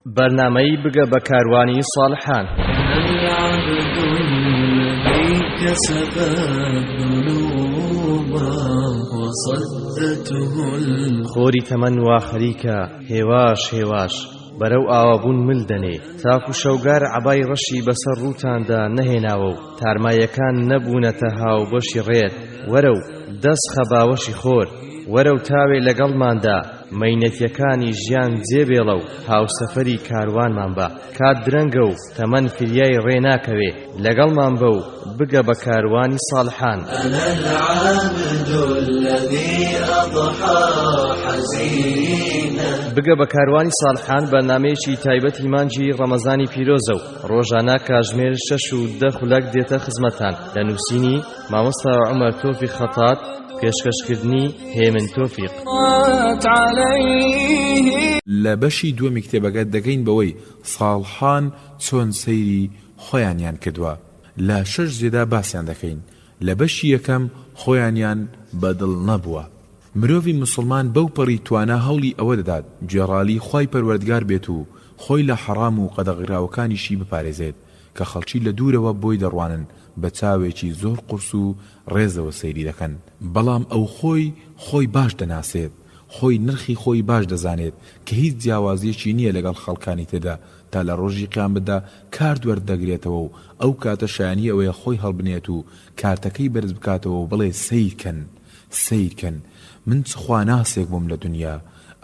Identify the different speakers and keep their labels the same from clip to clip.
Speaker 1: بەرنامەی بگە بە کاروانی ساڵحان. خۆری تەمەن وا خەریکە هێواش هێواش بەرەو ئاوابوون ملدەنێ تاکو شەوگار عەبای ڕەشی بەسەر ڕووتاندا نەهێناوە و تارمایەکان نەبوونەتە هاو بەشی ڕێت وەرە و دەست خەباوەشی خۆر وەرە و تاوێ لەگەڵماندا مەینەتیەکانی ژیان جێبێڵە و هاوسەفەری کاروانمان بە کات درەنگە و تەمەن فریای ڕێناکەوێ لەگەڵمان بە و بگە بە کاروانی ساڵحان. بگە بە کاروانی ساڵحان بەرنامەیەکی تایبەتی مانجی ڕەمەزانی پیرۆزە و ڕۆژانە کاتژمێر 6 و 10 خولەک دێتە خزمەتان لە نووسینی مامۆستا عومەر تۆفیق خەتات، پێشکەشکردنی هێمن تۆفیق.
Speaker 2: لە بەشی دووەمی کتێبەکە دەگەین بەوەی ساڵحان چۆن سەیری خۆیانیان کردووە. لە 6 جێدا باسییان دەکەین. لە بەشی یەکەم خۆیانیان بەدڵ نەبووە. مرۆڤی مسلمان بەو پەڕی توانە هەوڵی ئەوە دەدات گوێڕالی خوای پەروەردگار بێت و خۆی لە حەرام و قەدەغیراوەکانیشی بپارێزێت کە خەڵکی لە دوورەوە بۆی دەڕوانن بە چاوێکی زۆر قورس و ڕێزەوە سەیری دەکەن. بەڵام ئەو خۆی باش دەناسێت، خۆی نرخی خۆی باش دەزانێت کە هیچ جیاوازیەکی نییە لەگەڵ خەڵکانی تێدا تا لە ڕۆژی قیامەتدا کار دوەردەگرێتەوە و ئەو کاتە شایانی ئەوەیە خۆی هەڵبنێت و کارتەکەی بەرز بکاتەوە و بڵێ سەیرکەن من چخوا ناسێک بووم لە دنیا،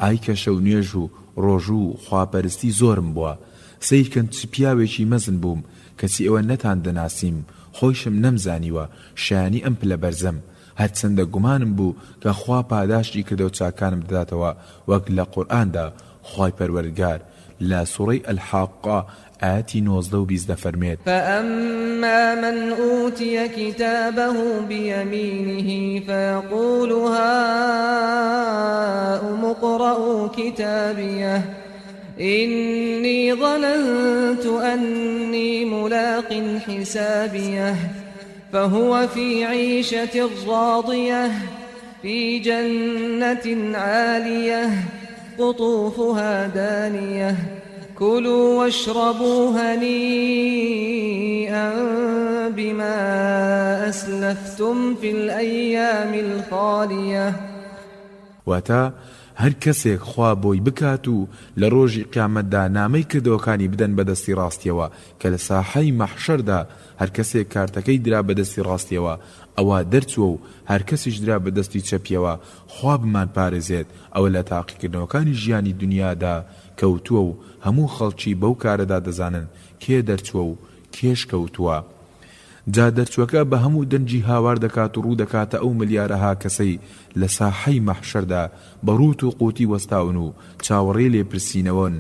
Speaker 2: ئای کە شەو نوێژ و ڕۆژ و خواپەرستی زۆرم بووە، سەیرکەن چ پیاوێکی مەزن بووم کەچی ئەوە نەتان دەناسیم، خۆیشم نەمزانیوە شایانی ئەم پلە بەرزەم، هەرچەندە گومانم بوو کە خوا پاداشتی کردە و چاکانم دەداتەوە وەک لە قورئاندا خوای پەروەردگار لە سوڕەی ئەلحاقا ئاەتی 19 و 20 دەفەرمێت:
Speaker 3: فأما من أوتي كتابه بيمينه فيقول هاؤم اقرءوا كتابيه إني ظننت أني ملاق حسابيه فهو في عيشة راضية في جنة عالية قطوفها دانية كلوا واشربوا هنيئا بما أسلفتم في الأيام الخالية.
Speaker 2: واتا هەر کەسێک خوا بۆی بکات و لە ڕۆژی قیامەتدا نامەی کردەوەکانی بدەن بەدەستی ڕاستیەوە کە لە ساحەی مەحشەردا هەر کەسێک کارتەکەی درا بەدەستی ڕاستیەوە ئەوە دەرچووە و هەر کەسیش درا بەدەستی چەپیەوە خوا بمان پارێزێت ئەوە لە تاقیکردنەوەکانی ژیانی دنیادا کەوتووە و هەموو خەڵکی بەو کارەدا دەزانن کێ دەرچووە و کێش کەوتووە. جا دەرچووەکە بە هەموو دەنجی هاوار دەکات و ڕوو دەکاتە ئەو ملیارەها کەسەی لە ساحەی مەحشەردا بەڕوت و قوتی وەستاون و چاوەڕێ لێپرسینەوەن.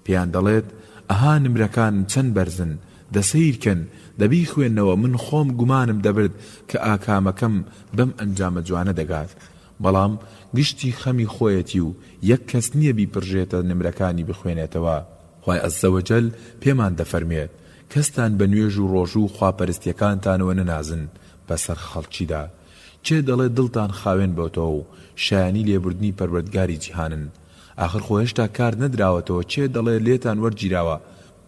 Speaker 2: پێیان دەڵێت ئەها نمرەکان چەند بەرزن، دەسەیرکەن دەبی خوێنەوە، من خۆم گومانم دەبرد کە ئاکامەکەم بەم ئەنجامە جوانە دەگات. بەڵام گشتی خەمی خۆیەتی و یەک کەس نییە بیپڕژێتە نمرەکانی بخوێنێتەوە. خوای عەزەوەجەل پێمان دەفەرمێت کەستان بە نوێژ و ڕۆژ و خواپەرستیەکانتانەوە نەنازن بەسەر خەڵکیدا، چێ دەڵێ دڵتان خاوێن بۆتەوە و شایانی لێبوردنی پەروەردگاری جیهانن، ئاخر خۆ هێشتا کار نەدراوەتەوە، چێ دەڵێ لێتان وەرگیراوە.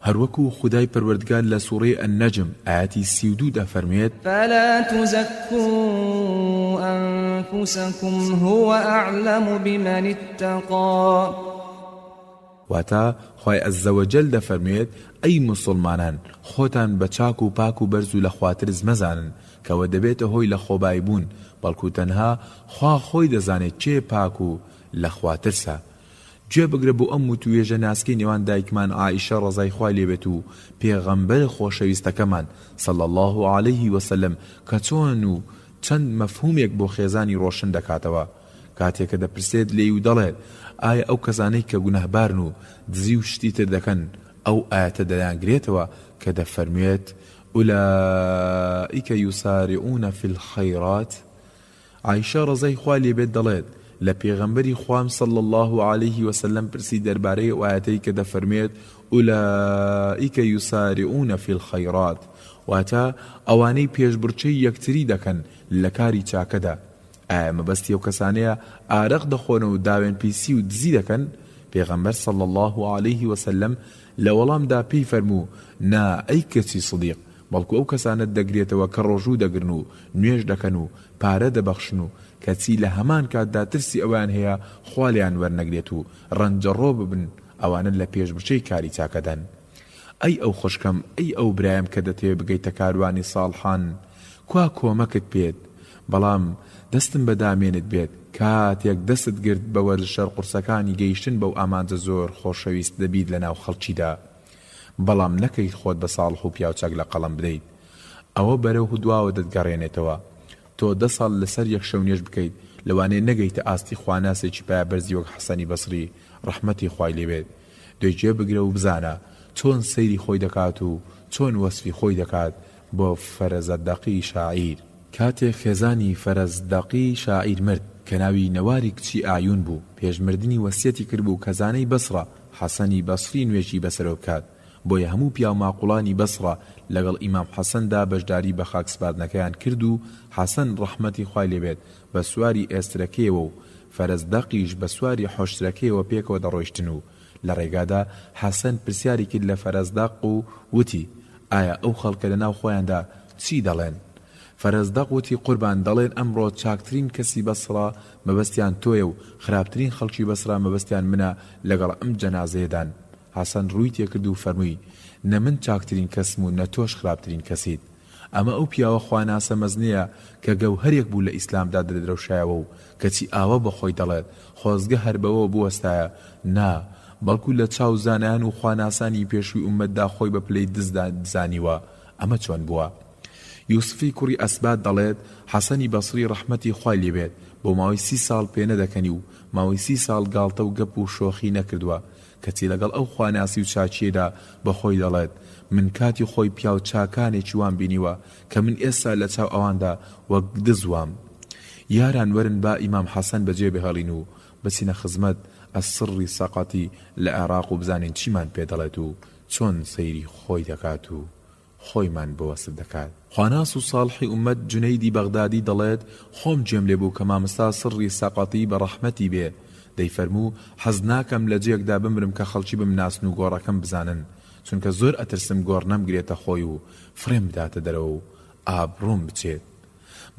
Speaker 2: هەروەکو خودای پەروەردگار لە سوڕەی ئەننەجم ئاەتی 32 دەفەرمێت:
Speaker 3: فلا تزكوا أنفسكم هو أعلم بمن اتقى.
Speaker 2: واتا خوای عەزەوەجەل دەفەرمێت ئەی مسلمانان خۆتان بە چاک و پاک و بەرز و لە خواترز مەزانن کەوە دەبێتە هۆی لە خۆبایی بوون، بەڵکو تەنها خوا خۆی دەزانێت چێ پاک و لە خواترسە. گوێ بگرە بۆ ئەم وتوێژە ناسکەی نێوان دایکمان عائیشە ڕەزای خوای لێبێت و پێغەمبەر خۆشەویستەکەمان صلی الله علیه وسلم کە چۆن و چەند مەفهومێک بۆ خێزانی ڕۆشن دەکاتەوە. کاتێکە دەپرسێت لێی و دەڵێت ئایا ئەو کەسانەی کە گونەهبارن و دزی و شتی تر دەکەن ئەو ئاەتە دەیانگرێتەوە کە دەفەرموێت ئولائیکە یوسارعون فی الخەیرات. عایشە ڕەزای خوا لێبێت دەڵێت لە پێغەمبەری خوام صلی الله علیه وسلم پرسی دەربارەی ئەو ئاەتەی کە دەفەرمێت ئولائیکە یوسارعون فی الخەیرات، واتە ئەوانەی پێشبڕچەی یەکتری دەکەن لە کاری چاکەدا. ئایا مەبەستی ئەو کەسانەیە ئارەق دەخۆن و داوێن پیسی و دزی دەکەن؟ پێغەمبەر صلی الله عليه وسلم لە وەڵامدا پێی فەرموو نا ئەی کەچی سدیق بەڵکو ئەو کەسانت دەگرێتەوە کە ڕۆژوو دەگرن و نوێژ دەکەن و پارە دەبەخشن و کەچی لە هەمان کاتدا ترسی ئەویان هەیە خوالیان وەرنەگرێت و ڕەنجەڕۆ ببن ئەوانن لە پێشبچەی کاری چاکەدەن. ئەی ئەو خوشکەم ئەی ئەو برایم کە دەتەوێت بگەیتە کاروانی ساڵحان کوا کۆمەکت پێت بەڵام دەستم بەدامێنت بێت کاتێک دەست گرت بە وەرزشە قورسەکانی گەیشتن بەو ئامانجە زۆر خۆشەویست دەبیت لە ناو خەڵکیدا بەڵام نەکەیت خۆت بە ساڵح و پیاوچاک لە قەڵەم بدەیت ئەوە بەرەو هودواوە دەتگەڕێنێتەوە تۆ 10 ساڵ لەسەر یەک شەو نوێژ بکەیت لەوانەیە نەگەیتە ئاستی خواناسێکی پایە بەرزی وەک حەسەنی بەسری ڕەحمەتی خوای لێبێت دوێگوێ بگرە و بزانە چۆن سەیری خۆی دەکات و چۆن وەسفی خۆی دەکات بۆ فەرەزەدەقی شاعیر. کاتێک خێزانی فەرەزدەقی شاعیر مرد کە ناوی نەواری کچی ئایون بوو پێشمردنی وەسیەتی کرد بوو کە زانەی بەسڕە حەسەنی بەسری نوێژی بەسەرەوە بکات بۆیە هەموو پیاو ماقوڵانی بەسڕە لەگەڵ ئیمام حەسەندا بەشداری بە خاکسپاردنەکەیان کرد و حەسەن ڕەحمەتی خوای لێبێت بە سواری ئێسترەکەیەوە و فەرەزدەقیش بە سواری حۆشترەکەیەوە پێکەوە دەڕۆیشتن و لە ڕێگادا حەسەن پرسیاری کرد لە فەرەزدەق و وتی ئایا ئەو خەڵکە لەناو خۆیاندا چی دەڵێن؟ فەرەزدەق وتی قوربان دەڵێن ئەمڕۆ چاکترین کەسی بەسڕە مەبەستیان تۆیە و خراپترین خەڵکی بەسڕە مەبەستیان منە لەگەڵ ئەم جەنازەیەدان. حەسەن ڕووی تێکرد و فەرمووی نە من چاکترین کەسم و نە تۆش خراپترین کەسیت. ئەمە ئەو پیاوە خواناسە مەزنەیە کە گەوهەرێک بوو لە ئیسلامدا دەدرەوشایەوە و کەچی ئاوە بەخۆی دەڵێت خۆزگە هەر بەوە بوەستایە نا بەڵکو لە چاو زانایان و خواناسانی پێشووی ئومەتدا خۆی بە پلەی دزانیوە. ئەمە چۆن بووە؟ یوسفی کوڕی ئەسبات دەڵێت حەسەنی بەسری ڕەحمەتی خوای لێبێت بۆ ماوەی 30 ساڵ پێ نەدەکەنی و ماوەی 30 ساڵ گاڵتە و گەپ و شۆخی نەکردووە کەچی لەگەڵ ئەو خواناسی و چاچیەدا بەخۆی دەڵێت من کاتی خۆی پیاو چاکانێکی وان بینیوە کە من ئێستا لە چاو ئەواندا وەک دزوام. یاران وەرن با ئیمام حەسەن بەجێ بهێڵین و بچینە خزمەت ئەسڕی سەقەتی لە عێراق و بزانین چیمان پێ دەڵێت و چۆن سەیری خۆی دەکات و خۆیمان بۆ وەسف دەکات. خواناس و ساڵحی ئومەت جونەیدی بەغدادی دەڵێت خۆم جێم لێبوو کە مامەستا سڕی سەقەتی بە ڕەحمەتی بێ دەیفەرموو حەز ناکەم لە جێکدا بمرم کە خەڵکی بمناسن و گۆڕەکەم بزانن چونکە زۆر ئەترسم گۆڕ نەمگرێتە خۆی و فرێم بداتە دەرەوە و ئابڕۆم بچێت.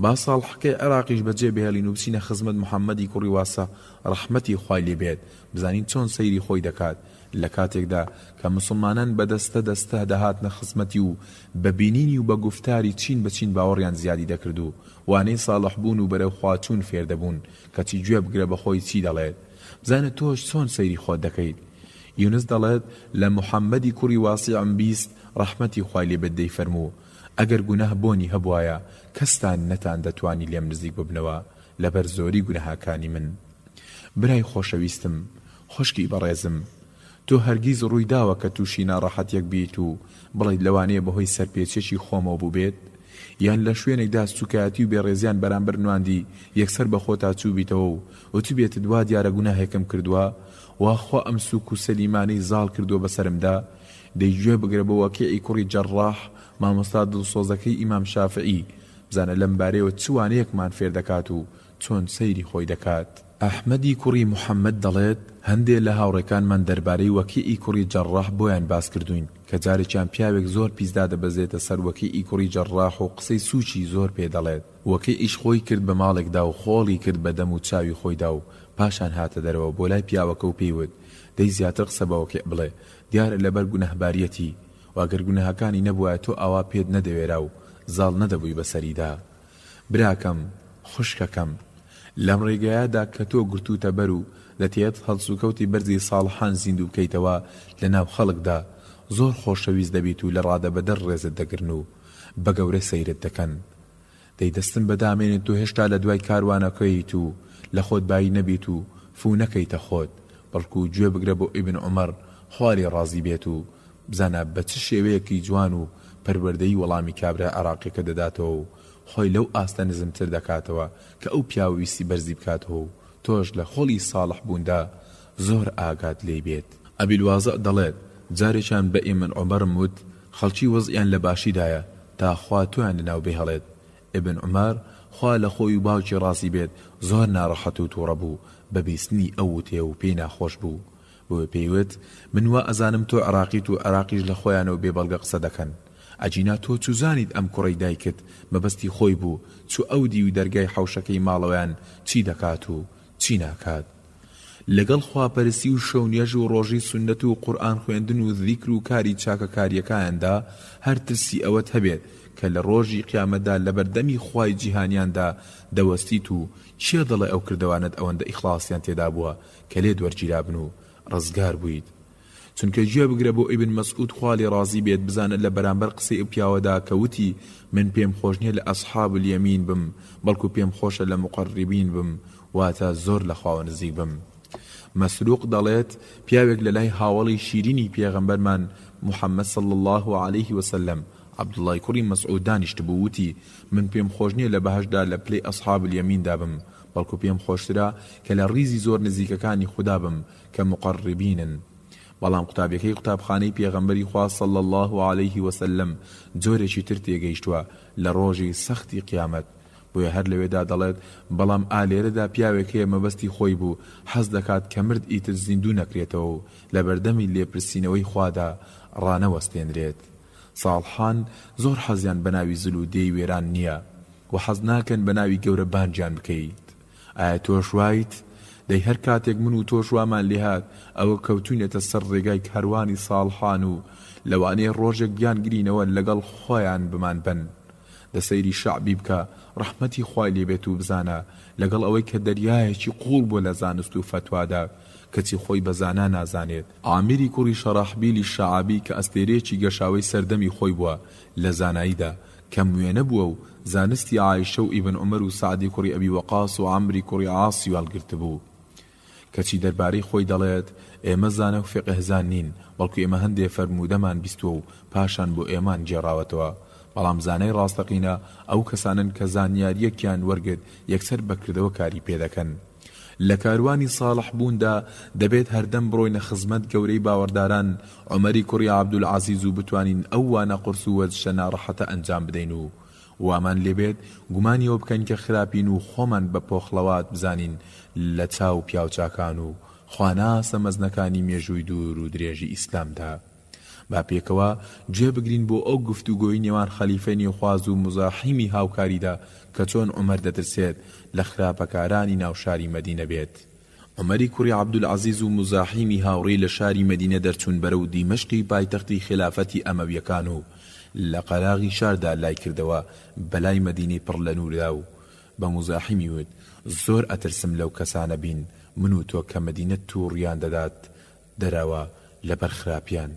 Speaker 2: با ساڵحەکەی عێراقیش بەجێ بهێڵین و بچینە خزمەت محەممەدی کوڕی واسە ڕەحمەتی خوای لێبێت بزانین چۆن سەیری خۆی دەکات لە کاتێکدا کە مسلمانان بەدەستە دەستە دەهاتنە خزمەتی و بەبینینی و بە گفتاری چین بەچین باوەڕیان زیادی دەکرد و وانەی ساڵح بوون و بەرەو خواچوون فێر دەبوون کەچی گوێ بگرە بەخۆی چی دەڵێت بزانە تۆش چۆن سەیری خۆت دەکەیت. یونس دەڵێت لە محەممەدی کوڕی واسیعم بیست ڕەحمەتی خوای لێبێت دەیفەرموو ئەگەر گوناه بۆنی هەبوایە کەستان نەتان دەتوانی لێم نزیک ببنەوە لەبەر زۆری گوناهاکانی من. برای خۆشەویستم خوشکی بەڕێزم تۆ هەرگیز ڕووی داوە کە تووشی ناڕەحەتێک بیت و بڵیت لەوانەیە بەهۆی سەرپێچێکی خۆمەوە بوو بێت یان لە شوێنێکدا سوکایەتی و بێڕێزیان بەرامبەر نواندی یەکسەر بە خۆتا چوو بیتەوە و تو بێتت وا دیارە گوناهێکم کردووە واخوا ئەم سوک و سەلیمانەی زاڵ کردووە بەسەرمدا دەیگوێ بگرە بە وەکیعی کوڕی جەڕاح مامۆستا دڵسۆزەکەی ئیمام شافعی بزانە لەم بارەیەوە چوانەیەکمان فێر دەکات و چۆن سەیری خۆی دەکات. ئەحمەدی کوڕی محەممەد دەڵێت هەندێک لە هاوڕێکانمان دەربارەی وەکیعی کوڕی جەڕاح بۆیان باس کردوین کە جارێکیان پیاوێک زۆر پیسدا دەبەزێتە سەر وەکیعی کوڕی جەڕاح و قسەی سوچی زۆر پێ دەڵێت. وەکیعیش خۆی کرد بە ماڵێکدا و خۆڵی کرد بە دەم و چاوی خۆیدا و پاشان هاتە دەرەوە بۆ لای پیاوەکە و پێیوت دەی زیاتر قسە بە وەکیع بڵێ دیارە لەبەر گونەهباریەتی واگەر گوناهەکانی نەبووە تۆ ئاوا پێت نەدەوێرا و زاڵ نەدەبووی بەسەریدا. براکەم خوشکەکەم لەم ڕێگایەدا کە تۆ گرتوتە بەر و دەتێت هەڵسوکەوتی بەرزی ساڵحان زیندوو بکەیتەوە لە ناو خەڵکدا زۆر خۆشەویست دەبیت و لە ڕادەبەدەر ڕێزت دەگرن و بە گەورە سەیرت دەکەن. دەیدەستن بەدامێنێت و هێشتا لە دوای کاروانەکەیت و لە خۆت بایی نەبیت و فو نەکەیتە خۆت بەڵکو گوێ بگرە بۆ ئیبن عومەر خواری ڕازی بێت و بزانە بە چ شێوەیەکی جوان و پەروەردەی وەڵامی کابرا عێراقیەکە دەداتەوە و خۆی لەو ئاستە نزمتر دەکاتەوە کە ئەو پیاویستی بەرزی بکاتەوە و تۆش لە خۆڵی ساڵح بووندا زۆر ئاگات لێ بێت. ئەبیلوازە دەڵێت جارێکیان بە ئیبن عومەرم وت خەڵکی وەزعیان لە باشیدایە تا خوا تۆیان لەناو بێهەڵێت. ئیبن عومەر خوا لە خۆی و باوکی ڕازی بێت زۆر ناڕەحەت و تووڕە بوو بە بیستنی ئەو وتێ و پێی ناخۆش بوو بۆ پێیوت من وا ئەزانم تۆ عراقیت و عراقیش لە خۆیانەوە بێبەڵگە قسە دەکەن. ئەجینا تۆ چوزانیت ئەم کوڕەی دایکت مەبەستی خۆی بوو چوو ئەودی و دەرگای حەوشەکەی ماڵەوەیان چی دەکات و چی ناکات. لەگەڵ خواپەرستی و شەونێژ و ڕۆژی سونەت و قورئان خوێندن و ذیکر و کاری چاکەکاریەکاندا هەر ترسی ئەوەت هەبێت کە لە ڕۆژی قیامەتدا لە بەردەمی خوای جیهانیاندا دەوەستیت و چێ دەڵێ ئەو کردوانت ئەوەندە ئیخلاسیان تێدا بووە کە لێ دوەرگیرابن و ڕزگار بوویت. چونکە گوێ بگرە بۆ ئیبن مەسعود خوا لێ ڕازی بێت بزانە لە بەرامبەر قسەی ئەو پیاوەدا کە وتی من پێم خۆش نییە لە ئەصحاب الیەمین بم بەڵکو پێم خۆشە لە مقەرریبین بم واتە زۆر لە خواوە نزیک بم. مەسروق دەڵێت پیاوێک لە لای هاوڵی شیرینی پێغەمبەرمان محەممەد صلی الله عليه وسلم عەبدوڵڵای کوڕی مەسعود دانیشت بوو وتی من پێم خۆش نییە لە بەهەشدا لە پلەی ئەصحاب الیەمیندا بم بەڵکو پێم خۆشترە کە لە ڕیزی زۆر نزیکەکانی خوددا بم کە مقەرریبینن. بەڵام قوتابەکەی قوتابخانەی پێغەمبەری خوا صلی الله عليه وسلم جۆرێکی تر تێگەیشتووە لە ڕۆژی سەختی قیامەت. بۆیە هەر لەوێدا دەڵێت بەڵام ئالێرەدا پیاوێک هەیە مەبەستی خۆی بوو حەز دەکات کە مرد ئیتر زیندوو نەکرێتەوە و لە بەردەمی لێپرسینەوەی خوادا ڕانەوەستێنرێت. ساڵحان زۆر حەزیان بە ناوی زل و دێی وێران نییە و حەز ناکەن بە ناوی گەورە بانجیان بکەیت. ئایا تۆش وایت؟ دەی هەر کاتێک من و تۆش وامان لێهات ئەوە کەوتونێتە سەر ڕێگای کاروانی ساڵحان و لەوانەیە ڕۆژێک گیان گرینەوە لەگەڵ خۆیان بمان بن. دەسەیری شعبی بکە ڕەحمەتی خوای لێبێت و بزانە لەگەڵ ئەوەی کە دەریایەکی قوڵ بۆ لە زانست و فتوادا کەچی خۆی بەزانا نازانێت. عامیری کوڕی شەڕاحبیلی شەعابی کە ئەستێرەیەکی گەشاوەی سەردەمی خۆی بووە لە زاناییدا کەم وێنە بووە و زانستی عایشە و ئیبن عومەر و سعدی کوڕی ئەبی وەقاس و عەمری کوڕی عاسی هەڵگرت بوو. کەچی دەربارەی خۆی دەڵێت ئێمە زانە و فقهزان نین بەڵکو ئێمە هەندێ فەرمودەمان بیستووە و پاشان بۆ ئێمان گێڕاوەتەوە. بەڵام زانەی ڕاستەقینە ئەو کەسانن کە زانیاریەکیان وەرگرت یەکسەر بەکردەوە کاری پێدەکەن. لە کاروانی ساڵح بووندا دەبێت هەردەم بڕۆینە خزمەت گەورەی باوەڕداران عومەری کوڕی عەبدولعەزیز و بتوانین ئەو وانە قورس و وەرزشە ناڕەحەتە ئەنجام بدەین و وامان لێبێت گومانیەوە بکەین کە خراپین و خۆمان بە پۆخڵەوات بزانین لە چاو پیاوچاکان و خواناسە مەزنەکانی مێژووی دوور و درێژی ئیسلامدا. با پێکەوە گوێ بگرین بۆ ئەو گفتوگۆی نێوان خەلیفەی نێوخواز و مزاحیمی هاوکاریدا کە چۆن عومەر دەترسێت لە خراپەکارانی ناوشاری مەدینە بێت. عومەری کوڕی عەبدولعەزیز و مزاحیمی هاوڕێی لە شاری مەدینە دەرچوون بەرەو دیمەشقی پایتەختی خلافەتی ئەمەویەکان و لە قەراغی شاردا لای کردەوە بەلای مەدینەی پڕ لە نوردا و بە مزاحیمی وت زۆر ئەترسم لەو کەسانە بین من و تۆ کە مەدینە تووڕیان دەدات دەراوە لەبەر خراپیان.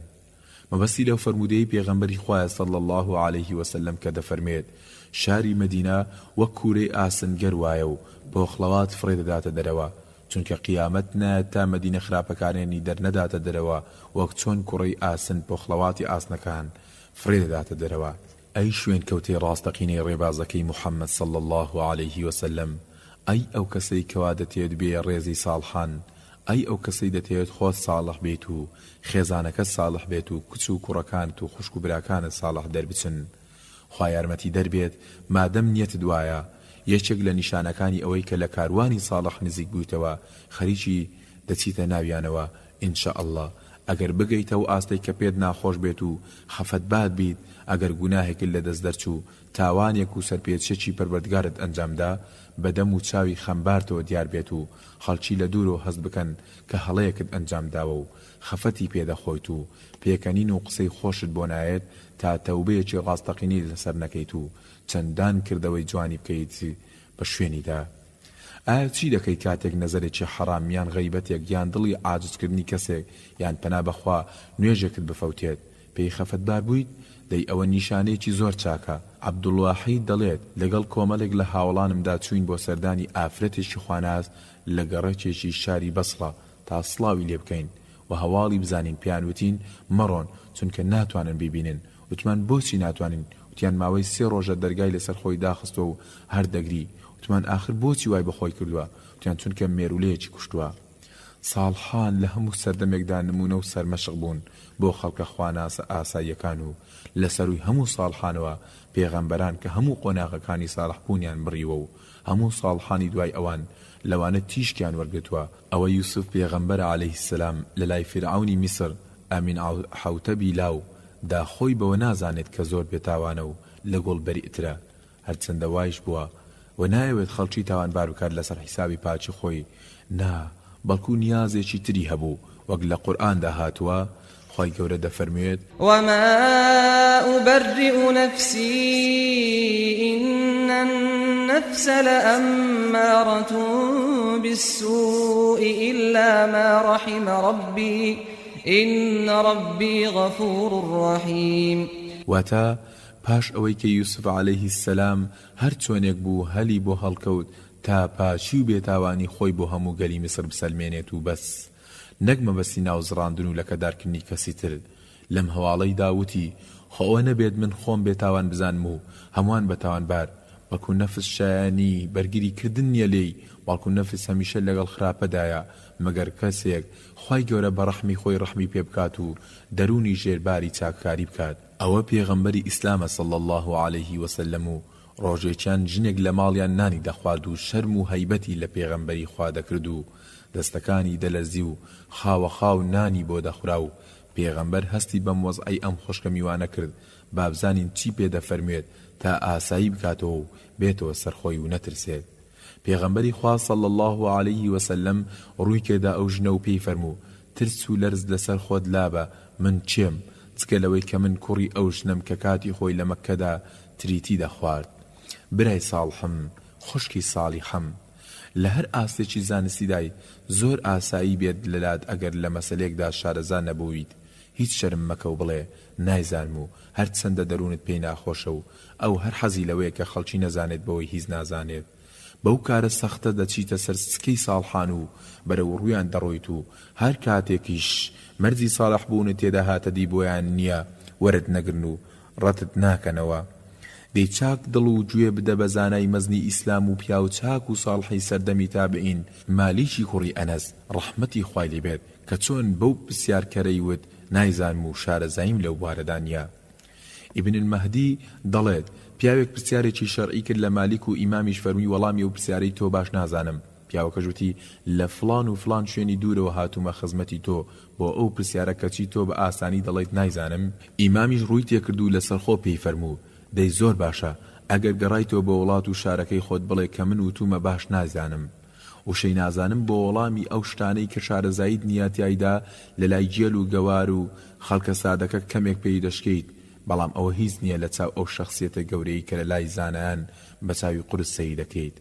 Speaker 2: مەبەستی لەو فەرمودەی پێغەمبەری خوایە صلی الله عليه وسلم کە دەفەرمێت شاری مەدینە وەک کوورەی ئاسنگەر وایە و پۆخڵەوات فڕێ دەداتە دەرەوە چونکە قیامەت نایەت تا مەدینە خراپەکانێنی دەرنەداتە دەرەوە وەک چۆن کوڕەی ئاسن پۆخڵەواتی ئاسنەکان فڕێ دەداتە دەرەوە. ئەی شوێن کەوتەی ڕاستەقینەی ڕێبازەکەی محەممەد صلی الله عليه وسلم ئەی ئەو کەسەی کەوا دەتێت بێ ڕێزی ساڵحان ئەی ئەو کەسەی دەتێت خۆت ساڵح بێت و خێزانەکە ساڵح بێت و کچ و کوڕەکانت و خوشک و براکانت ساڵح دەربچن. خوا یارمەتی دەربێت مادەم نیەت دوایە یەکێک لە نیشانەکانی ئەوەی کە لە کاروانی ساڵح نزیک بوویتەوە خەریکی دەچیتە ناویانەوە ئینشاء الله. ئەگەر بگەیتەوە ئاستەی کە پێت ناخۆش بێت و خەفەتبات بیت ئەگەر گوناهێکت لە دەست دەرچوو تاوانێک و سەرپێچێکی پەروەردگارت ئەنجامدا بەدەم و چاوی خەمبارتەوە دیار بێت و خەڵکی لە دوورەوە هەست بکەن کە هەڵەیەکت ئەنجامداوە و خەفەتی پێدەخۆیت و پێکەنین و قسەی خۆشت بۆ نایێت تا تەوبەیەکی ڕاستەقینی لەسەر نەکەیت و چەندان کردەوەی جوانی بکەیت بە شوێنیدا. ئایا چی دەکەی کاتێک نەزەرێکی حەرام یان غەیبەتێک یان دڵی عاجزکردنی کەسێک یان پەنا بەخوا نوێژێکت بفەوتێت پێی خەفەتبار بوویت؟ دەی ئەوە نیشانەیەکی زۆر چاکە. عەبدوڵواحید دەڵێت لەگەڵ کۆمەڵێک لە هاوڵانمدا چوین بۆ سەردانی ئافرەتێکی خواناز لە گەڕەکێکی شاری بەسڕە تا سڵاوی لێ بکەین و هەواڵی بزانین. پیانوتین مەڕۆن چونکە ناتوانن بیبینن. وتمان بۆچی ناتوانین؟ وتیان ماوەی 3 ڕۆژە دەرگای لەسەر خۆی داخستەوە و هەر دەگری. وتمان ئاخر بۆچی وای بەخۆی کردووە؟ وتیان چونکە مێرولەیەکی کوشتووە. ساڵحان لە هەموو سەردەمێکدا نمونە و سەرمەشق بوون بۆ خەڵکە خواناسە ئاساییەکان و لەسەروی هەموو ساڵحانەوە پێغەمبەران کە هەموو قۆناغەکانی ساڵح بوونیان بڕیوە و هەموو ساڵحانی دوای ئەوان لەوانە تیشکیان وەرگتووە. ئەوە یوسف پێغەمبەر عەلەیهی سەلام لە لای فرعونی میسر ئامین حوتەبی لاو دا خۆی بەوە نازانێت کە زۆر بێتاوانە و لە گۆڵ بەریئترە، هەرچەندە وایش بووە و نایەوێت خەڵکی تاوانبار بکات لەسەر حیسابی پاچی خۆی. نا، بەڵکو نیازێکی تری هەبوو، وەک لە قورئاندا هاتووە خی گەورە دەفەرموێت:
Speaker 3: وما أبرئ نفسي إن النفس لأمارة بالسوء إلا ما رحم ربي إن ربي غفور رحيم.
Speaker 2: واتا پاش ئەوەی کە یوسف عەلەیهی سەلام هەر چۆنێک بوو هەلی بۆ هەڵکەوت تا پاچی و بێتاوانی خۆی بۆ هەموو گەلی میسر بسەلمێنێت و بەس، نەک مەبەستی ناوزڕاندن و لەکەدارکردنی کەسی تر. لەم هەواڵەی داوتی خۆ نەبێت من خۆم بێتاوان بزانم و هەمووان بەتاوانبار، وەکو نەفس شایانی بەرگری کردن نیە لێی، بەڵکو نەفس هەمیشە لەگەڵ خراپەدایە مەگەر کەسێک خی گەورە بە ڕەحمی خۆی ڕەحمی پێ بکات و دەرونی ژێرباری چاککاری بکات. ئەوە پێغەمبەری ئیسلامە صلی الله عەلەیه وسلم و ڕۆژێکیان ژنێک لە ماڵیان نانی دەخوارد و شەرم و هەیبەتی لە پێغەمبەری خوا دەکرد و دەستەکانی دەلەرزی و خاوە خاو نانی بۆ دەخورا و پێغەمبەر هەستی بەم وەزعەی ئەم خوشکە میوانە کرد با بزانین چی پێ دەفەرموێت تا ئاسایی بکاتەوە و بێتەوە سەرخۆی و نەترسێت. پێغەمبەری خوا صلی الله عەلەیه وسلم ڕووی کێدا ئەو ژنە و پێی فەرموو: ترس و لەرز لەسەر خۆت لابە، من چێم چکە لەوەی کە من کوڕی ئەو ژنم کە کاتی خۆی لە مەککەدا تریتی دەخوارد. برای ساڵحم، خوشکی ساڵیحم، لە هەر ئاستێکی زانستیدای زۆر ئاسایی بێت لەلات ئەگەر لە مەسەلێکدا شارەزا نەبوویت. هیچ شەرم مەکە و بڵێ نایزانم و هەر چەندە دەروونت پێی ناخۆشە و ئەو هەر حەزی لەوەیە کە خەڵکی نەزانێت بەوەی هیچ نازانێت. بەو کارە سەختە دەچیتە سەر سکەی ساڵحان و بەرەو ڕوویان دەڕۆیت و هەر کاتێکیش مەرجی ساڵح بوونت تێدا هاتە دی بۆیان نییە وەرت نەگرن و ڕەتت ناکەنەوە. دەی چاک دڵ و گوێ بدە بە زانای مەزنی ئیسلام و پیا و چاک و ساڵحی سەردەمی تابعین مالیکی کوڕی ئەنەس ڕەحمەتی خوای لێ بێت کە چۆن بەو پرسیارکەرەی وت نایزانم و شارەزاییم لەو بوارەدا نییە. ئیبن المەهدی دەڵێت پیاوێک پرسیارێکی شەرعی کرد لە مالیک و ئیمامیش فەرمووی وەڵامی ئەو پرسیارەی تۆ باش نازانم. پیاوەکەش وتی لە فڵان و فڵان شوێنی دوورەوە هاتوومە خزمەتی تۆ بۆ ئەو پرسیارە کەچی تۆ بە ئاسانی دەڵێیت نایزانم. ئیمامیش ڕووی تێکرد و لەسەر خۆ پێی فەرموو دەی زۆر باشە ئەگەر گەڕایتەوە بە وڵات و شارەکەی خۆت بڵێ کە من وتومە باش نازانم وشەی نازانم بۆ وەڵامی ئەو شتانەی کە شارەزایید نیاتیایدا لە لای جێل و گەوار و خەڵکە سادەکە کەمێک پێی دەشکەیت، بەڵام ئەوە هیچ نییە لە چاو ئەو شەخسیەتە گەورەی کە لە لای زانایان بە چاوی قورس سەیری دەکەیت.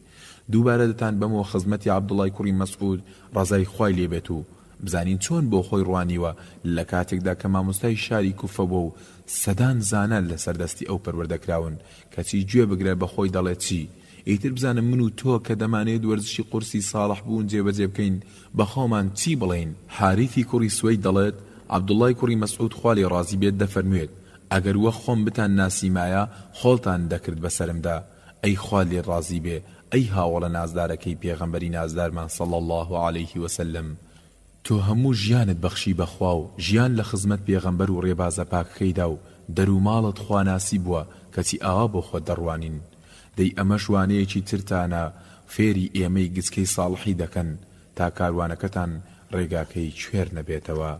Speaker 2: دووبارە دەتان بەمەوە خزمەتی عەبدوڵای کوڕی مەسعود ڕەزای خوای لێبێت و بزانین چۆن بۆ خۆی ڕوانیوە لە کاتێکدا کە مامۆستای شاری کوفە بوو و سەدان زانە لە سەردەستی ئەو پەروەردەکراون کەچی گوێ بگرێ بە خۆی دەڵێت چی ئیتر بزانم من و تۆ کە دەمانێت وەرزشی قورسی ساڵح بوون جێبەجێ بکەین بە خۆمان چی بڵێین. حاریثی کوڕی سوەید دەڵێت عەبدوڵای کوڕی مەسعود خوا لێ ڕازی بێت دەفەرموێت ئەگەر وە خۆم بتان ناسیمایە خۆڵتان دەکرد بەسەرمدا. ئەی خوا لێ ڕازی بێ، ئەی هاوڵە نازدارەکەی پێغەمبەری نازدارمان صلی الله علیه وسلم، تۆ هەموو ژیانت بەخشی بەخوا و ژیان لە خزمەت پێغەمبەر و ڕێبازە پاکەکەیدا و دەروماڵت خواناسی بووە کەچی ئاوا بۆ خۆت دەڕوانین. دەی ئەمە شوانەیەکی ترتانە فێری ئێمەی گچکەی ساڵحی دەکەن تا کاروانەکەتان ڕێگاکەی کوێر نەبێتەوە.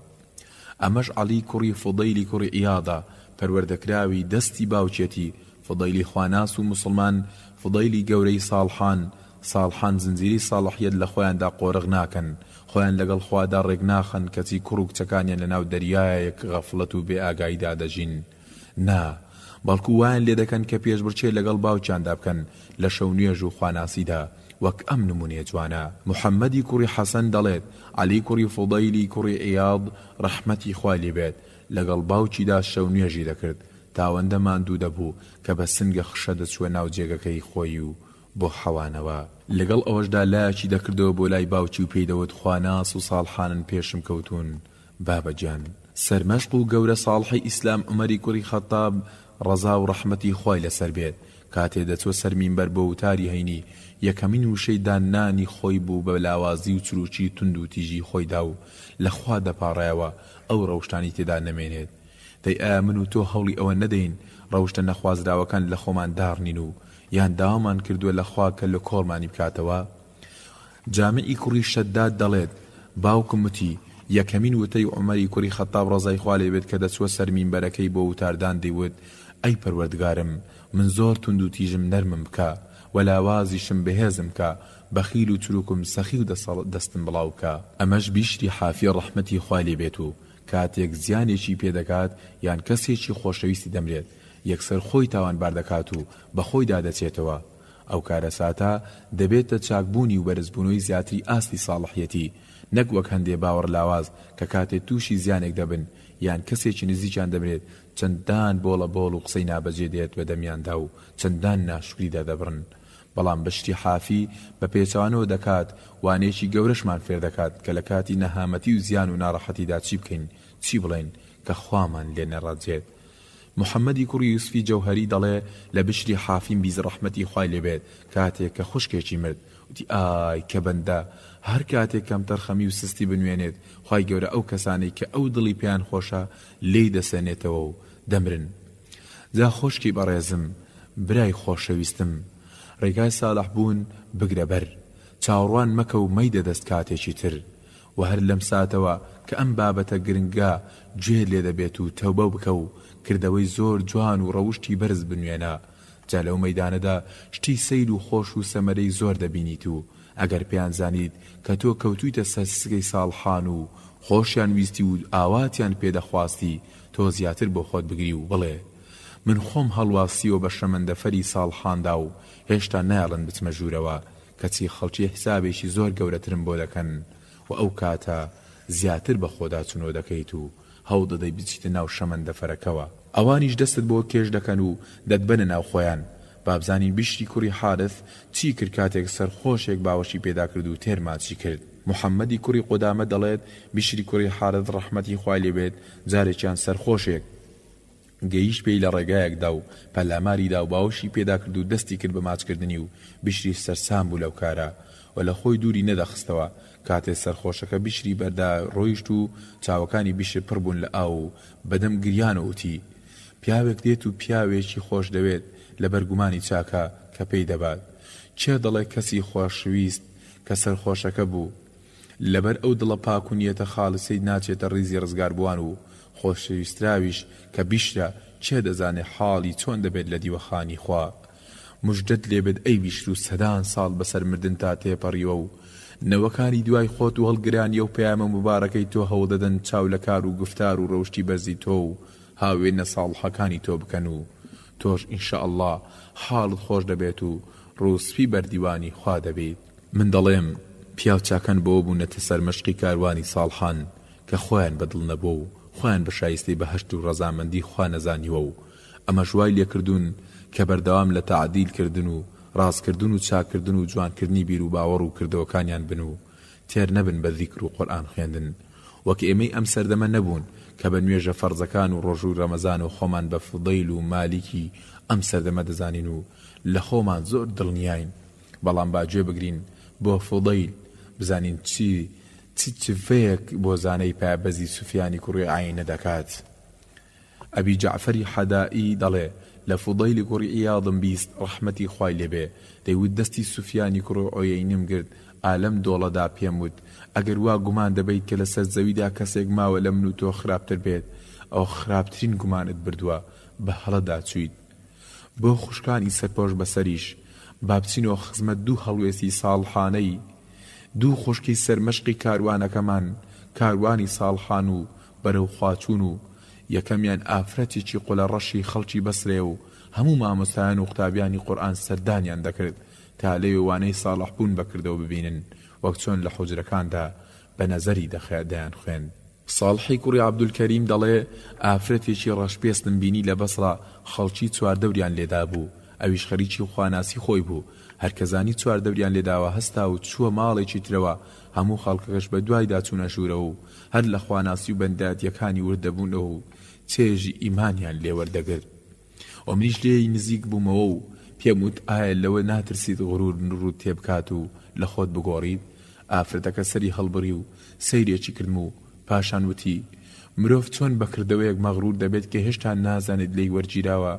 Speaker 2: ئەمەش عەلی کوڕی فوضەیلی کوڕی ئیادا پەروەردەکراوی دەستی باوچێتی فوضەیلی خواناس و مسلمان فوضەیلی گەورەی ساڵحان زنجیری ساڵحیەت لە خۆیاندا قۆرغ ناکەن، خۆیان لەگەڵ خوادا ڕێک ناخەن کەچی کوڕ و کچەکانیان لەناو دەریایەک غەفڵەت و بێ ئاگاییدا دەژین. نا، بەڵکو وایان لێ دەکەن کە پێشبڕکێ لەگەڵ باوچیاندا بکەن لە شەو نوێژ و خواناسیدا وەک ئەم نمونێ جوانە. محەممەدی کوڕی حەسەن دەڵێت عەلی کوڕی فوضەیلی کوڕی ئیاض ڕەحمەتی خوای لێ بێت لەگەڵ باوچیدا شەو نوێژی دەکرد تاوەندە ماندوو دەبوو کە بە سنگە خشە دەچوە ناو جێگەکەی خۆی و بۆ حەوانەوە. لەگەڵ ئەوەشدا لایەکی دەکردەوە بۆ لای باوچی و پێیدەوت خواناس و ساڵحانن پێشم کەوتون. بابەجان سەرمەشق و گەورە ساڵحی ئیسلام عومەری کوڕی خەتاب ڕەزا و ڕەحمەتی خوای لەسەر بێت کاتێ دەچوە سەر مینبەر بۆ وتاری هەینی یەکەمین وشەی دانانی خۆی بوو بە لاوازی و چروکی تند و تیژی خۆیدا و لەخوا دەپاڕایەوە ئەو ڕەوشتانی تێدا نەمێنێت. دەی ئایا من و تۆ هەوڵی ئەوە نەدەین ڕەوشتە نەخوازراوەکان لە خۆمان داڕنین و یان داوامان کردووە لەخوا کە لە کۆڵمانی بکاتەوە. جامعی کوڕی شەداد دەڵێت باوکم وتی یەکەمین وتەی عومەری کوڕی خەتاب ڕەزای خوا لێ بێت کە دەچوە سەر مینبەرەکەی بۆ وتاردان دەیوت ئەی پەروەردگارم من زۆر تند و تیژم نەرمم بکە و لاوازیشم بەهێزم کە بەخیل و چروکم سەخی و دەستم بڵاو بکە. ئەمەش بیشری حافیە ڕەحمەتی خوا لێ بێت و کاتێک زیانێکی پێدەکات یان کەسێکی خۆشەویستی دەمرێت یەکسەر خۆی تاوانبار دەکات و بە خۆی دادەچێتەوە. ئەو کارە ساتە دەبێتە چاکبوونی و بەرزبوونەوەی زیاتری ئاستی ساڵحیەتی، نەک وەک هەندێ باوەڕ لاواز کە کاتێک تووشی زیانێک دەبن یان کەسێکی نزیکیان دەمرێت چەندان بۆڵە بۆڵ و قسەی نابەجێ دێت بە دەمیاندا و چەندان ناشکریدا دەبڕن. بەڵام بەشتی حافی بە پێچوانەوە دەکات وانێکی گەورەشمان فێر دەکات کە لە کاتی نەهامەتی و زیان و ناڕەحەتیدا چی بکەین چی بڵێن کە خوامان لێ نەڕاتجێت. محەممەدی کوڕی یوسفی جەوهەری دەڵێ لە بشری حافیم بیز ڕەحمەتی خوای لێبێت کاتێک کە خوشکێکی مرد وتی ئای کە بەندە هەر کاتێک کەم تەرخەمی و سستی بنوێنێت خوای گەورە ئەو کەسانەی کە ئەو دڵی پێیان خۆشە لێی دەسێنێتەوە و دەمرن. جا خۆشکی بەڕێزم برای خۆشەویستم ڕێگای ساڵح بوون بگرە بەر چاوەڕوان مەکە و مەیدە دەست کاتێکی تر و هەر لەم ساتەوە کە ئەم بابەتە گرنگە گوێ لێ دەبێت و تەوبە بکە و کردەوەی زۆر جوان و ڕەوشتی بەرز بنوێنە. جا لەو مەیدانەدا شتی سەیر و خۆش و سەمەرەی زۆر دەبینیت و ئەگەر پێیان زانیت کە تۆ کەوتویتە سەر سگەی ساڵحان و خۆشیان ویستی و ئاواتیان پێدەخواستی تۆ زیاتر بۆ خۆت بگری و بڵێ من خۆم هەڵواسیەوە بە شەمەندەفەری ساڵحاندا و هێشتا نایڵن بچمە ژوورەوە کەچی خەڵکی حسابێکی زۆر گەورەترم بۆ دەکەن و ئەو کاتە زیاتر بە خۆدا چونۆ دەکەیت و هەوڵ دەدەی بچیتە ناو شەمەندەفەرەکەوە. ئەوانیش دەستت بۆ کێش دەکەن و دەتبەنە ناو خۆیان. بابزانین بیشتی کوڕی حارث چی کرد کاتێک سەرخۆشێک باوەشی پێدا کرد و تێرماچی کرد. محەممەدی کوڕی قودامە دەڵێت بیشتی کوڕی حارث ڕەحمەتی خوای لێ بێت جارێکیان سەرخۆشێک گەیشت پێی لە ڕێگایەکدا و پەلاماریدا و باوەشی پێدا کرد و دەستی کرد بە ماچکردنی و بیشری سەرسام بوو لەو کارە و لە خۆی دووری نەدەخستەوە. کاتێ سەرخۆشەکە بیشری بەردا ڕۆیشت و چاوەکانی بیشر پڕ بوون لە ئاو و بەدەم گریانەوتی پیاوێک دێت و پیاوێکی خۆش دەوێت لە بەرگومانی چاکە کە پێی دەبات چێ دەڵێ کەسی خۆشویست کە سەرخۆشەکە بوو لەبەر ئەو دڵە پاکونیەتە خاڵسەی ناچێتە ڕیزی ڕزگار بووان و خۆشەویستراویش کە بیشرە چێ دەزانێ حاڵی چۆن دەبێت لە دیوەخانی خوا. مژدەت لێبێت ئەی بیشر و سەدان ساڵ بەسەر مردن تا تێپەڕیوە و نەوەکانی دوای خۆت و هەڵگرانیە و پەیامە مبارەکەی تۆ هەوڵ دەدەن چاو لە کار و گفتار و ڕەوشتی بەرزی تۆ و هاوێنە ساڵحەکانی تۆ بکەن و تۆش ئینشاءالله حاڵت خۆش دەبێت و ڕووسپی بەردیوانی خوا دەبێت. من دەڵێم پیاو چاکەن بۆ بوونەتە سەر مەشقی کاروانی ساڵحان کە خۆیان بەدڵ نەبوو و خۆیان بە شایستەی بەهەشت و ڕەزامەندی خوا نەزانیوە و ئەمە ژوای لێکردوون کە بەردەوام لە تەعدیلکردن و ڕاستکردن و چاکردن و جوانکردنی بیر و باوەڕ و کردەوەکانیان بن و تێر نەبن بە ذیکر و قورئان خوێندن وەک ئێمەی ئەم سەردەمە نەبوون کە بە نوێژە فەرزەکان و ڕۆژ و ڕەمەزان و خۆمان بە فودەیل و مالیکی ئەم سەردەمە دەزانین و لە خۆمان زۆر دڵنیاین. بەڵام باگوێ بگرین بۆ فودەیل بزانین چی چفەیەک بۆ زانەی پایبەزی سوفیانی کوڕی عەینە دەکات. ئەبی جەعفەری حەدائی دەڵێ لە فودەیلی کوڕی عیاضم بیست ڕەحمەتی خوای لێبێ دەیوت دەستی سوفیانی کوڕی عویەینەم گرت ئالەم دۆڵەدا پێم وت ئەگەر وا گومان دەبیت کە لەسەر زەویدا کەسێک ماوە لە من و تۆ خراپتر بێت ئەو خراپترین گومانت بردووە بە هەڵەدا چوویت. بۆ خوشکانی سەرپۆش بەسەریش با بچینەوە خزمەت دوو هەڵوێستی ساڵحانەی دوو خوشکی سەرمەشقی کاروانەکەمان کاروانی ساڵحان و بەرەو خواچوون و یەکەمیان ئافرەتێکی قولە ڕەشی خەڵکی بەسرێ و هەموو مامۆستایان و قوتابیانی قورئان سەردانیان دەکرد تا لەوێ وانەی ساڵح بوون بەکردەوە ببینن وەک چۆن لە حوجرەکاندا بە نەزەری دەیان خوێن. ساڵحی کوڕی عەبدولکەریم دەڵێ ئافرەتێکی ڕەشپێستم بینی لە بەسڕا خەڵکی چواردەوریان لێدا بوو ئەویش خەریکی خواناسی خۆی بوو هەرکەزانی چواردەوریان لێداوە هەستا و چووە ماڵێکی ترەوە هەموو خەڵکەکەش بە دوایدا چوونە ژوورەوە و هەر لە خواناسی و بەنداتیەکانی وردەبوونەوە و چێژی ئیمانیان لێوەردەگرت. و منیش لێی نزیک بوومەوە و پێم وت ئایا لەوە ناترسیت غرور ڕوت تێبکات و لە خۆت بگۆڕیت؟ ئافرەتەکە سەری هەڵبڕی و سەیرێکی کردم و پاشان وتی مرۆڤ چۆن بەکردەوەیەک مەغرور دەبێت کە هێشتا نازانێت لێی وەرگیراوە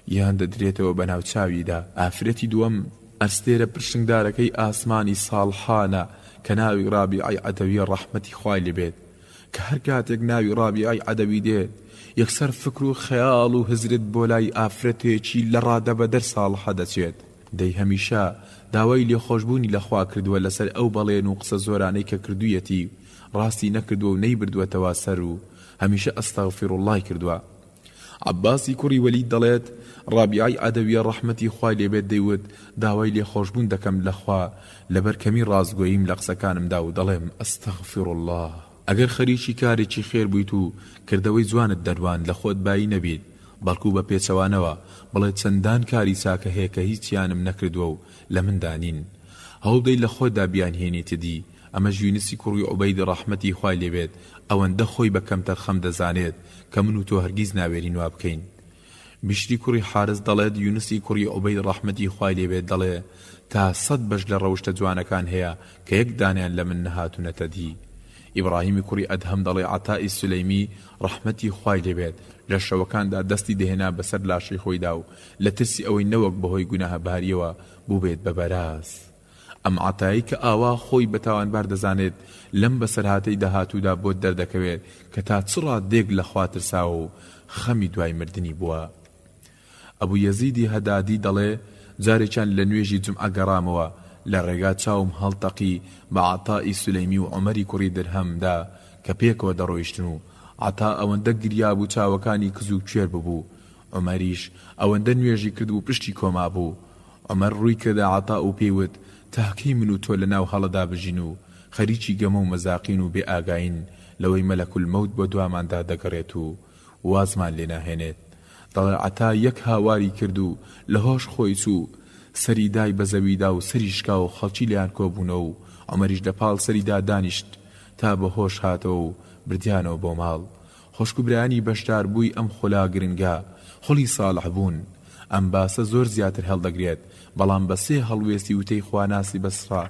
Speaker 2: یان دەدرێتەوە بەناو چاویدا. ئافرەتی دووەم ئەستێرە پرشنگدارەکەی ئاسمانی ساڵحانە کە ناوی ڕابیعی عەدەویە ڕەحمەتی خوای لێبێت، کە هەر کاتێک ناوی ڕابیعی عەدەوی دێت یەکسەر فکر و خەیاڵ و هزرت بۆ لای ئافرەتێکی لە ڕادەبەدەر ساڵحە دەچێت. دەی هەمیشە داوای لێخۆشبوونی لەخوا کردووە لەسەر ئەو بەڵێن و قسە زۆرانەی کە کردوویەتی ڕاستی نەکردووە و نەیبردووەتەوە سەر و هەمیشە ئەستەغفیرڵڵای کردووە. عەباسی کوڕی وەلید دەڵێت ڕابیعی عەدەویە ڕەحمەتی خوای لێبێت دەیوت داوای لێخۆشبوون دەکەم لەخوا لەبەر کەمی ڕازگۆییم لە قسەکانمدا و دەڵێم ئەستەغفیرڵڵاه. ئەگەر خەریکی کارێکی خێر بوویت و کردەوەی جوانت دەروان لە خۆت بایی نەبیت، بەڵکو بە پێچەوانەوە بڵێت چەندان کاری چاکە هەیە کە هیچیانم نەکردووە و لە مندانین، هەوڵدەی لە خۆتدا بیانهێنیتە دی. ئەمە یونسی کوڕی عوبەید ڕەحمەتی خوای لێبێت ئەوەندە خۆی بە کەمتەرخەم دەزانێت کە من و تۆ هەرگیز ناوێرین وا بکەین. بشری کوڕی حارس دەڵێت یونسی کوڕی عوبەید ڕەحمەتی خوای لێبێت دەڵێ تا 100 بەش لە ڕەوشتە جوانەکان هەیە کە یەک دانیان لە من نەهاتوونەتە دی. ئیبراهیمی کوڕی ئەدهەم دەڵێ عەتای سولەیمی ڕەحمەتی خوای لێبێت لە شەوەکاندا دەستی دەهێنا بەسەر لاشەی خۆیدا و لە ترسی ئەوەی نەوەک بەهۆی گوناهباریەوە بووبێت بە بەراز. ئەم عەتایی کە ئاوا خۆی بە تاوانبار دەزانێت لەم بەسەرهاتەی داهاتوودا بۆت دەردەکەوێت کە تا چڕا دێک لە خوا ترساوە و خەمی دوای مردنی بووە. ئەبوو یەزیدی هەدادی دەڵێ جارێکیان لە نوێژی جومعە گەڕامەوە لە ڕێگا چاوم هەڵتەقی بە عەتای سولەیمی و عومەری کوڕی درهەمدا کە پێکەوە دەڕۆیشتن و عەتا ئەوەندە گریا بوو چاوەکانی کز و کوێر ببوو. عومەریش ئەوەندە نوێژی کرد و پشتی کۆما بوو. عومەر ڕووی کردە عەتا و پێیوت تاکەی من و تۆ لەناو هەڵەدا بژین و خەریکی گەمە و مەزاقین و بێ ئاگاین لەوەی مەلەکول مەوت بۆ دواماندا دەگەڕێت و وازمان لێ ناهێنێت. دەڵێ عەتا یەک هاواری کرد و لە هۆش خۆی چوو، سەری دای بە زەویدا و سەری شکا و خەڵکی لیان کۆبوونەوە و عومەریش لە پاڵ سەریدا دانیشت تا بە هۆش هاتەوە و بردیانەوە بۆ ماڵ. خۆشکوبرانی بەشدار بووی ئەم خۆلا گرنگە خۆڵی ساڵح بوون. ئەم باسە زۆر زیاتر هەڵدەگرێت، بەڵام بە سێ هەڵوێستی وتەی خواناسی بەسرا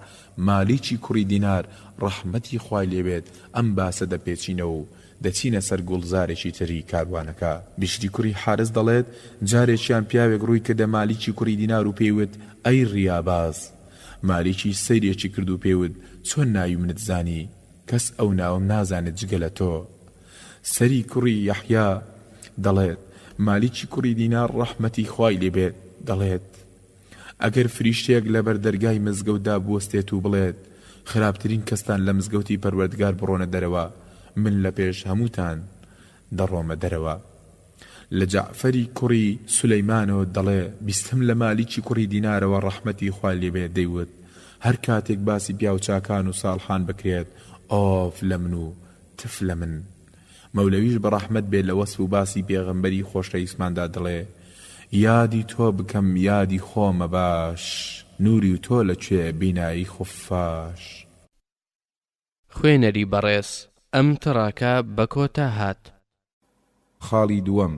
Speaker 2: مالیکی کوڕی دینار ڕەحمەتی خوای لێبێت ئەم باسە دەپێچینەوە و دەچینە سەر گوڵزارێکی تری کاروانەکە. بشری کوڕی حارس دەڵێت جارێکیان پیاوێک ڕووی کردە مالیکی کوڕی دینار و پێیوت ئەی ڕیاباز. مالیکی سەیرێکی کرد و پێیوت چۆن ناوی منت زانی؟ کەس ئەو ناوم نازانێت جگە لە تۆ. سەری کوڕی یەحیا دەڵێت مالیکی کوڕی دینار ڕەحمەتی خوای لێبێت دەڵێت ئەگەر فریشتێک لەبەر دەرگای مزگەوتدا بوەستێت و بڵێت خراپترین کەستان لە مزگەوتی پەروەردگار بڕۆنە دەرەوە، من لە پێش هەمووتان دەڕۆمە دەرەوە. لە جەعفەری کوڕی سولەیمانەوە دەڵێ بیستم لە مالیکی کوڕی دینارەوە ڕەحمەتی خوای لێبێت دەیوت هەر کاتێک باسی پیا و چاکان و ساڵحان بکرێت ئۆف لە من و تف لە من. مەولەویش بە ڕەحمەت بێت لە وەسف و باسی پێغەمبەری خۆشەویستماندا دەڵێ یادی تۆ بکەم یادی خۆمە باش، نووری و تۆ لەکوێ بینایی خفاش.
Speaker 4: خوێنەری بەڕێز ئەم تڕاکە بە کۆتا هات.
Speaker 2: خاڵی دووەم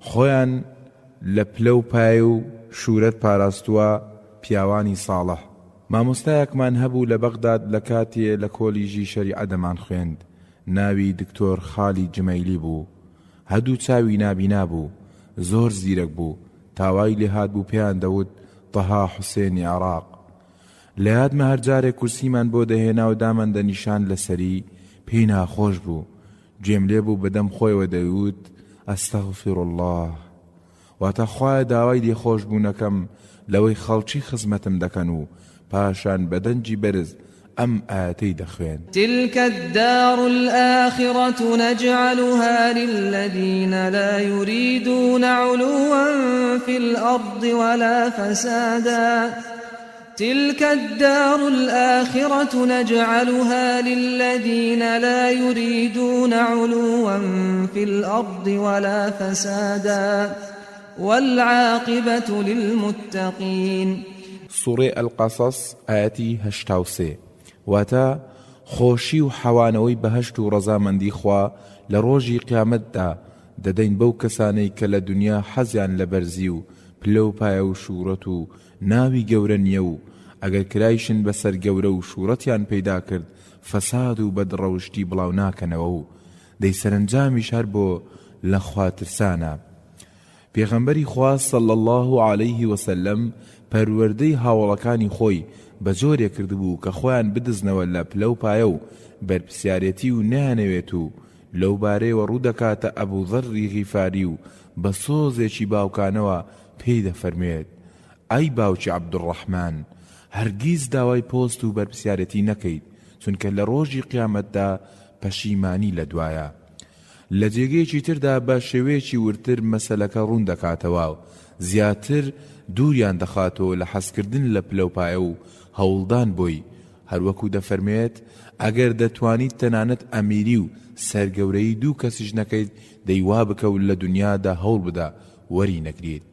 Speaker 2: خۆیان لە پلە و پای و شوورەت پاراستووە پیاوانی ساڵح. مامۆستایەکمان هەبوو لە بەغداد لە کاتێ لە کۆلیژی شەریعە دەمان خوێند، ناوی دکتۆر خالی جمەیلی بوو. هەدوو چاوی نابینا بوو، زۆر زیرەک بوو، تاوای لێهات بوو پێیان دەوت تەها حوسێنی عێراق. لە یادمە هەر جارێک کورسیمان بۆ دەهێنا و دامەندە نیشان لەسەری پێی ناخۆش بوو، گوێم لێ بوو بەدەم خۆیەوە دەیوت ئەستەغفیرڵڵاه، واتە خوایە داوای لێخۆش بوونەکەم لەوەی خەڵکی خزمەتم دەکەن و پاشان بەدەنجی بەرز ئەم ئاەتەی دەخوێن.
Speaker 3: تلك الدار الآخرة نجعلها للذين لا يريدون علوا في الأرض ولا فسادا. تلك الدار الآخرة نجعلها للذين لا يريدون علوا في الأرض ولا فسادا والعاقبة للمتقين.
Speaker 2: سورة القصص آياتي 83 واتا خۆشی و حەوانەوەی بەهەشت و ڕەزامەندی خوا لە ڕۆژی قیامەتدا دەدەین بەو کەسانەی کە لە دنیا حەزیان لە بەرزی و پلە و پایە و شوورەت و ناوی گەورە نییە و ئەگەر کرایشن بەسەر گەورە و شوورەتیان پەیدا کرد فەساد و بەدڕەوشتی بڵاو ناکەنەوە و دەی سەرنجامیش هەر بۆ لە خواترسانە. پێغەمبەری خوا صلی الله عليه وسلم پەروەردەی هاوڵەکانی خۆی بە جۆرێک کردبوو کە خۆیان بدزنەوە لە پلە و پایە و بەرپرسیارەتی و نەیانەوێت و لەو بارەیەوە ڕوودەکاتە ئەبوو ذەڕی غیفاری و بە سۆزێکی باوکانەوە پێی دەفەرمێت ئەی باوکی عەبدوڕەحمان هەرگیز داوای پۆست و بەرپرسیارەتی نەکەیت چونکە لە ڕۆژی قیامەتدا پەشیمانی لە دوایە. لە جێگەیەکی تردا بە شێوەیەکی ورتر مەسەلەکە ڕوون دەکاتەوە و زیاتر دووریان دەخاتەوە لە حەزکردن لە پلە و پایە و هەوڵدان بۆی، هەروەکو دەفەرمێت ئەگەر دەتوانیت تەنانەت ئەمیری و سەرگەورەی دوو کەسیش نەکەیت دەیوا بکەوت لە دنیادا هەوڵ بدە وەری نەگریت.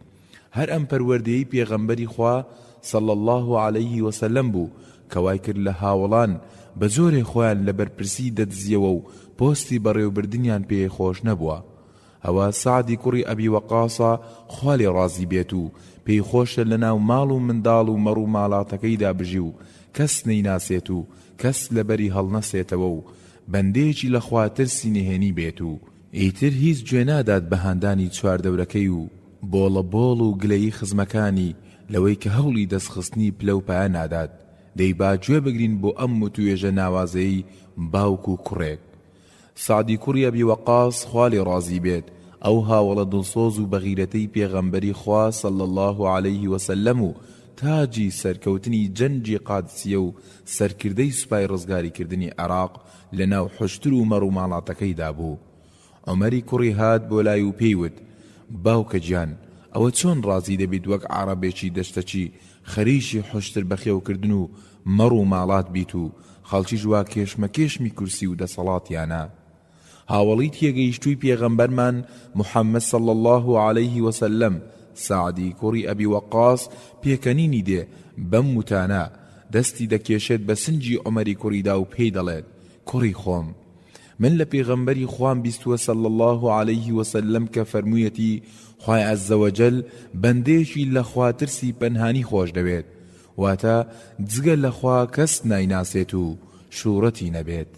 Speaker 2: هەر ئەم پەروەردەیی پێغەمبەری خوا صلی الله عليه وسلم بوو کەوای کرد لە هاوڵان بە زۆرێ خۆیان لە بەرپرسی دەدزیەوە و پۆستی بەڕێوەبردنیان پێ خۆش نەبووە. ئەوە سعدی کوڕی ئەبی وەقاسە خوا لێ ڕازی بێت و پێی خۆشە لە ناو ماڵ و منداڵ و مەڕ و ماڵاتەکەیدا بژی و کەس نەیناسێت و کەس لەبەری هەڵنەسێتەوە و بەندەیەکی لە خوا ترسی نهێنی بێت و ئیتر هیچ گوێ نادات بە هاندانی چواردەورەکەی و بۆڵە بۆڵ و گلەیی خزمەکانی لەوەی کە هەوڵی دەستخستنی پلە و پایە نادات. دەی با گوێ بگرین بۆ ئەم وتوێژە ناوازەی باوک و کوڕێک. سعدی کوڕی ئەبی وەقاس خوا لێ ڕازی بێت ئەو هاوڵە دڵسۆز و بەغیرەتەی پێغەمبەری خوا صلی الله عليه وسلم و تاجی سەرکەوتنی جەنجی قادسیە و سەرکردەی سوپای ڕزگاریکردنی عێراق لە ناو حوشتر و مەڕ و ماڵاتەکەیدا بوو. عومەری کوڕی هات بۆ لای و پێیوت باوکە گیان ئەوە چۆن ڕازی دەبیت وەک عەرەبێکی دەشتەچی خەریشی حوشتر بەخێوکردن و مەڕ و ماڵات بیت و خەڵکیش وا کێشمەکێشمی کورسی و دەسەڵاتیانە. هاوڵی تێگەیشتووی پێغەمبەرمان محەممەد صلی الله عليه وسلم سعدی کوڕی ئەبی وەقاس پێکەنینی دێ بەم وتانە دەستی دەکێشێت بە سنجی عومەری کوڕیدا و پێی دەڵێت کوڕی خۆم من لە پێغەمبەری خوام بیستووە صلی الله عليه وسلم کە فەرموویەتی خوای عەزە وەجەل بەندێکی لە خواترسی پەنهانی خۆش دەوێت واتە جگە لە خوا کەس نایناسێت و شوورەتی نەبێت.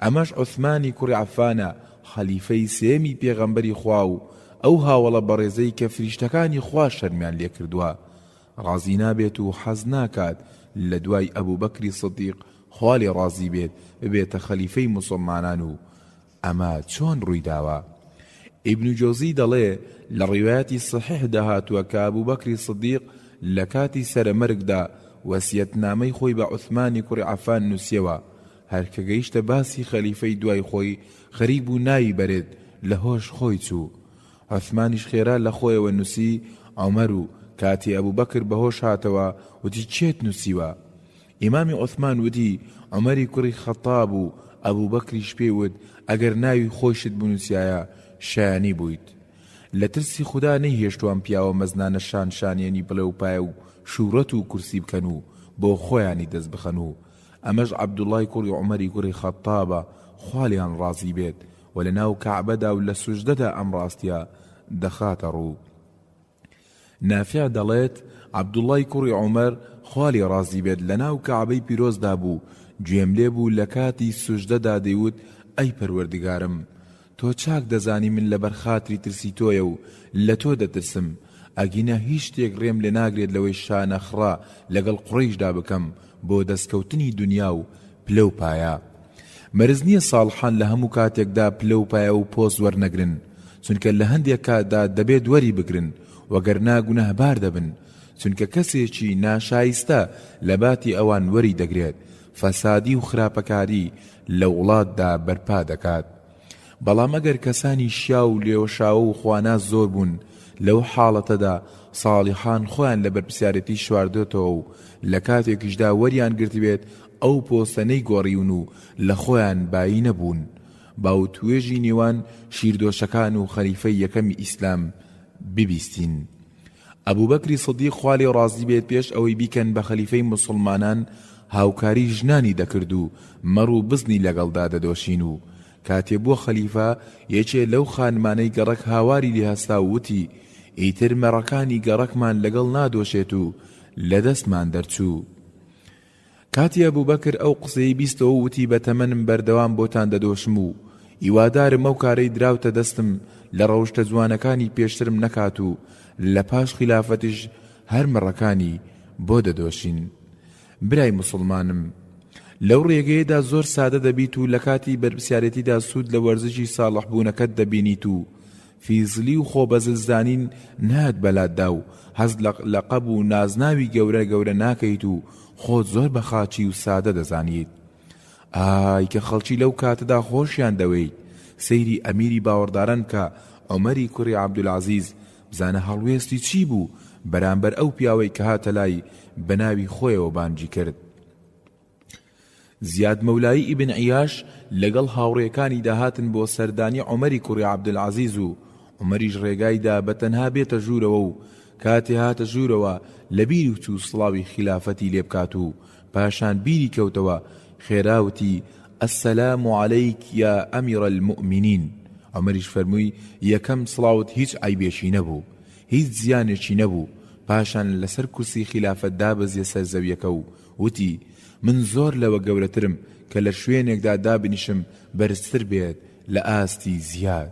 Speaker 2: ئەمەش عوسمانی کوڕی عەفانە خەلیفەی سێمی پێغەمبەری خوا و ئەو هاوڵە بەڕێزەی کە فریشتەکانی خوا شەرمیان لێ کردووە ڕازی نابێت و حەز ناکات لە دوای ئەبوو بەکری سدیق خوا لێ ڕازی بێت ببێتە خەلیفەی موسڵمانان و ئەمە چۆن ڕووی داوە؟ ئیبن جۆزی دەڵێ لە ڕیوایەتی صحیح داهاتووە کە ئەبوو بەکری سدیق لە کاتی سەرەمەرگدا وەسیەتنامەی خۆی بە عوسمانی کوڕی عەفان نووسیەوە هەرکە گەیشتە باسی خەلیفەی دوای خۆی خەریک بوو ناوی بەرێت لە هۆش خۆی چوو. عوسمانیش خێرا لە خۆیەوە نووسی عومەر و کاتی ئەبوو بەکر بەهۆش هاتەوە وتی چێت نووسیوە؟ ئیمامی عوسمان وتی عومەری کوڕی خەتاب و ئەبوو بەکریش پێیوت ئەگەر ناوی خۆشت بنووسایە شایانی بوویت. لە ترسی خوددا نەیهێشتوان پیاوە مەزنانە شانشانیێنی بڵێ و پایە و شوورەت و کورسی بکەن و بۆ خۆیانی دەست بخەن و ئەمەش عەبدوڵای کوڕی عومەری کوڕی خەتابە خوالیان ڕازی بێت و لە ناو کەعبەدا و لە سوژدەدا ئەم ڕاستیە دەخاتە ڕوو. نافع دەڵێت عەبدوڵای کوڕی عومەر خوالی ڕازی بێت لە ناو کەعبەی پیرۆزدا بوو گوێم لێ بوو لە کاتی سوژدەدا دەیوت ئەی پەروەردگارم تۆ چاک دەزانی من لەبەر خاتری ترسی تۆیە و لە تۆ دەترسم ئەگینە هیچ شتێک ڕێم لێ ناگرێت لەوەی شانەخڕا لەگەڵ قوڕیشدا بکەم بۆ دەستکەوتنی دنیا و پلە و پایە. مەرز نییە ساڵحان لە هەموو کاتێکدا پلە و پایە و پۆست وەرنەگرن چونکە لە هەندێک کاتدا دەبێت وەری بگرن وەگەرنا گونەهبار دەبن چونکە کەسێکی ناشایستە لە باتی ئەوان وەری دەگرێت فەسادی و خراپەکاری لە وڵاتدا بەرپا دەکات. بەڵام ئەگەر کەسانی شیا و لێوەشاوە و خواناز زۆر بوون لەو حاڵەتەدا ساڵحان خۆیان لە بەرپرسیارەتی شواردێتەوە و لە کاتێکیشدا وەریان گرتبێت ئەو پۆستەنەی گۆڕیون و لە خۆیان بایی نەبوون باو توێژی نێوان شیردۆشەکان و خەلیفەی یەکەمی ئیسلام ببیستین. ئەبوو بەکری سدیق خوا لێ ڕازی بێت پێش ئەوەی بیکەن بە خەلیفەی موسڵمانان هاوکاری ژنانی دەکرد و مەڕ و بزنی لەگەڵدا دەدۆشین و کاتێ بووە خەلیفە یەکێ لەو خانمانەی گەڕەک هاواری لێ هەستا و وتی ئیتر مەڕەکانی گەڕەکمان لەگەڵ نادۆشێت و لە دەستمان دەرچوو. کاتی ئەبوو بەکر ئەو قسەی بیستەوە وتی بە تەمەنم بەردەوام بۆتان دەدۆشم و هیوادارم ئەو کارەی دراوتە دەستم لە ڕەوشتە جوانەکانی پێشترم نەکات و لە پاش خلافەتش هەر مەڕەکانی بۆ دەدۆشین. برای مسلمانم، لەو ڕێگەیەدا زۆر سادە دەبیت و لە کاتی بەرپرسیارەتیدا سوود لە وەرزشی ساڵحبوونەکەت دەبینیت و فیزلی و خۆبەزلزانین نهات بەلاتدا و هەز لە قەب و نازناوی گەورە گەورە ناکەیت و خۆت زۆر بە خاچی و سادە دەزانیت. ئای کە خەڵکی لەو کاتەدا خۆشیان دەوێیت. سەیری ئەمیری باوەڕداران کە عومەری کوڕی عەبدولعەزیز بزانە هەڵوێستی چی بوو بەرامبەر ئەو پیاوەی کە هاتە لای بەناوی خۆیەوە بانگی کرد. زیاد مەولایی ئیبن عیاش لەگەڵ هاوڕێکانی داهاتن بۆ سەردانی عومەری کوڕی عەبدولعەزیز و عومەریش ڕێگایدا بەتەنها بێتە ژوورەوە و کاتێ هاتە ژوورەوە لە بیری وچوو سڵاوی خلافەتی لێ بکات و پاشان بیری کەوتەوە خێراوتی ئەسەلام عەلەیک یا ئەمیرە المؤمنین. عومەریش فەرمووی یەکەم سڵاوت هیچ عیبێکی نەبوو، هیچ زیانێکی نەبوو. پاشان لەسەر کورسی خلافەتدا بەزیە سەر زەویەکە و وتی من زۆر لەوە گەورەترم کە لە شوێنێکدا دابنیشم بەرزتر بێت لە ئاستی زیاد.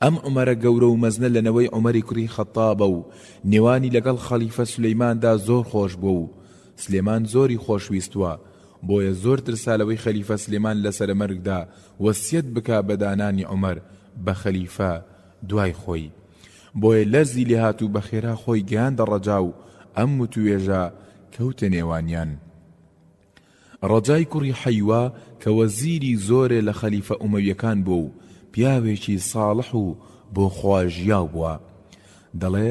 Speaker 2: ئەم عومەرە گەورە و مەزنە لەنەوەی عومەری کوڕی خەتابە و نێوانی لەگەڵ خەلیفە سولەیماندا زۆر خۆش بوو و سلێمان زۆری خۆشویستووە، بۆیە زۆر ترسالەوەی خەلیفە سلێمان لە سەرمەرگدا وەسیەت بکا بەدانانی عومەر بە خەلیفە دوای خۆی. بۆیە لەرزی لێ هات و بە خێرا خۆی گەیاندە ڕەجا و ئەم وتوێژە کەوتە نێوانیان. ڕەجای کوڕی حەیوا کە وەزیری زۆرێ لە خەلیفە ئومەویەکان بوو و پیاوێکی ساڵح و بۆ خواژیاو بووە. دەڵێ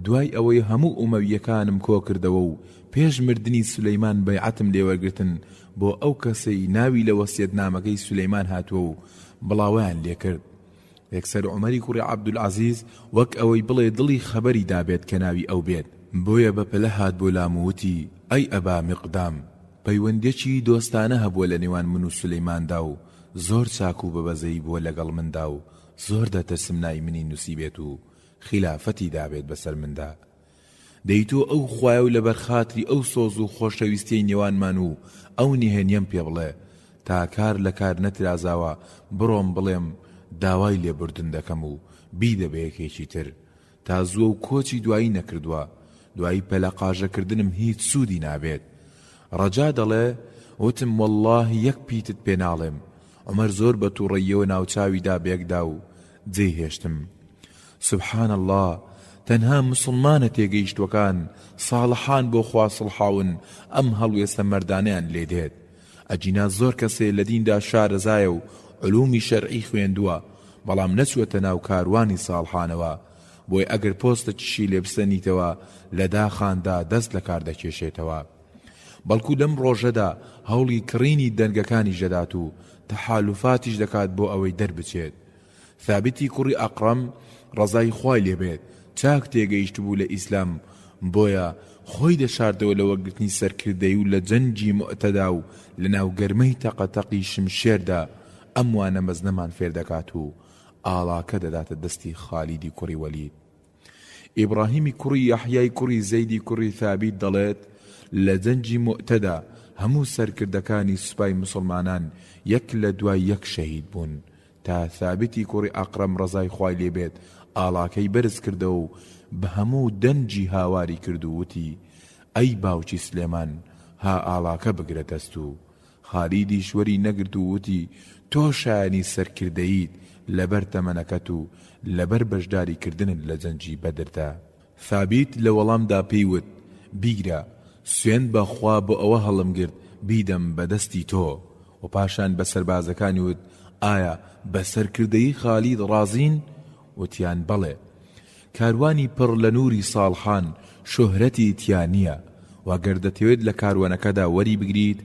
Speaker 2: دوای ئەوەی هەموو ئومەویەکانم کۆ کردەوە و پێش مردنی سولەیمان بەیعەتم لێوەرگرتن بۆ ئەو کەسەی ناوی لە وەسیەتنامەکەی سولەیمان هاتووە و بڵاویان لێ کرد. یەکسەر عومەری کوڕی عەبدولعەزیز وەک ئەوەی بڵێ دڵی خەبەری دابێت کە ناوی ئەو بێت، بۆیە بەپەلە هات بۆ لام و وتی ئەی ئەبا مقدام، پەیوەندێکی دۆستانە هەبووە لە نێوان من و سولەیماندا و زۆر چاک و بەبەزەی بووە لەگەڵ مندا و زۆر دەترسم نای منی نووسیبێت و خلافەتی دابێت بەسەر مندا. دەیتۆ ئەو خوایە و لەبەر خاتری ئەو سۆز و خۆشەویستیی نێوانمان و ئەو نهێنیم پێ بڵێ تا کار لە کار نەترازاوە بڕۆم بڵێم داوای لێبوردن دەکەم و بیدە بە یەکێکی تر تا زووە و کۆچی دوایی نەکردووە، دوایی پەلە قاژەکردنم هیچ سوودی نابێت. ڕەجا دەڵێ وتم والله یەک پیتت پێ ناڵێم. عومەر زۆر بە تووڕەیەوە ناوچاویدا بێکدا و جێی هێشتم. سبحان الله، تەنها مسلمانە تێگەیشتوەکان ساڵحان بۆ خوا سڵحاون ئەم هەڵوێستە مەردانەیان لێ دێت. ئەجینا زۆر کەسێ لە دیندا شارەزایە و علومی شەرعی خوێندووە بەڵام نەچوەتە ناو کاروانی ساڵحانەوە، بۆی ئەگەر پۆستێکیشی لێ بسەنیتەوە لە داخاندا دەست لە کار دەکێشێتەوە. بەڵکو لەم ڕۆژەدا هەوڵی کڕینی دەنگەکانی ژەدات و تەحالوفاتیش دەکات بۆ ئەوەی دەربچێت. ثابتی کوڕی ئەقڕەم ڕەزای خوای لێبێت چاک تێگەیشت بوو لە ئیسلام، بۆیە خۆی دەشاردەوە لە وەرگرتنی سەرکردەی و لە جەنگی مؤتەدا و لە ناوگەرمەی تەقەتەقی شمشێردا ئەم وانە مەزنەمان فێر دەکات و ئاڵاکە دەداتە دەستی خالیدی کوڕی وەلید. ئیبراهیمی کوڕی یەحیای کوڕی زەیدی کوڕی ثابت دەڵێت لە جەنگی مؤتەدا هەموو سەرکردەکانی سوپای مسلمانان یەک لە دوای یەک شەهید بوون تا ثابتی کوڕی ئەقڕەم ڕەزای خوای لێبێت ئاڵاکەی بەرز کردەوە و بە هەموو دەنجی هاواری کرد و وتی ئەی باوکی سلێمان ها ئاڵاکە بگرە دەست و خالیدی شوەری نەگرت و وتی تۆ شایانی سەرکردەیت لەبەر تەمەنەکەت و لەبەر بەشداری کردنت لە جەنگی بەدردا. ثابت لە وەڵامدا پێیوت بیگرە سوێن بەخوا بۆ ئەوە هەڵم گرت بیدەم بەدەستی تۆ و پاشان بە سەربازەکانی وت ئایا بە سەرکردەی خالید ڕازین؟ وتیان بەڵێ. کاروانی پڕ لە نووری ساڵحان شۆهرەتی تیان نییە واگەر دەتەوێت لە کاروانەکەدا وەری بگریت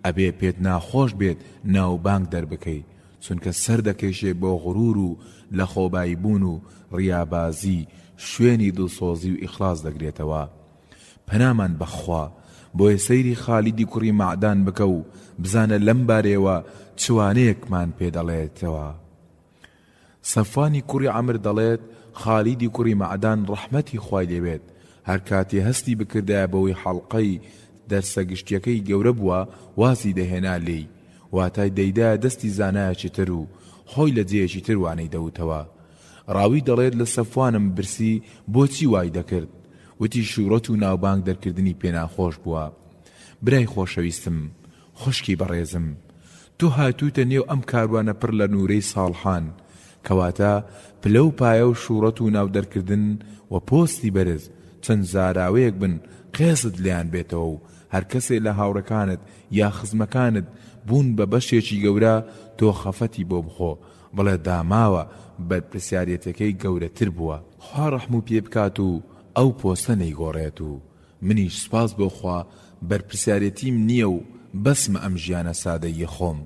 Speaker 2: ئەبێ پێت ناخۆش بێت ناوبانگ دەربکەیت چونکە سەر دەکەشێ بۆ غرور و لە خۆبایی بوون و ڕیابازی شوێنی دڵسۆزی و ئیخلاص دەگرێتەوە. پەنامان بەخوا بۆیە سەیری خالیدی کوڕی مەعدان بکە و بزانە لەم بارەوە چوانەیەکمان پێ دەڵێتەوە. سەفوانی کوڕی عەمر دەڵێت خالیدی کوڕی مەعدان ڕەحمەتی خوای لێبێت هەر کاتێ هەستی بکردایە بەوەی حەڵقەی دەرسە گشتیەکەی گەورە بووە وازی دەهێنا لێی واتای دەیدایە دەستی زانایەکی تر و خۆی لە جێیەکی تر وانەی دەوتەوە. ڕاوی دەڵێت لە سەفوانم برسی بۆچی وای دەکرد، وتی شوورەت و ناوبانگ دەرکردنی پێناخۆش بووە. برای خۆشەویستم، خوشکی بەڕێزم، تۆ هاتووتە نێو ئەم کاروانە پڕ لە نورەی ساڵحان، کەواتە پلە و پایە و شوورەت و ناو دەرکردن و پۆستی بەرز چەند زاراوەیەک بن قێزت لیان بێتەوە و هەر کەسێ لە هاوڕەکانت یا خزمەکانت بوون بە بەشێکی گەورە تۆ خەفەتی بۆ بخۆ بڵێ داماوە بەرپرسیارەتەکەی گەورەتر بووە، خوا ڕەحم و پێ بکات و ئەو پۆستە نەیگۆڕێت و منیش سپاس بۆ خوا بەرپرسیارەتیم نییە و بەسمە ئەم ژیانە سادەیە خۆم.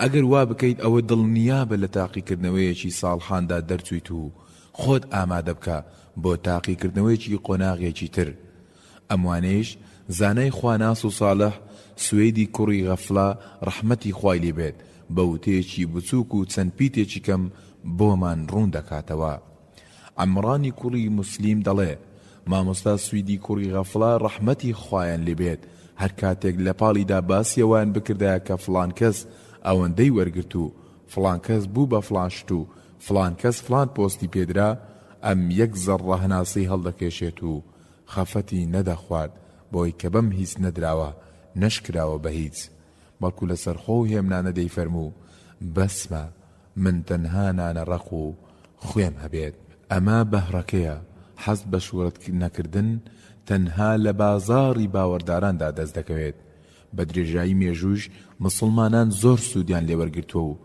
Speaker 2: ئەگەر وا بکەیت ئەوە دڵنیابە لە تاقیکردنەوەیەکی ساڵحاندا دەرچویت و خۆت ئامادە بکە بۆ تاقیکردنەوەیەکی قۆناغێکی تر. ئەموانەیش زانای خواناس و ساڵح سوێدی کوڕی غەفڵە ڕەحمەتی خوای لێ بێت بە وتەیەکی بچووک و چەند پیتێکی کەم بۆمان ڕوون دەکاتەوە. عەمڕانی کوڕی موسلیم دەڵێ مامۆستا سویدی کوڕی غەفڵە ڕەحمەتی خوایان لێ بێت هەر کاتێک لە پاڵیدا باسیەوان بکردایە کە فڵان کەس ئەوەندەی وەرگرت و فڵان کەس بوو بە فڵان شت و فڵان کەس فڵان پۆستی پێدرا، ئەم یەک زەڕە هەناسەی هەڵدەکێشێت و خەفەتی نەدەخوارد بۆی کە بەم هیچ نەدراوە نەشکراوە بە هیچ، بەڵکو لەسەر خۆ و هێمنانە دەیفەرموو بەسمە من تەنها نانەڕەق و خوێم هەبێت. ئەمە بەهڕەکەیە، حەز بە شوورەت نەکردن تەنها لە بازاڕی باوەڕداراندا دەست دەکەوێت. بە درێژایی مێژوش مسلمانان زۆر سوودیان لێوەرگرتووە و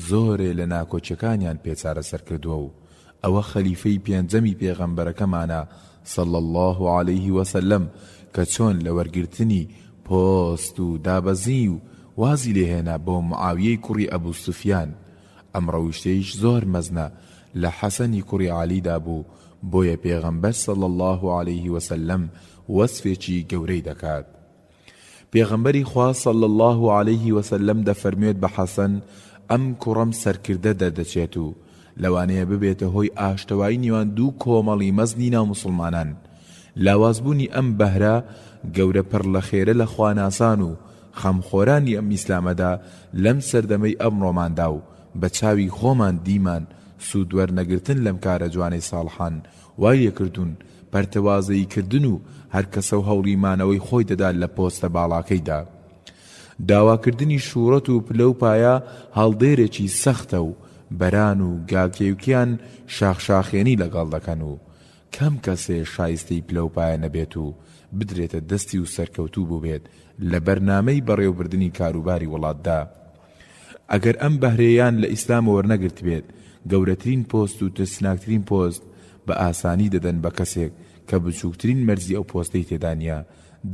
Speaker 2: زۆرێ لە ناکۆچەکانیان پێچارە سەر کردووە و ئەوە خەلیفەی پێنجەمی پێغەمبەرەکەمانە صلى الله عليه وسلم کە چۆن لە وەرگرتنی پۆست و دابەزی و وازی لێهێنا بۆ معاویەی کوڕی ئەبوو سوفیان. ئەم ڕەوشتەیش زۆر مەزنە لە حەسەنی کوڕی عالیدا بوو، بۆیە پێغەمبەر صلى الله عليه وسلم وەسفێکی گەورەی دەکات. پێغەمبەری خوا صلى الله عليه وسلم دەفەرموێت بە حەسەن ئەم کوڕەم سەرکردە دەردەچێت و لەوانەیە ببێتە هۆی ئاشتەوایی نێوان دوو کۆمەڵی مەزنی ناو مسلمانان. لاوازبوونی ئەم بەهرە گەورە پڕ لە خێرە لە خواناسان و خەمخۆرانی ئەم ئیسلامەدا لەم سەردەمەی ئەمڕۆماندا و بە چاوی خۆمان دیمان سوودوەرنەگرتن لەم کارە جوانەی ساڵحان وای لێکردوون پەرتەوازەیی کردن و هەر کەسە و هەوڵیمانەوەی خۆی دەدا لە پۆستە باڵاکەیدا. داواکردنی شوورەت و پلە و پایە هەڵدێرێکی سەختە و بەران و گاکێوکیان شاخشاخێنی لەگەڵ دەکەن و کەم کەسێ شایستەی پلە و پایە نەبێت و بدرێتە دەستی و سەرکەوتوو بوو بێت لە بەرنامەی بەڕێوەبردننی کاروباری وڵاتدا. ئەگەر ئەم بەهرەیان لە ئیسلام وەرنەگرت بێت، گەورەترین پۆست و ترسناکترین پۆست بە ئاسانی دەدەن بە کەسێک کە بچووکترین مەرزی ئەو پۆستەی تێدانە،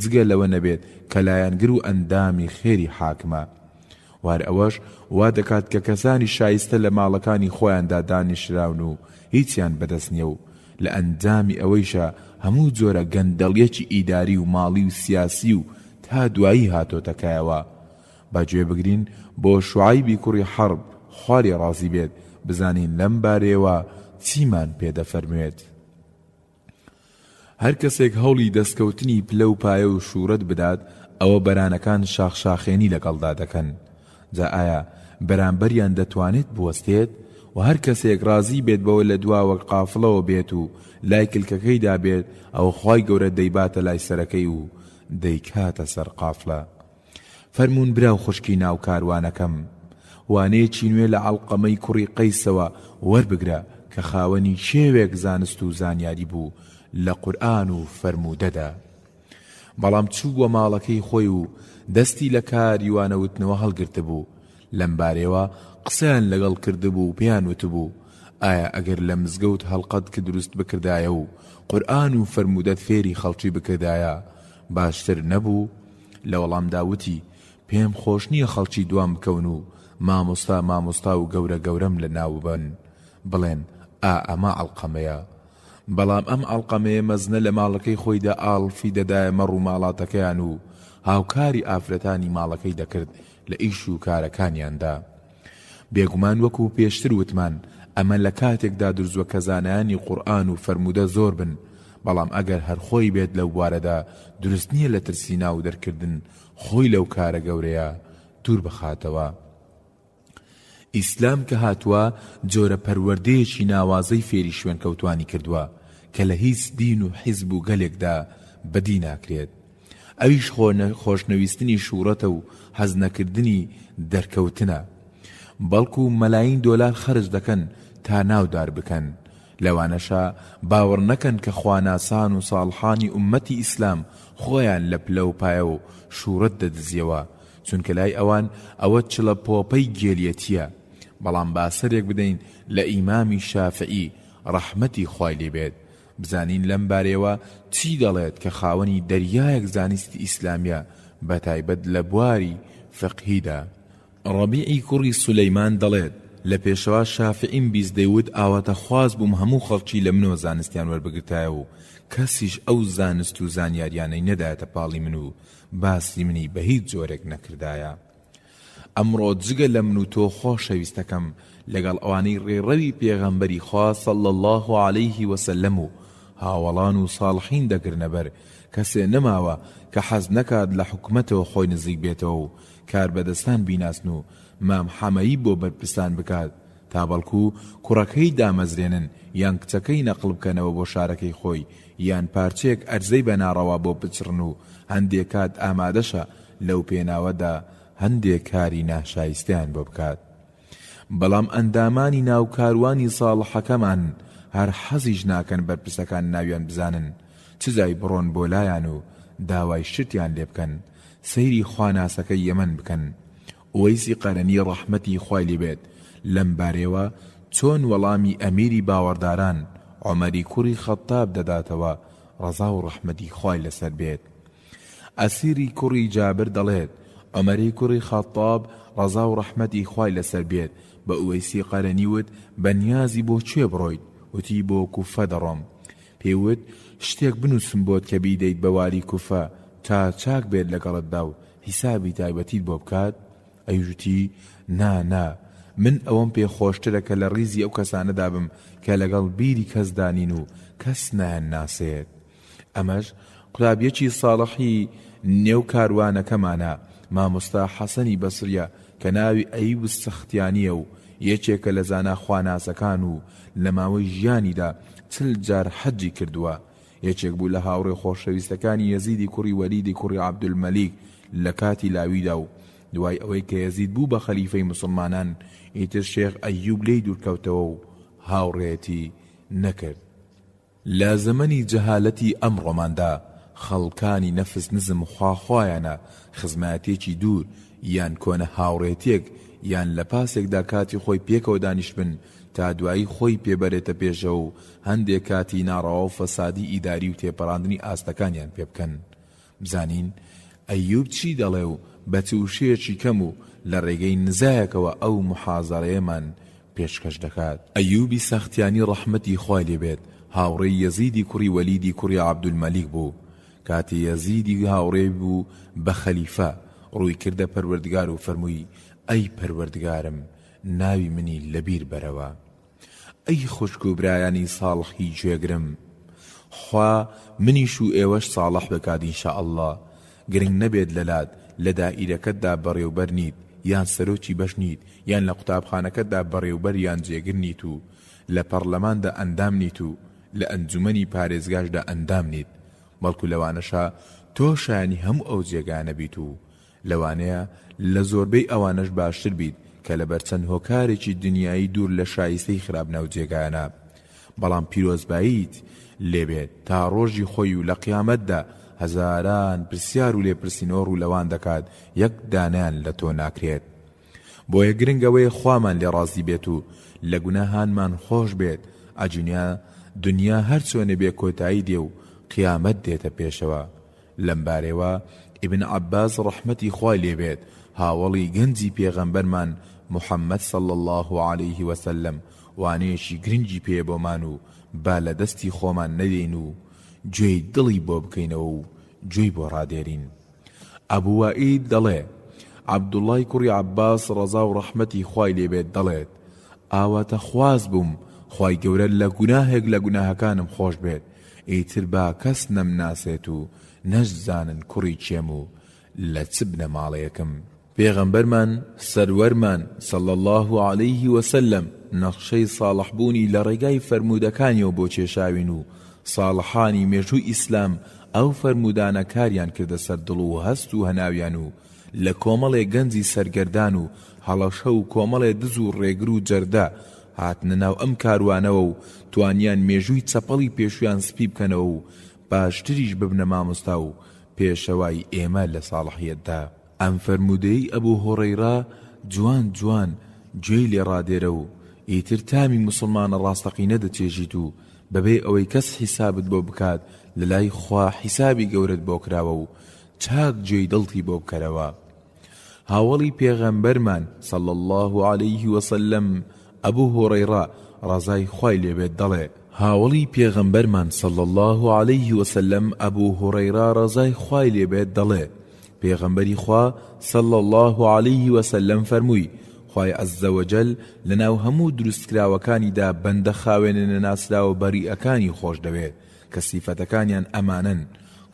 Speaker 2: جگە لەوە نەبێت کە لایەنگر و ئەندامی خێری حاکمە. وار ئەوەش وا دەکات کە کەسانی شایستە لە ماڵەکانی خۆیاندا دانیشراون و هیچیان بەدەست نییە و لە ئەندامی ئەوەیشە هەموو جۆرە گەندەڵیەکی ئیداری و ماڵی و سیاسی و تا دوایی هاتۆتەکایەوە. باگوێ بگرین بۆ شوعایبی کوڕی حەرب خواری ڕازی بێت بزانین لەم بارەیەوە چیمان پێدەفەرموێت. هەر کەسێک هەوڵی دەستکەوتنی پلە و پایە و شوورەت بدات ئەوە بەرانەکان شاخشاخێنی لەگەڵدا دەکەن. جا ئایا بەرامبەریان دەتوانێت بوەستێت و هەر کەسێک ڕازی بێت بەوە لە دواوە قافڵەوە بێت و لای کلکەکەیدا بێت ئەو خوای گەورە دەیباتە لای سەرەکەی و دەیکاتە سەر قافڵە. فەرموون براو خوشکی ناو کاروانەکەم، وانەیەکی نوێ لە عەڵقەمەی کوڕی قەیسەوە وەربگرە کە خاوەنی شێوێک زانست و زانیاری بوو لە قورئان و فەرموودەدا. بەڵام چوو بۆ ماڵەکەی خۆی و دەستی لە کاری وانەوتنەوە هەڵگرتە بوو. لەم بارەیەوە قسەیان لەگەڵ کردبوو و پێیان وتبوو ئایا ئەگەر لە مزگەوت هەڵقەت کە دروست بکردایە و قورئان و فەرموودەت فێری خەڵکی بکردایە باشتر نەبوو؟ لە وەڵامدا وتی پێم خۆش نییە خەڵکی دوام بکەون و مامۆستا و گەورە گەورەم لە ناو بن بڵێن ئەمە عەڵقەمەیە. بەڵام ئەم عەڵقەمەیە مەزنە لە ماڵەکەی خۆیدا ئاڵفی دەدایە مەڕ و ماڵاتەکەیان و هاوکاری ئافرەتانی ماڵەکەی دەکرد لە ئیش و کارەکانیاندا. بێگومان وەکو پێشتر وتمان ئەمە لە کاتێکدا دروزوە کە زانایانی قورئان و فەرموودە زۆر بن، بەڵام ئەگەر هەر خۆی بێت لەو بوارەدا دروست نییە لە ترسینا و دەرکردن خۆی لەو کارە گەورەیە دوور بخاتەوە. ئیسلام کە هاتووە جۆرە پەروەردەیەکی ناوازەی فێری شوێن کەوتوانی کردووە کە لە هیچ دین و حیزب و گەلێکدا بەدی ناکرێت. ئەویش خۆشنەویستنی شوورەتە و حەز نەکردنی دەرکەوتنە، بەڵکو مەلاین دۆلار خەرج دەکەن تا ناودار بکەن. لەوانەشە باوەڕ نەکەن کە خواناسان و ساڵحانی ئومەتی ئیسلام خۆیان لە پلە و پایە و شوورەت دەدزیەوە، چونکە لای ئەوان ئەوە چڵە پۆپەی گێلیەتیە. بەڵام باسەرێک بدەین لە ئیمامی شافعی ڕەحمەتی خوای لێ بێت، بزانین لەم بارەوە چی دەڵێت کە خاوەنی دەریایەک زانستی ئیسلامیە بەتایبەت لە بواری فقهیدا. ڕەبیعی کوڕی سولەیمان دەڵێت لە پێشەوە شافعیم بیست دەیوت ئاواتە خواز بووم هەموو خەڵکی لە منەوە زانستیان وەربگرتایە و کەسیش ئەو زانست و زانیاریانەی نەدایەتە پاڵی من و باسی منی بە هیچ جۆرێک نەکردایە. ئەمڕۆ جگە لە من و تۆ خۆشەویستەکەم لەگەڵ ئەوانەی ڕێڕەوی پێغەمبەری خوا صلی الله عەلەیه وسەلەم و هاوڵان و ساڵحین دەگرنە بەر کەسێ نەماوە کە حەز نەکات لە حکومەتەوە خۆی نزیک بێتەوە و کار بەدەستان بیناسن و مامحەمەیی بۆ بەرپرسان بکات تا بەڵکو کوڕەکەی دامەزرێنن یان کچەکەی نەقڵ بکەنەوە بۆ شارەکەی خۆی یان پارچەیەک ئەرزەی بەناڕەوا بۆ بچڕن و هەندێک کات ئامادەشە لەو پێناوەدا هەندێک کاری ناشایستیان بۆ بکات. بەڵام ئەندامانی ناو کاروانی ساڵحەکەمان هەر حەزیش ناکەن بەرپرسەکان ناویان بزانن، چزای بڕۆن بۆ لایەن و داوای شتیان لێ بکەن، سەیری خواناسەکەی یەمەن بکەن. ئوەیسی قەرەنی ڕەحمەتی خوای لێ بێت لەم بارەوە چۆن وەڵامی ئەمیری باوەڕداران عومەری کوڕی خەتاب دەداتەوە ڕەزا و ڕەحمەتی خوای لەسەر بێت. ئەسیری کوڕی جابر دەڵێت عومەری کوڕی خەتاب ڕەزا و ڕەحمەتی خوای لەسەر بێت بە ئوەیسی قەرەنی وت بەنیازی بۆ کوێ بڕۆیت؟ وتی بۆ کوفە دەڕۆم. پێیوت شتێک بنووسم بۆت کە بیدەیت بە واری کوفە تا چاک بێت لەگەڵتدا و حیسابی تایبەتیت بۆ بکات؟ ئەیژوتی نا من ئەوەم پێ خۆشترە کە لە ڕیزی ئەو کەسانەدا بم کە لەگەڵ بیری کەس دانین و کەس نایان ناسێت. ئەمەش قوتابیەکی ساڵحی نێو کاروانەکەمانە مامۆستا حەسەنی بەسریە کە ناوی ئەیوب سەختیانیە و یەکێکە لە زانا خواناسەکان و لە ماوەی ژیانیدا 40 جار حەجی کردووە. یەکێک بوو لە هاوڕێ خۆشەویستەکانی یەزیدی کوڕی وەلیدی کوڕی عەبدولمەلیک لە کاتی لاویدا و دوای ئەوەی کە یەزید بوو بە خەلیفەی مسلمانان ئیتر شێخ ئەیوب لێی دوورکەوتەوە و هاوڕێتی نەکرد. لە زەمەنی جەهالەتی ئەمڕۆماندا خەڵکانی نەفس نزم خواخوایانە خزمەتێکی دوور یان کۆنە هاوڕێتێک یان لە پاسێکدا کاتی خۆی پێکەوە دانیش بن تا دوایی خۆی پێبەرێتە پێشە و هەندێک کاتی ناڕەوا و فەسادی ئیداری و تێپەڕاندنی ئاستەکانیان پێ بکەن. بزانین ئەیوب چی دەڵێ و بە تووشەیەکی کەم و لە ڕێگەی نزایەکەوە ئەو محازەڕەیەمان پێشکەش دەکات. ئەیوبی سەختیانی ڕەحمەتی خوای لێ بێت هاوڕێی یەزیدی کوڕی وەلیدی کوڕی عەبدولمەلیک بوو. کاتی یەزیدی هاوڕێ بوو بە خەلیفە ڕووی کردە پەروەردگار و فەرمووی ئەی پەروەردگارم ناوی منی لەبیر بەرەوە. ئەی خوشک و برایانی ساڵحی گوێگرم، خوا منیش و ئێوەش ساڵح بکات ئینشاءالله. گرنگ نەبێت لەلات لە دائیرەکەتدا بەڕێوبەر نیت یان سەرۆکی بەش نیت یان لە قوتابخانەکەتدا بەڕێوبەر یان جێگر نیت و لە پەرلەماندا ئەندام نیت و لە ئەنجومەنی پارێزگاشدا ئەندام نیت، بەڵکو لەوانەشە تۆ شایانی هەموو ئەو جێگانە بیت و لەوانەیە لە زۆربەی ئەوانەش باشتر بیت کە لە بەرچەند هۆکارێکی دنیایی دوور لە شایستەی خراپنە و جێگانە. بەڵام پیرۆزباییت لێبێت تا ڕۆژی خۆی و لە قیامەتدا هەزاران پرسیار و لێپرسینەوە ڕوولەوان دەکات یەک دانیان لە تۆ ناکرێت. بۆیە گرنگەوەی خوامان لێ ڕازی بێت و لە گوناهانمان خۆش بێت. ئەجونیا دنیا هەر چۆنە بێ کۆتایی دێ و قیامەت دێتە پێشەوە. لەم بارەوە ئیبن عەباس ڕەحمەتی خوای لێ بێت هاوڵی گەنجی پێغەمبەرمان محەممەد صلی الله عەلەیه وسەلەم وانەیەکی گرنگی پێ بۆمان و با لە دەستی خۆمان نەدەین و گوێی دڵی بۆ بکەینەوە و گوێی بۆ ڕادێرین. ئەبوو وائید دەڵێ عەبدوڵڵای کوڕی عەباس ڕەزا و ڕەحمەتی خوای لێ بێت دەڵێت ئاواتە خواز بووم خوای گەورە لە گوناهێک لە گوناهەکانم خۆش بێت ئیتر با کەس نەمناسێت و نەشزانن کوڕی چێم و لە چ بنە ماڵەیەکم پێغەمبەرمان سەروەرمان صلی الله عليه وسلم نەخشەی ساڵحبوونی لە ڕێگای فەرمودەکانیەوە بۆ کێشاوین و ساڵحانی مێژووی ئیسلام ئەو فەرمودانە کاریان کردە سەر دڵ و هەست و هەناویان و لە کۆمەڵێ گەنجی سەرگەردان و هەڵەشە و کۆمەڵێ دز و ڕێگر و جەردە هاتنە ناو ئەم کاروانەوە و توانیان مێژووی چەپەڵی پێشویان سپی بکەنەوە و باشتریش ببنە مامۆستا و پێشەوای ئێمە لە ساڵحیەتدا. ئەم فەرمودەی ئەبوو هوڕەیرا جوان جوان گوێی لێ ڕادێرە و ئیتر تامی مسلمانە ڕاستەقینە دەچێژیت و بەبێ ئەوەی کەس حیسابت بۆ بکات لە لای خوا حیسابی گەورەت بۆ کراوە و چاک گوێی دڵتی بۆ بکەرەوە. هاوڵی پێغەمبەرمان صلی الله عليه وسلم ئەبوو هوڕەیرا ڕەزای خوای لێبێت دەڵێ هاوڵی پێغەمبەرمان صلی الله عليه وسلم ئەبوو هوڕەیرا ڕەزای خوای لێبێت دەڵێ پێغەمبەری خوا صلی الله عليه وسلم فەرمووی خوای عەزە وەجەل لەناو هەموو دروستکراوەکانیدا بەندە خاوێنە ناسراوە بەریئەکانی خۆش دەوێت کە سیفەتەکانیان ئەمانن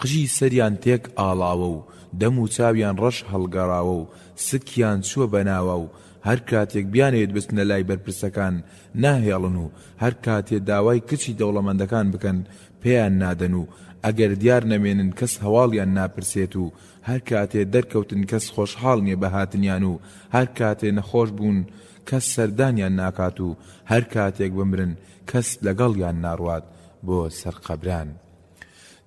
Speaker 2: قژی سەریان تێک ئاڵاوە و دەم و چاویان ڕەش هەڵگەڕاوە و سکیان چووە بەناوە و هەر کاتێک بیانێت بستنە لای بەرپرسەکان ناهێڵن و هەر کاتێ داوای کچی دەوڵەمەندەکان بکەن پێیان نادەن و ئەگەر دیار نەمێنن کەس هەواڵیان ناپرسێت و هەر کاتێ دەرکەوتن کەس خۆشحاڵ نییە بە هاتنیان و هەر کاتێ نەخۆش بوون کەس سەردانیان ناکات و هەر کاتێک بمرن کەس لەگەڵیان ناڕوات بۆ سەرقەبران.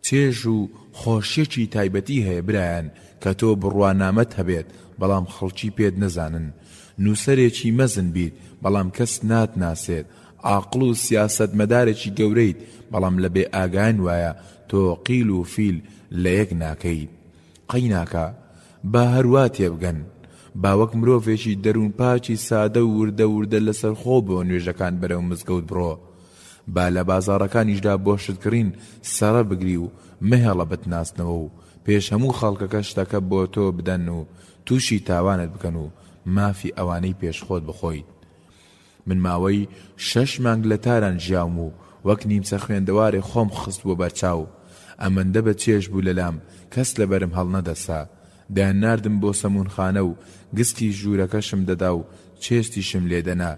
Speaker 2: چێژ و خۆشیەکی تایبەتی هەیە برایان کە تۆ بڕوانامەت هەبێت بەڵام خەڵکی پێت نەزانن، نووسەرێکی مەزن بیت بەڵام کەس ناتناسێت، عاقڵ و سیاسەت مەدارێکی گەورەیت بەڵام لە بێ ئاگان وایە تۆ قیل و فیل لە یەک ناکەیت. قەیناکە با هەروە تێبگەن با وەک مرۆڤێکی دەروون پاچی سادە و وردە وردە لەسەر خۆ بۆ نوێژەکان بەرەو مزگەوت بڕۆ، با لە بازاڕەکانیشدا بۆ شتکردین سەرە بگری و مەهێڵە بتناسنەوە و پێش هەموو خەڵکەکە شتەکە بۆ تۆ بدەن و تووشی تاوانت بکەن و مافی ئەوانەی پێشخۆت بخۆیت. من ماوەی 6 مانگ لە تاران ژیاوم و وەک نیمچە خوێندەوارێ خۆم خست بۆ بەرچاو، ئەمەندە بە چێژ بوو لەلام کەس لەبەرم هەڵ نەدەسا، دایان ناردم بۆ سەمونخانە و گستی ژوورەکەشم دەدا و چێستیشم لێدەنا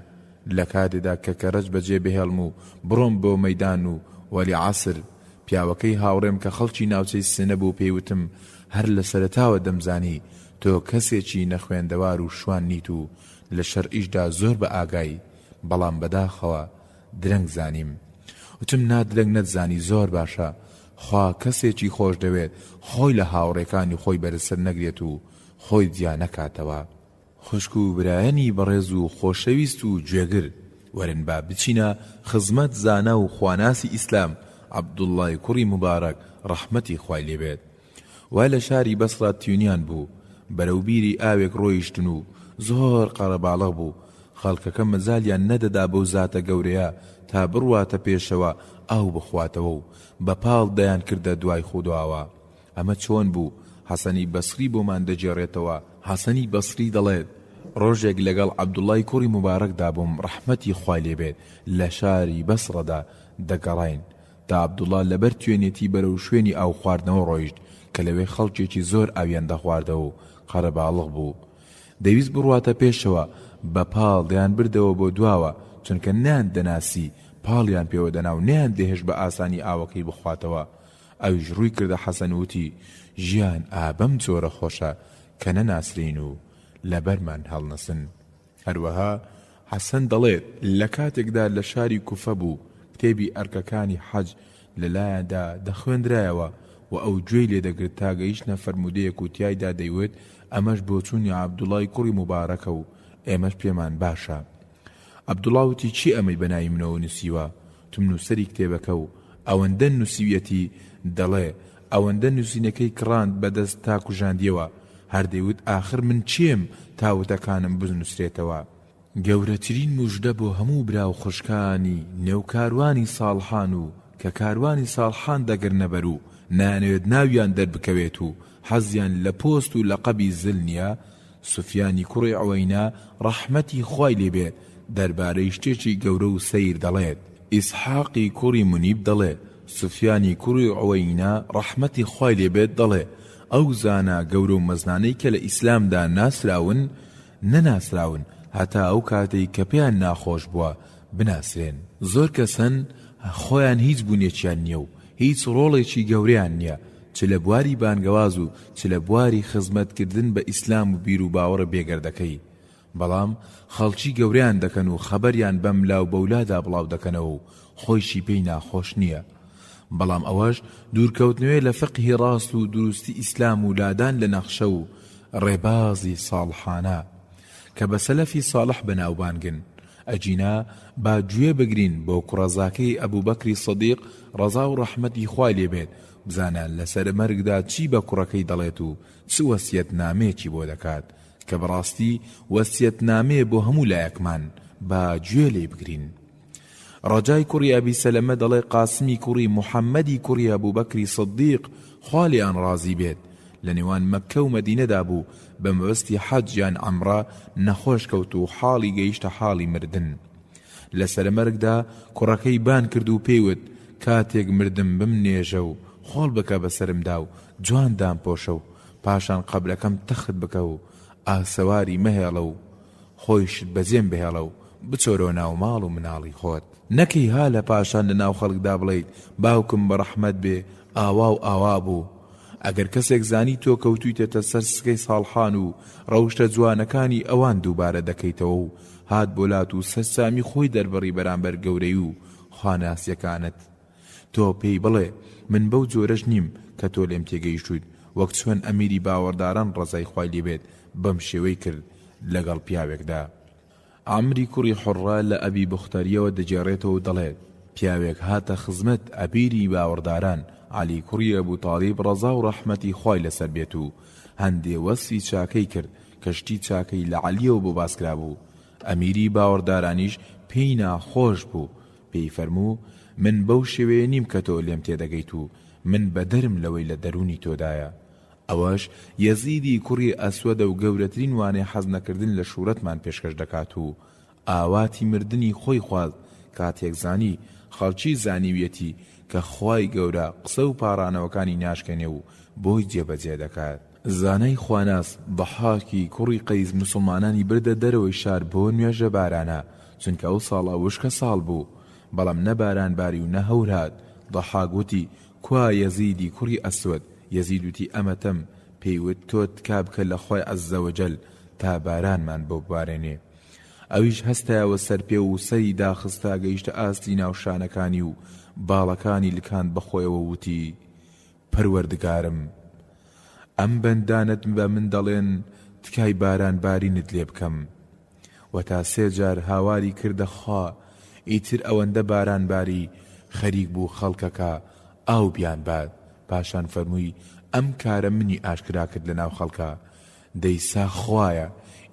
Speaker 2: لە کاتێدا کە کەرەج بەجێ بهێڵم و بڕۆم بۆ مەیدان و وەلی عەسر پیاوەکەی هاوڕێم کە خەڵکی ناوچەی سنە بوو پێیوتم هەر لە سەرەتاوە دەمزانی تۆ کەسێکی نەخوێندەوار و شوان نیت و لە شەرعیشدا زۆر بە ئاگای بەڵام بەداخەوە درەنگ زانیم. وتم نادرەنگ نەتزانی زۆر باشە، خوا کەسێکی خۆش دەوێت خۆی لە هاوڕێکانی خۆی بەرزسەر نەگرێت و خۆی جیا نەکاتەوە. خوشک و برایەنی بەڕێز و خۆشەویست و گوێگر وەرن با بچینە خزمەت زانە و خواناسی ئیسلام عەبدوڵڵای کوڕی مبارەک ڕەحمەتی خوای لێبێت. وای لە شاری بەسڕا تیونیان بوو، بەرەو بیری ئاوێک ڕۆیشتن و زۆر قەرەباڵغ بوو، خەڵکەکە مەجالیان نەدەدا بەو زاتە گەورەیە تا بڕواتە پێشەوە ئاو بخواتەوە و بە پاڵ دەیان کردە دوای خودواوە. ئەمە چۆن بوو؟ حەسەنی بەسری بۆمان دەجێڕێتەوە. حەسەنی بەسری دەڵێت ڕۆژێک لەگەڵ عەبدوڵڵای کوڕی مبارەکدا بووم ڕەحمەتی خوای لێبێت لە شاری بەسڕەدا دەگەڕاین تا عەبدوڵڵا لەبەر توێنێتی بەرەو شوێنی ئاو خواردنەوە ڕۆیشت کە لەوێ خەڵکێکی زۆر ئاویان دەخواردەوە و قەرەباڵغ بوو. دەویست بڕواتە پێشەوە بە پاڵ دەیان بردەوە بۆ دواوە چونکە نیان دەناسی پاڵیان پێوە دەنا و نیان دەهێش بە ئاسانی ئاوەکەی بخواتەوە. ئەویش ڕووی کردە حەسەن وتی ژیان ئابەم جۆرە خۆشە کە نەناسرین و لەبەرمان هەڵنەسن. هەروەها حەسەن دەڵێت لە کاتێکدا لە شاری کوفە بوو کتێبی ئەرکەکانی حەج لەلایەندا دەخوێندرایەوە و ئەو گوێی لێ دەگرت تا گەیشتنە فەرمودەیەک و تیایدا دەیوت ئەمەش بۆ چوونی عەبدوڵڵای کوڕی مبارەکە و ئێمەش پێمان باشە. عەبدوڵڵا وتی چی ئەمەی بەناوی منەوە نووسیوە؟ تم نووسەری کتێبەکە و ئەوەندە نووسیویەتی دەڵێ ئەوەندە نووسینەکەی کڕاند بەدەست تا کوژاندیەوە هەردەیوت ئاخر من چیم تاوتەکانم بنووسرێتەوە. گەورەترین موژدە بۆ هەموو براو خوشکانی نێوکاروانی ساڵحان و کە کاروانی ساڵحان دەگرنە بەر و نانەوێت ناویان دەربکەوێت و حەزیان لە پۆست و لەقەبی زل نییە. سوفیانی کوڕی عوەینە ڕەحمەتی خوای لێبێت دەربارەی شتێکی گەورە و سەیر دەڵێت. ئیسحاقی کوڕی منیب دەڵێت سوفیانی کوڕی عوەینە ڕەحمەتی خوای لێبێت دەڵێ ئەو زانە گەورە و مەزنانەی کە لە ئیسلامدا ناسراون نەناسراون هەتا ئەو کاتەی کە پێیان ناخۆش بووە بناسرێن. زۆر کەسن خۆیان هیچ بوونێکیان نییە و هیچ ڕۆڵێکی گەورەیان نییە، چ لە بواری بانگەواز و چ لە بواری خزمەتکردن بە ئیسلام و بیر و باوەڕە بێگەردەکەی. بەڵام خەڵکی گەورەیان دەکەن و خەبەریان بەم لاو بەولادا بڵاو دەکەنەوە و خۆیشی پێی ناخۆش نییە. بەڵام ئەوەش دوورکەوتنەوەی لە فقهی ڕاست و دروستی ئیسلام و لادان لە نەخشە و ڕێبازی ساڵحانە کە بە سەلەفی ساڵح بەناوبانگن. ئەجینا با گوێ بگرین بۆ کوڕەزاکەی ئەبوبەکری سەدیق ڕەزا و ڕەحمەتی خوای لێبێت بزانە لەسەر مەرگدا چی بە کوڕەکەی دەڵێت و چ وەسیەتنامەیەکی بۆ دەکات کە بەڕاستی وەسیەتنامەیە بۆ هەموو لایەکمان با گوێ لێ بگرین. ڕەجای کوڕی ئەبی سەلەمە دەڵێ قاسمی کوڕی محەممەدی کوڕی ئەبوبەکری سەدیق خوا لێیان ڕازی بێت لە نێوان مەککە و مەدینەدا بوو بە مەبەستی حەج یان عەمرە نەخۆش کەوت و حاڵی گەیشتە حاڵی مردن. لە سەرمەرگدا کوڕەکەی بان کرد و پێیوت کاتێک مردم بمنێژە و خۆڵ بکە بەسرمدا و جوان دامپۆشە و پاشان قەبرەکەم تەخت بکە و ئاسەواری مەهێڵە و خۆیشت بەجێم بهێڵە و بچۆرۆ ناو ماڵ و مناڵی خۆت. نەکەی ها لە پاشان لە ناو خەڵکدا بڵێیت باوکم بە ڕەحمەت بێ ئاوا و ئاوا بوو. ئەگەر کەسێک زانی تۆ کەوتویتێتە سەر سکەی ساڵحان و ڕەوشتە جوانەکانی ئەوان دووبارە دەکەیتەوە و هات بۆلات و سەرسامی خۆی دەربڕی بەرامبەر گەورەی و خواناسیەکانت. تۆ پێی بڵێ من بەو جۆرەش نیم کە تۆ لێم تێگەیشتوت وەک چۆن ئەمیری باوەڕداران ڕەزای خوای لێبێت بەم شێوەی کرد لەگەڵ پیاوێکدا. عەمری کوڕی حوڕە لە ئەبی بوختەریەوە دەجێڕێتەوە و دەڵێت پیاوێک هاتە خزمەت ئەبیری باوەڕداران عەلی کوڕی ئەبوو تاڵیب ڕەزا و ڕەحمەتی خوای لەسەر بێت و هەندێ وەسی چاکەی کرد کەشتی چاکەی لە عەلیەوە بۆ باسکرا بوو. ئەمیری باوەڕدارانیش پێی ناخۆش بوو، پێی فەرموو من بەو شێوەیە نیم کە تۆ لێم تێدەگەیت و من بەدەرم لەوەی لە دەرونی تۆدایە. ئەوەش یەزیدی کوڕی ئەسوەدە و گەورەترین وانەی حەز نەکردن لە شوورەتمان پێشکەش دەکات و ئاواتی مردنی خۆی خواست کاتێک زانی خەڵکی زانیویەتی کە خوای گەورە قسە و پاڕانەوەکانی ناشکێنێ و بۆی جێبەجێ دەکات. زانای خواناس ضەحاکی کوڕی قەیس موسڵمانانی بردە دەرەوەی شار بۆ نوێژە بارانە چونکە ئەو ساڵە وشکە ساڵ بوو بەڵام نەباران باری و نەهەورات. ضەحاک وتی کوا یەزیدی کوڕی ئەسوەد. یەزید وتی ئەمەتەم پێیوت تۆت کابکە لە خۆی عەزەوەجەل تا بارانمان بۆ ببارێنێ. ئەویش هەستایەوە سەر پێ و سەری داخستا گەیشتە ئاستی ناوشانەکانی و باڵەکانی لکاند بەخۆیەوە وتی پەروەردگارم ئەم بەندانت بە من دەڵێن تکای باران بارینت لێ بکەم و تا 3 جار هاواری کردە خوا ئیتر ئەوەندە باران باری خەریک بوو خەڵکەکە ئاو بیان باد. پاشان فەرمووی ئەم کارە منی ئاشکرا کرد لە ناو خەڵکە دەیسا خوایە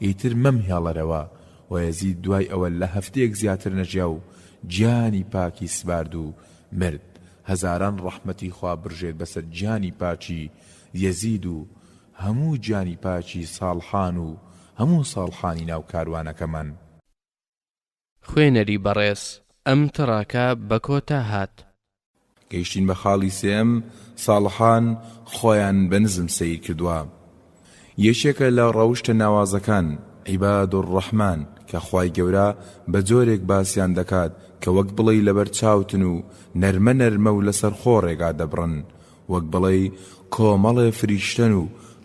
Speaker 2: ئیتر مەم هێڵەرەوە. و یەزید دوای ئەوە لە هەفتەیەک زیاتر نەژیا و گیانی پاکی سبارد و مرد. هەزاران ڕەحمەتی خوا برژێت بەسەر گیانی پاچی یەزید و هەموو گیانی پاچی ساڵحان و هەموو ساڵحانی ناو کاروانەکەمان.
Speaker 4: خوێنەری بەڕێز ئەم تڕاکە بە کۆتا هات.
Speaker 2: گەیشتین بە خاڵی سێم ساڵحان خۆیان بە نزم سەیر کردووە. یەکێکە لە ڕەوشتە ناوازەکان عیباد الرەحمان کە خوای گەورە بە جۆرێک باسییان دەکات کە وەک بڵێ لەبەر چاوتن و نەرمە نەرمە و لەسەر خۆڕێگا دەبڕن وەک بڵێ کۆمەڵێ فریشتن و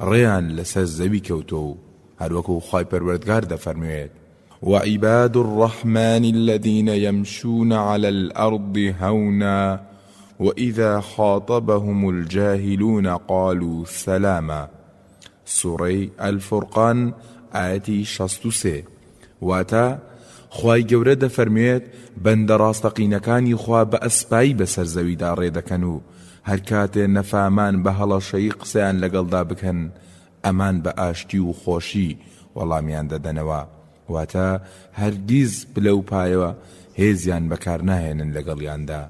Speaker 2: ڕێیان لەسەر زەوی کەوتۆ و هەروەکو خوای پەروەردگار دەفەرموێت وعباد الرحمن الذين يمشون على الأرض هونا وإذا خاطبهم الجاهلون قالوا سلاما. سورة الفرقان آياتي 63. واتا خوای گەورە دەفەرموێت بەندە ڕاستەقینەکانی خوا بە ئەسپایی بەسەر زەویدا ڕێدەکەن و هەر کاتێ نەفامان بە هەڵەشەیی قسەیان لەگەڵدا بکەن ئەمان بە ئاشتی و خۆشی وەڵامیان دەدەنەوە. واتە هەرگیز بلە و پایەوە هێزیان بەکار ناهێنن لەگەڵیاندا.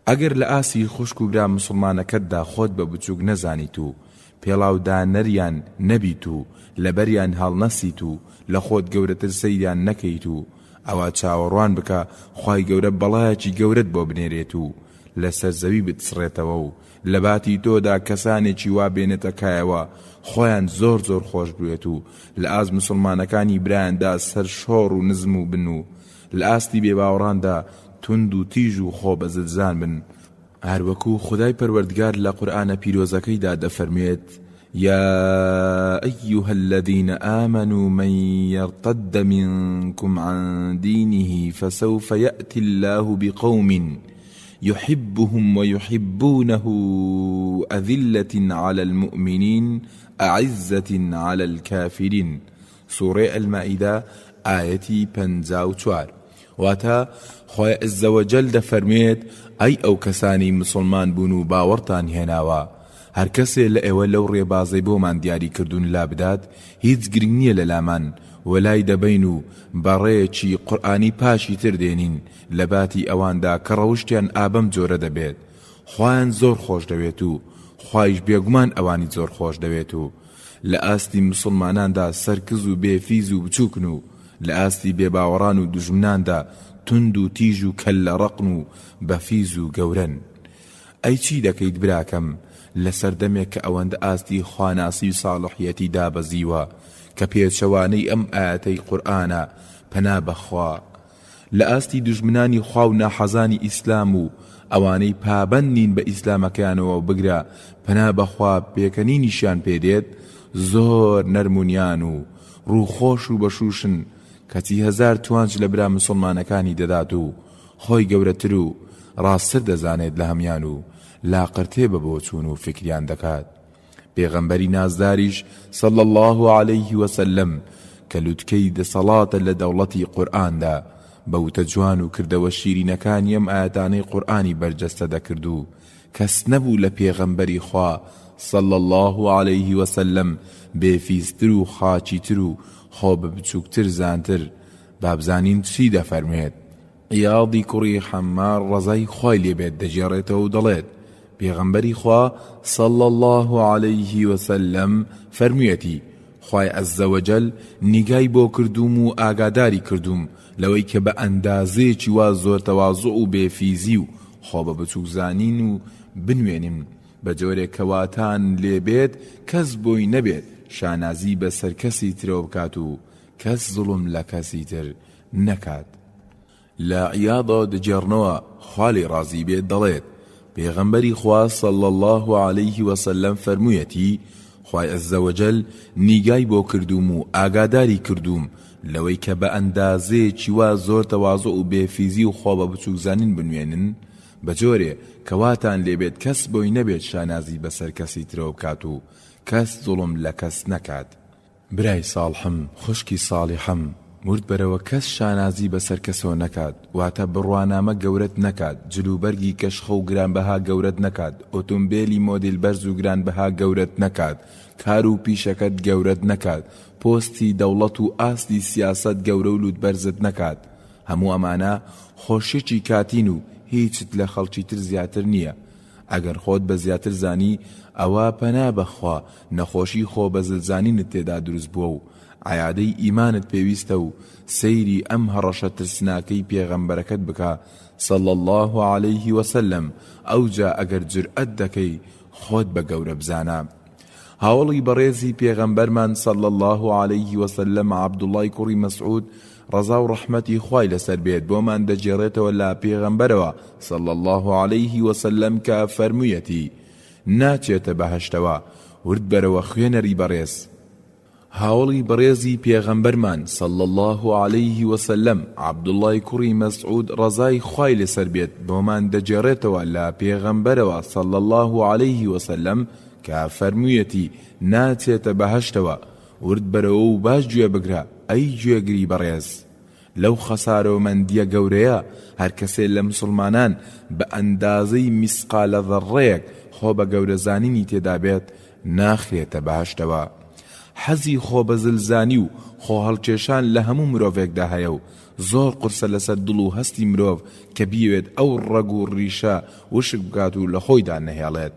Speaker 2: ئەگەر لە ئاسی خوشک و برا مسلمانەکەتدا خۆت بە بچووک نەزانیت و پێڵاودا نەریان نەبیت و لەبەریان هەڵنەسیت و لە خۆت گەورەتر سەیریان نەکەیت و ئەوە چاوەڕوان بکە خوای گەورە بەڵایەکی گەورەت بۆ بنێرێت و لەسەر زەوی بتسڕێتەوە و لە باتی تۆدا کەسانێکی وا بێنێتە کایەوە خۆیان زۆر زۆر خۆش بوێت و لە ئاز مسلمانەکانی برایاندا سەر شۆڕ و نزم و بن و لە ئاستی بێباوەڕاندا تند و تیژ و خۆ بە زلزان بن. هەروەکو خدای پەروەردگار لە قورئانە پیرۆزەکەیدا دەفەرمێت: يا أيها الذين آمنوا من يرتد منكم عن دينه فسوف يأتي الله بقوم يحبهم ويحبونه أذلة على المؤمنين أعزة على الكافرين. سورة المائدة آية 54. واتا خوای عز وجل دەفەرمێت ئەی ئەو کەسانی مسلمان بوون و باوەڕتان هێناوە، هەر کەسێ لە ئێوە لەو ڕێبازەی بۆمان دیاری کردوون لا بدات هیچ گرنگ نییە لە لامان، وەلای دەبین و بەڕێیەکی قورئانی پاشی تر دێنین لە باتی ئەواندا کە ڕەوشتیان ئابەم جۆرە دەبێت. خوایان زۆر خۆش دەوێت و خوایش بێگومان ئەوانی زۆر خۆش دەوێت و لە ئاستی مسلماناندا سەرکز و بێفیز و بچووکن و لە ئاستی بێباوەڕان و دوژمناندا تند و تیژ و کەل لە ڕەقن و بەفیز و گەورەن. ئەی چی دەکەیت براکەم لە سەردەمێک کە ئەوەندە ئاستی خواناسی و ساڵحیەتی دابەزیوە کە پێچەوانەی ئەم ئاەتەی قورئانە پەنا بەخوا، لە ئاستی دوژمنانی خوا و ناحەزانی ئیسلام و ئەوانەی پابەند نین بە ئیسلامەکەیانەوە و بگرە پەنا بەخوا پێکەنینیشیان پێدێت، زۆر نەرمونیان و ڕووخۆش و بەشوشن کەچی هەزار توانج لە برا مسلمانەکانی دەدات و خۆی گەورەتر و ڕاستتر دەزانێت لە هەمیان و لاقرتێ بە بۆ چوون و فکریان دەکات. پێغەمبەری نازداریش صلی الله عليه وسلم کە لوتکەی دەسەڵاتە لە دەوڵەتی قورئاندا بەوتە جوان و کردەوە شیرینەکانی ئەم ئاەتانەی قورئانی بەرجەستە دەکرد و کەس نەبوو لە پێغەمبەری خوا صلی الله عليه وسلم بێفیزتر و خاچیتر و خۆ بە بچووکتر زانتر. بابزانین چی دەفەرمێت؟ عیاضی کوڕی حەمار ڕەزای خوای لێبێت دەجێڕێتەوە و دەڵێت پێغەمبەری خوا صلی الله عليه وسلم فەرموویەتی خوای عەزە وەجەل نیگای بۆ کردوم و ئاگاداری کردوم لەوەی کە بە ئەندازەیەکی وا زۆر تەواضع و بێفیزی و خۆ بە بچووک زانین و بنوێنم بە جۆرێک کەواتان لێبێت کەس بۆی نەبێت شانازی بەسەر کەسی ترەوە بکات و کەس زوڵم لە کەسی تر نەکات. لە عیاضە دەجێڕنەوە خوا لێی ڕازی بێت دەڵێت پێغەمبەری خوا صلی الله عليه وسلم فەرموویەتی خوای عەزە وەجەل نیگای بۆ کردوم و ئاگاداری کردوم لەوەی کە بە ئەندازەیەکی وا زۆر تەواضع و بێفیزی و خۆ بە بچووک زانین بنوێنن بە جۆرێ کەواتان لێبێت کەس بۆی نەبێت شانازی بەسەر کەسی ترەوە بکات و کەس زوڵم لە کەس نەکات. برای ساڵحم خوشکی ساڵحم مرد بەرەوە کەس شانازی بەسەر کەسەوە نەکات، واتە بڕوانامە گەورەت نەکات، جلوبەرگی کەشخە و گرانبەها گەورەت نەکات، ئۆتۆمبیلی مۆدیل بەرز و گرانبەها گەورەت نەکات، کار و پیشەکەت گەورەت نەکات، پۆستی دەوڵەت و ئاستی سیاسەت گەورە و لوت بەرزت نەکات. هەموو ئەمانە خۆشیێکی کاتین و هیچت لە خەڵکی تر زیاتر نییە. ئەگەر خۆت بە زیاتر زانی ئەوە پەنا بەخوا نەخۆشی خۆ بە زلزانینت تێدا دروست بووە و عیادەی ئیمانت پێویستە و سەیری ئەم هەڕەشە ترسناکەی پێغەمبەرەکەت بکە صلی الله عليه وسلم. ئەوجا ئەگەر جرئەت دەکەی خۆت بە گەورە بزانە. هاوڵی بەڕێزی پێغەمبەرمان صلی الله عليه وسلم عەبدوڵای کوڕی مەسعود ڕەزا و ڕەحمەتی خوای لەسەر بێت بۆمان دەجێڕێتەوە لە پێغەمبەرەوە صلی الله عليه وسلم کە فەرموویەتی ناچێتە بەهەشتەوە ورد بەرەوە خوێنەری بەڕێز. هاوڵی بەڕێزی پێغەمبەرمان صلی الله عليه وسلم عەبدوڵای کوڕی مەسعود ڕەزای خوای لەسەر بێت بۆمان دەجێڕێتەوە لە پێغەمبەرەوە صلی الله عليه وسلم کە فەرموویەتی ناچێتە بەهەشتەوە ورد بەرەوە و باش گوێ بگرە ئەی گوێگری بەڕێز. لەو خەسارەوەمەندیە گەورەیە هەر کەسێ لە مسلمانان بە ئەندازەی میسقالە ذەڕەیەک خۆ بە گەورەزانینی تێدا بێت ناخرێتە بەهەشتەوە. حەزی خۆ بە زلزانی و خۆ هەڵکێشان لە هەموو مرۆڤێکدا هەیە و زۆر قورسە لەسەر دڵ و هەستی مرۆڤ کە بیوێت ئەو ڕەگ و ڕیشە وشک بکات و لە خۆیدا نەهێڵێت.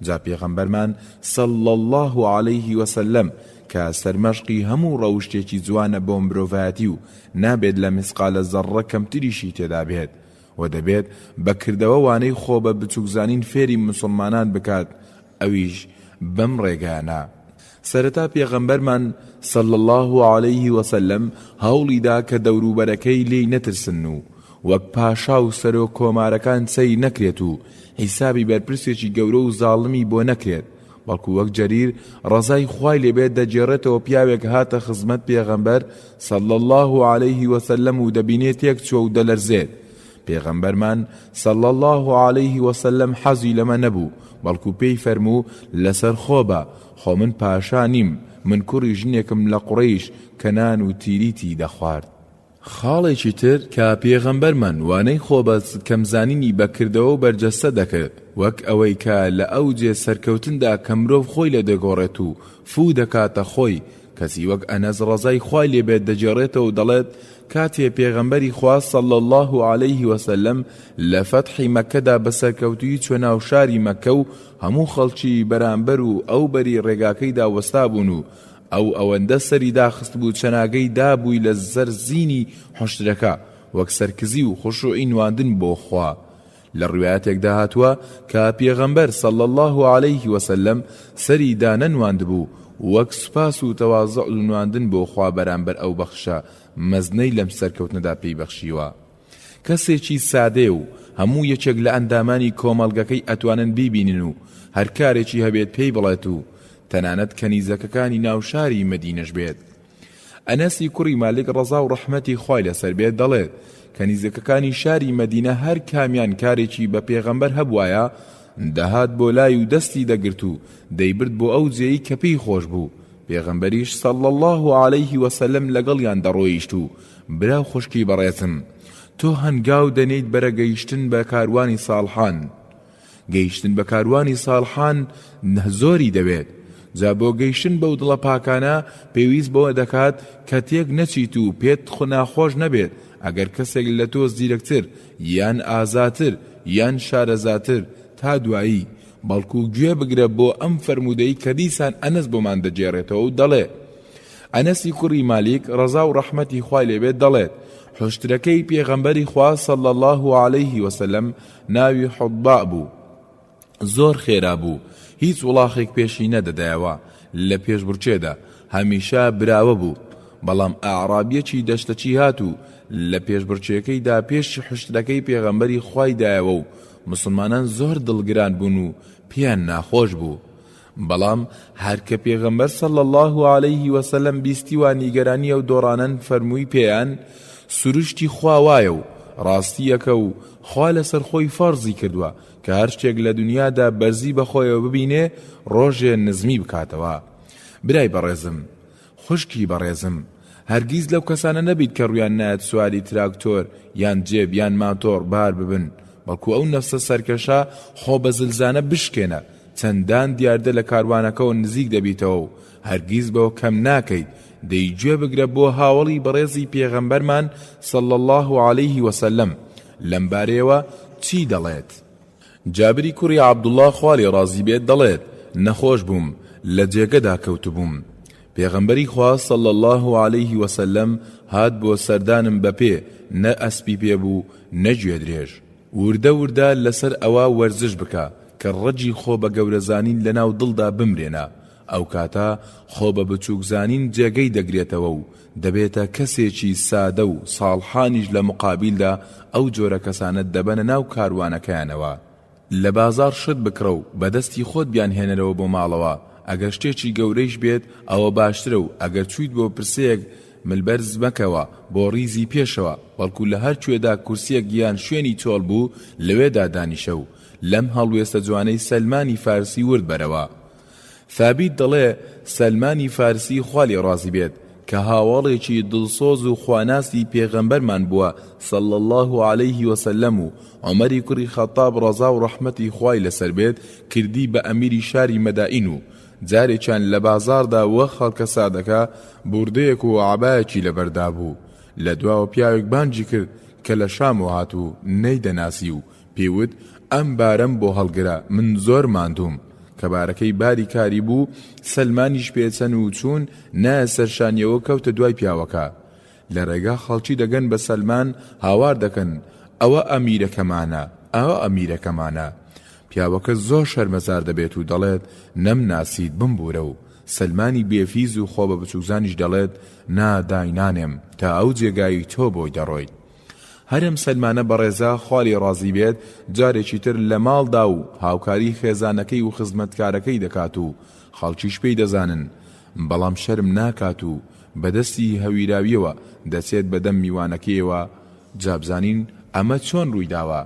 Speaker 2: جا پێغەمبەرمان صلی الله عليه وسلم کە سەرمەشقی هەموو ڕەوشتێکی جوانە بۆ مرۆڤایەتی و نابێت لە مسقالە زەڕە کەمتریشی تێدا بێت و دەبێت بەکردەوە وانەی خۆ بە بچووکزانین فێری مسلمانان بکات ئەویش بەم ڕێگانە. سەرەتا پێغەمبەرمان صلی الله عليه وسلم هەوڵیدا کە دەوروبەرەکەی لێی نەترسن و وەک پاشا و سەرۆک کۆمارەکان سەی نەکرێت و حیسابی بەرپرسێکی گەورە و زاڵمی بۆ نەکرێت، بەڵکو وەک جەریر ڕەزای خوای لێبێت دەجێڕێتەوە پیاوێک هاتە خزمەت پێغەمبەر صلی الله عليه وسلم و دەبینێت یەک چوە و دەلەرزێت. پێغەمبەرمان صلی الله عليه وسلم حەزی لەمە نەبوو، بەڵکو پێی فەرموو لەسەر خۆ بە، خۆ من پاشا نیم، من کوڕی ژنێکم لە قوڕەیش کە نان و تیریتی دەخوارد. خاڵێکی تر کە پێغەمبەرمان وانەی خۆ بە کەمزانینی بەکردەوە و بەرجەستە دەکرد، وەک ئەوەی کە لە ئەوجێ سەرکەوتندا کە مرۆڤ خۆی لە دەگۆڕێت و فوو دەکاتە خۆی، کەسی وەک ئەنەس ڕەزای خوای لێبێت دەجێڕێتەوە و دەڵێت کاتێ پێغەمبەری خوا صلی الله عليه وسلم لە فەتحی مەکەدا بەسەرکەوتوی چوە ناو شاری مەکە و هەموو خەڵکی بەرامبەر و ئەو بەری ڕێگاکەیدا وەستا بوون و ئەو ئەوەندە سەری داخست بوو چەناگەی دابووی لە زەر زینی حوشترەکە وەک سەرکزی و خوشوعی نواندن بۆ خوا. لە ڕوایەتێکدا هاتووە کە پێغەمبەر صلی الله عليه وسلم سەری دانەنواند بوو وەک سوپاس و تەواضع و نواندن بۆ خوا بەرامبەر ئەو بەخشە مەزنەی لەم سەرکەوتنەدا پێی بەخشیوە. کەسێکی سادێ و هەموو یەکێک لە ئەندامانی کۆمەڵگەکەی ئەتوانن بیبینن و هەر کارێکی هەبێت پێی بڵێت و تەنانەت کەنیزەکەکانی ناوشاری مەدینەش بێت. ئەنەسی کوڕی مالک ڕەزا و ڕەحمەتی خوای لەسەر بێت دەڵێت کەنیزەکەکانی شاری مەدینە هەر کامیان کارێکی بە پێغەمبەر هەبوایە دەهات بۆ لای و دەستی دەگرت و دەیبرد بۆ ئەو جێی کە پێی خۆش بوو. پێغەمبەریش صلی الله عليه وسلم لەگەڵیان دەڕۆیشت و براو خوشکی بەڕێزم، تۆ هەنگاو دەنێیت بەرە گەیشتن بە کاروانی ساڵحان. گەیشتن بە کاروانی ساڵحان زۆری دەوێت، جا بۆ گەیشتن بەو دڵە پاکانە پێویست بەوە دەکات کە تێک نەچیت و پێت ناخۆش نەبێت ئەگەر کەسێک لە تۆ زیرەکتر یان ئازاتر یان شارەزاتر تا دوایی، بەڵکو گوێ بگرە بۆ ئەم فەرمودەی کە دیسان ئەنەس بۆمان دەجێڕێتەوە و دەڵێ. ئەنەسی کوڕی مالیک ڕەزا و ڕەحمەتی خوای لێبێت دەڵێت حوشترەکەی پێغەمبەری خوا صلی الله عليه وسلم ناوی حوضاء بوو، زۆر خێرا بوو، هیچ وڵاخێک پێشی نەدەدایەوە، لە پێشبڕچێدا هەمیشە براوە بوو. بەڵام ئاعرابیەکی دەشتەچی هات و لە پێشبڕچێکەیدا پێشی حوشترەکەی پێغەمبەری خوای دایەوە و مسلمانان زۆر دڵگران بوون و پیان ناخۆش بوو. بەڵام هەر کە پێغەمبەر صلی الله عليه وسلم بیستی و نیگەرانی ئەو دۆڕانەن فەرمووی پێیان سروشتی خوا وایە و ڕاستیەکە و خوا لەسەر خۆی فەرزی کردووە کە هەر شتێک لە دنیادا بەرزی بەخۆیەوە ببینێ ڕۆژێ نزمی بکاتەوە. برای بەڕێزم، خوشکی بەڕێزم، هەرگیز لەو کەسانە نەبیت کە ڕویان نایەت سواری تراکتۆر یان جێب یان ماتۆر بار ببن، بەڵکو ئەو نەفسە سەرکەشە خۆ بە زلزانە بشکێنە چەندان دیاردە لە کاروانەکەەوە نزیک دەبیتەوە و هەرگیز بەوە کەم ناکەیت دەیگوێ بگرە بۆ هاوڵی بەڕێزی پێغەمبەرمان صلی الله عليه وسلم لەم بارەیەوە چی دەڵێت. جابری کوڕی عەبدوڵڵاه خوالی ڕازی بێت دەڵێت نەخۆش بووم لە جێگەدا کەوتبووم، پێغەمبەری خوا صلی الله عليه وسلم هات بۆ سەردانم بەپێ، نە ئەسپی پێبوو نە گوێ درێژ. وردە وردە لەسەر ئەوە وەرزش بکە کە ڕەجی خۆ بە گەورەزانین لەناو دڵدا بمرێنە، ئەو کاتە خۆ بە بچووکزانین جێگەی دەگرێتەوە و دەبێتە کەسێکی سادە و ساڵحانیش لە مقابلدا ئەو جۆرە کەسانت دەبەنە ناو کاروانەکەیانەوە. لە بازار شت بکڕە و بەدەستی خۆت بیان هێنەرەوە بۆ ماڵەوە، ئەگەر شتێکی گەورەیش بێت ئەوە باشترە و ئەگەر چویت بۆ پرسەیەک ملبەرز مەکەوە بۆ ڕیزی پێشەوە، بەڵکو لە هەر کوێدا کورسیەک گیان شوێنی چۆڵ بوو لەوێدا دانیشە و لەم هەڵوێستە جوانەی سەلمانی فارسی ورد بەرەوە. ثابت دەڵێ سەلمانی فارسی خوالی ڕازی بێت کە هاوڵێکی دڵسۆز و خواناسی پێغەمبەرمان بووە صلی الله عليه وسلم و عومەری کوڕی خەتاب ڕەزا و ڕەحمەتی خوای لەسەر بێت کردی بە ئەمیری شاری مەدائین و جارێکیان لە بازاردا وە خەڵکە سادەکە بوردەیەک و عەبایەکی لەبەردا بوو، لە دواوە پیاوێک بانجی کرد کە لە شام و هات و نەیدەناسی و پێوت ئەم بارەم بۆ هەڵگرە، من زۆر ماندوم. کە بارەکەی باری کاری بوو سەلمانیش پێچەن و چوون نایە سەرشانیەوە کەوتە دوای پیاوەکە. لە ڕێگا خەڵکی دەگەن بە سەلمان هاوار دەکەن ئەوە ئەمیرەکەمانە پیاوەکە زۆر شەرمەزار دەبێت و دەڵێت نەمناسیت بمبورە و سلمانی بێفیز و خۆ بە بچووکزانیش دەڵێت ناداینانێم تا ئەو جێگایی تۆ بۆی دەڕۆیت. هەرم سلمانە بەڕێزا خوالی ڕازی بێت جارێکی تر لە ماڵدا و هاوکاری خێزانەکەی و خزمەتکارەکەی دەکات و خەڵکیش پێی دەزانن، بەڵام شەرم ناکات و بەدەستی هەویراویەوە دەچێت بەدەم میوانەکەیەوە. جابزانین ئەمە چۆن ڕووی داوە؟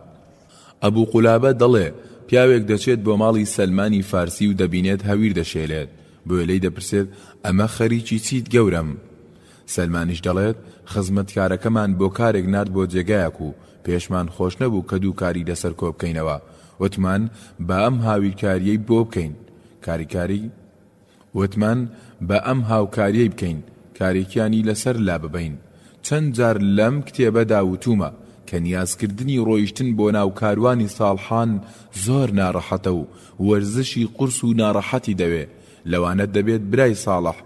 Speaker 2: ئەبوو قولابە دەڵێ پیاوێک دەچێت بۆ ماڵی سەلمانی فارسی و دەبینێت هەویر دەشێلێت، بۆیە لێی دەپرسێت ئەمە خەریکی چیت گەورم؟ سەلمانیش دەڵێت خزمەتکارەکەمان بۆ کارێک نرد بۆ جێگایەک و پێشمان خۆش نەبوو کە دوو کاری لەسەر کۆ بکەینەوە، وتمان بە ئەم هاویرکاریەی بۆ بکەین هاوکاریەی بکەین، کارێکیانی لەسەر لا ببین. چەند جار لەم کتێبەدا وتومە کە نیازکردنی ڕۆیشتن بۆ ناو کاروانی ساڵحان زۆر ناڕەحەتە و وەرزشی قورس و ناڕەحەتی دەوێ. لەوانە دەبێت برای ساڵح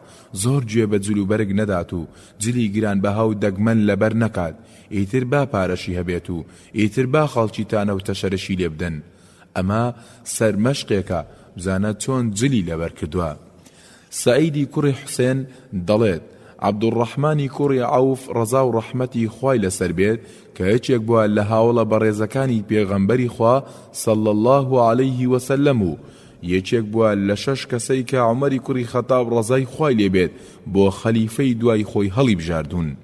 Speaker 2: زۆر گوێ بە جلوبەرگ نەدات و جلی گرانبەها و دەگمەن لەبەر نەکات، ئیتر با پارەشی هەبێت و ئیتر با خەڵکی تانە و تەشەرشی لێ بدەن. ئەمە سەرمەشقێکە، بزانە چۆن جلی لەبەر کردووە. سەعیدی کوڕی حوسێن دەڵێت عەبدوڕەحمانی کوڕی عەوف ڕەزا و ڕەحمەتی خوای لەسەر بێت کە هیچێک بووە لە هاوڵە بەڕێزەکانی پێغەمبەری خوا صلی الله عەلەیه وسەلەم و یەکێک بووە لە 6 کەسەی کە عومەری کوڕی خەتاب ڕەزای خوای لێبێت بۆ خەلیفەی دوای خۆی هەڵی بژاردوون.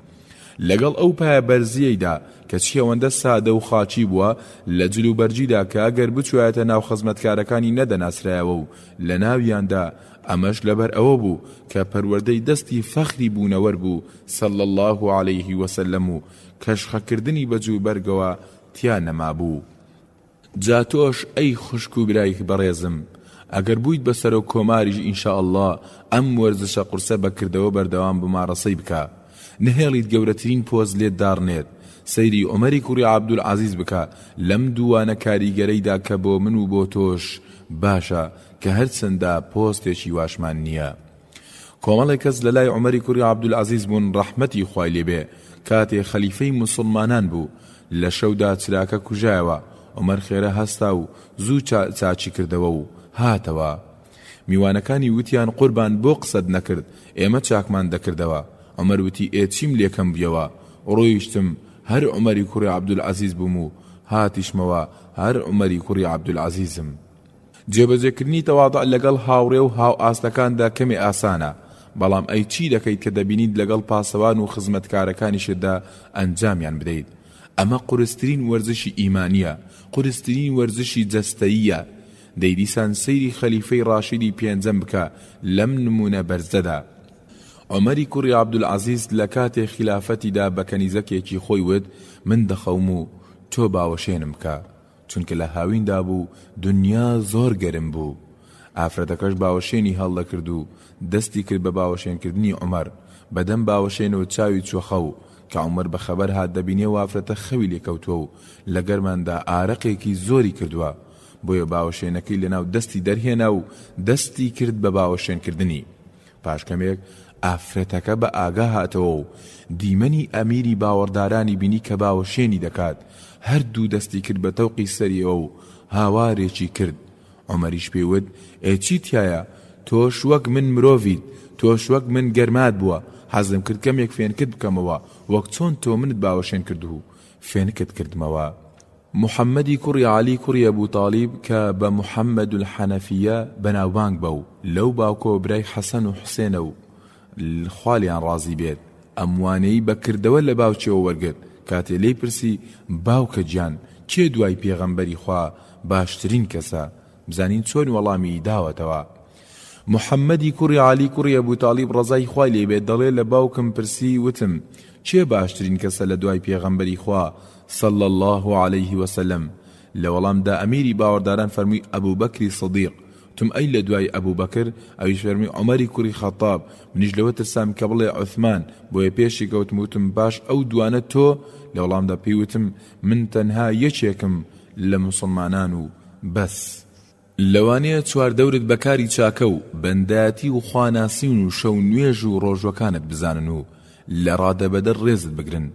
Speaker 2: لەگەڵ ئەو پایە بەرزیەیدا کە چیەوەندە سادە و خاچی بووە لە جلوبەرجیدا کە ئەگەر بچوایەتە ناو خزمەتکارەکانی نەدەناسرایەوە و لە ناویاندا ئەمەش لەبەر ئەوە بوو کە پەروەردەی دەستی فەخری بوونەوەر بوو صلی الله عەلەیه وسەلەم و کەشخەکردنی بە جووبەرگەوە تیا نەما بوو. جا تۆش ئەی خوشک و برای بەڕێزم ئەگەر بوویت بەسەر و کۆماریش ئینشاءالله ئەم وەرزشە قورسە بەکردەوە بەردەوام بمارەسەی بکە، نهێڵیت گەورەترین پۆز لێت داڕنێت، سەیری عومەری کوڕی عەبدولعەزیز بکە لەم دووانە کاریگەرەیدا کە بۆ من و بۆ تۆش باشە کە هەرچەندە پۆستێکی واشمان نییە. کۆمەڵێک کەس لە لای عومەری کوڕی عەبدولعەزیز بوون ڕەحمەتی خوای لێبێ کاتێ خەلیفەی موسڵمانان بوو. لە شەودا چراکە کوژایەوە، عومەر خێرە هەستا و زوو چاچی کردەوە و هاتەوە. میوانەکانی وتیان قوربان بۆ قسەت نەکرد، ئێمە چاکمان دەکردەوە. عومەر وتی ئێچیم لێکم بیەوە، ڕۆیشتم هەر عومەری کوڕی عەبدولعەزیز بووم و هاتیشمەوە هەر عومەری کوڕی عەبدولعەزیزم. جێبەجێکردنی تەواضع لەگەڵ هاوڕێ و هاو ئاستەکاندا کەمێ ئاسانە، بەڵام ئەی چی دەکەیت کە دەبینیت لەگەڵ پاسەوان و خزمەتکارەکانیشتدا ئەنجامیان بدەیت؟ ئەمە قورسترین وەرزشی ئیمانیە، قورسترین وەرزشی جەستەییە. دەیدیسان سەیری خەلیفەی ڕاشیدی پێنجەم بکە لەم نمونە بەرزەدا. عومەری کوڕی عەبدولعەزیز لە کاتێ خلافەتیدا بە کەنیزەکێکی خۆی وت من دەخەوم و تۆ باوەشێنم بکە، چونکە لە هاویندا بوو دنیا زۆر گەرم بوو. ئافرەتەکەش باوەشێنی هەڵدەکرد و دەستی کرد بە باوەشێنکردنی عومەر. بەدەم باوەشێنەوە چاوی چوەخە و کە عومەر بە خەبەر هات دەبینێ و ئافرەتە خەوی لێکەوتووە و لە گەرماندا ئارەقێکی زۆری کردووە، بۆیە باوەشێنەکەی لەناو دەستی دەرهێنا و دەستی کرد بە باوەشێنکردنی. پاشکەمێک ئافرەتەکە بە ئاگا هاتەوە و دیمەنی ئەمیری باوەڕدارانی بینی کە باوەشێنی دەکات، هەردوو دەستی کرد بە تەوقی سەریەوە و هاوارێکی کرد. عومەریش پێیوت ئێچی تایە؟ تۆش وەک من مرۆڤیت، تۆش وەک من گەرمات بووە، حەزم کرد کەمێک فێنکت بکەمەوە وەک چۆن تۆ منت باوەشێن کرد و فێنکت کردمەوە. محەممەدی کوڕی عەلی کوڕی ئەبوو تاڵیب کە بە محەممەد الحەنەفیە بەناوبانگ بە و لەو باوکۆ برای حەسەن و حوسێنە و خوالیان ڕازی بێت، ئەموانەی بەکردەوە لە باوچێەوە وەرگرت. کاتێ لێی پرسی باوکە گیان کێ دوای پێغەمبەری خوا باشترین کەسە؟ بزانین چۆن وەڵامی داوەتەوە. محەممەدی کوڕی عەلی کوڕی ئەبوو تاڵیب ڕەزای خوای لێبێت دەڵێ لە باوکم پرسی وتم چێ باشترین کەسە لە دوای پێغەمبەری خوا صلی الله عەلەیه وسەلەم؟ لە وەڵامدا ئەمیری باوەڕداران فەرمووی ئەبوو بەکری سەدیق. تم ئەی لە دوای ئەبوو بەکر؟ ئەویش فەرمووی عومەری کوڕی خەتاب. منیش لەوە ترسام کە بڵێ عوثمان، بۆیە پێشی کەوتم وتم باش ئەو دوانە تۆ؟ لە وەڵامدا پێیوتم من تەنها یەکێکم لە مسلمانان و بەس. لەوانەیە چواردەورت بەکاری چاکە و بەندایەتی و خواناسین و شەو نوێژ و ڕۆژوەکانت بزانن و لە ڕادەبەدە ڕێزت بگرن.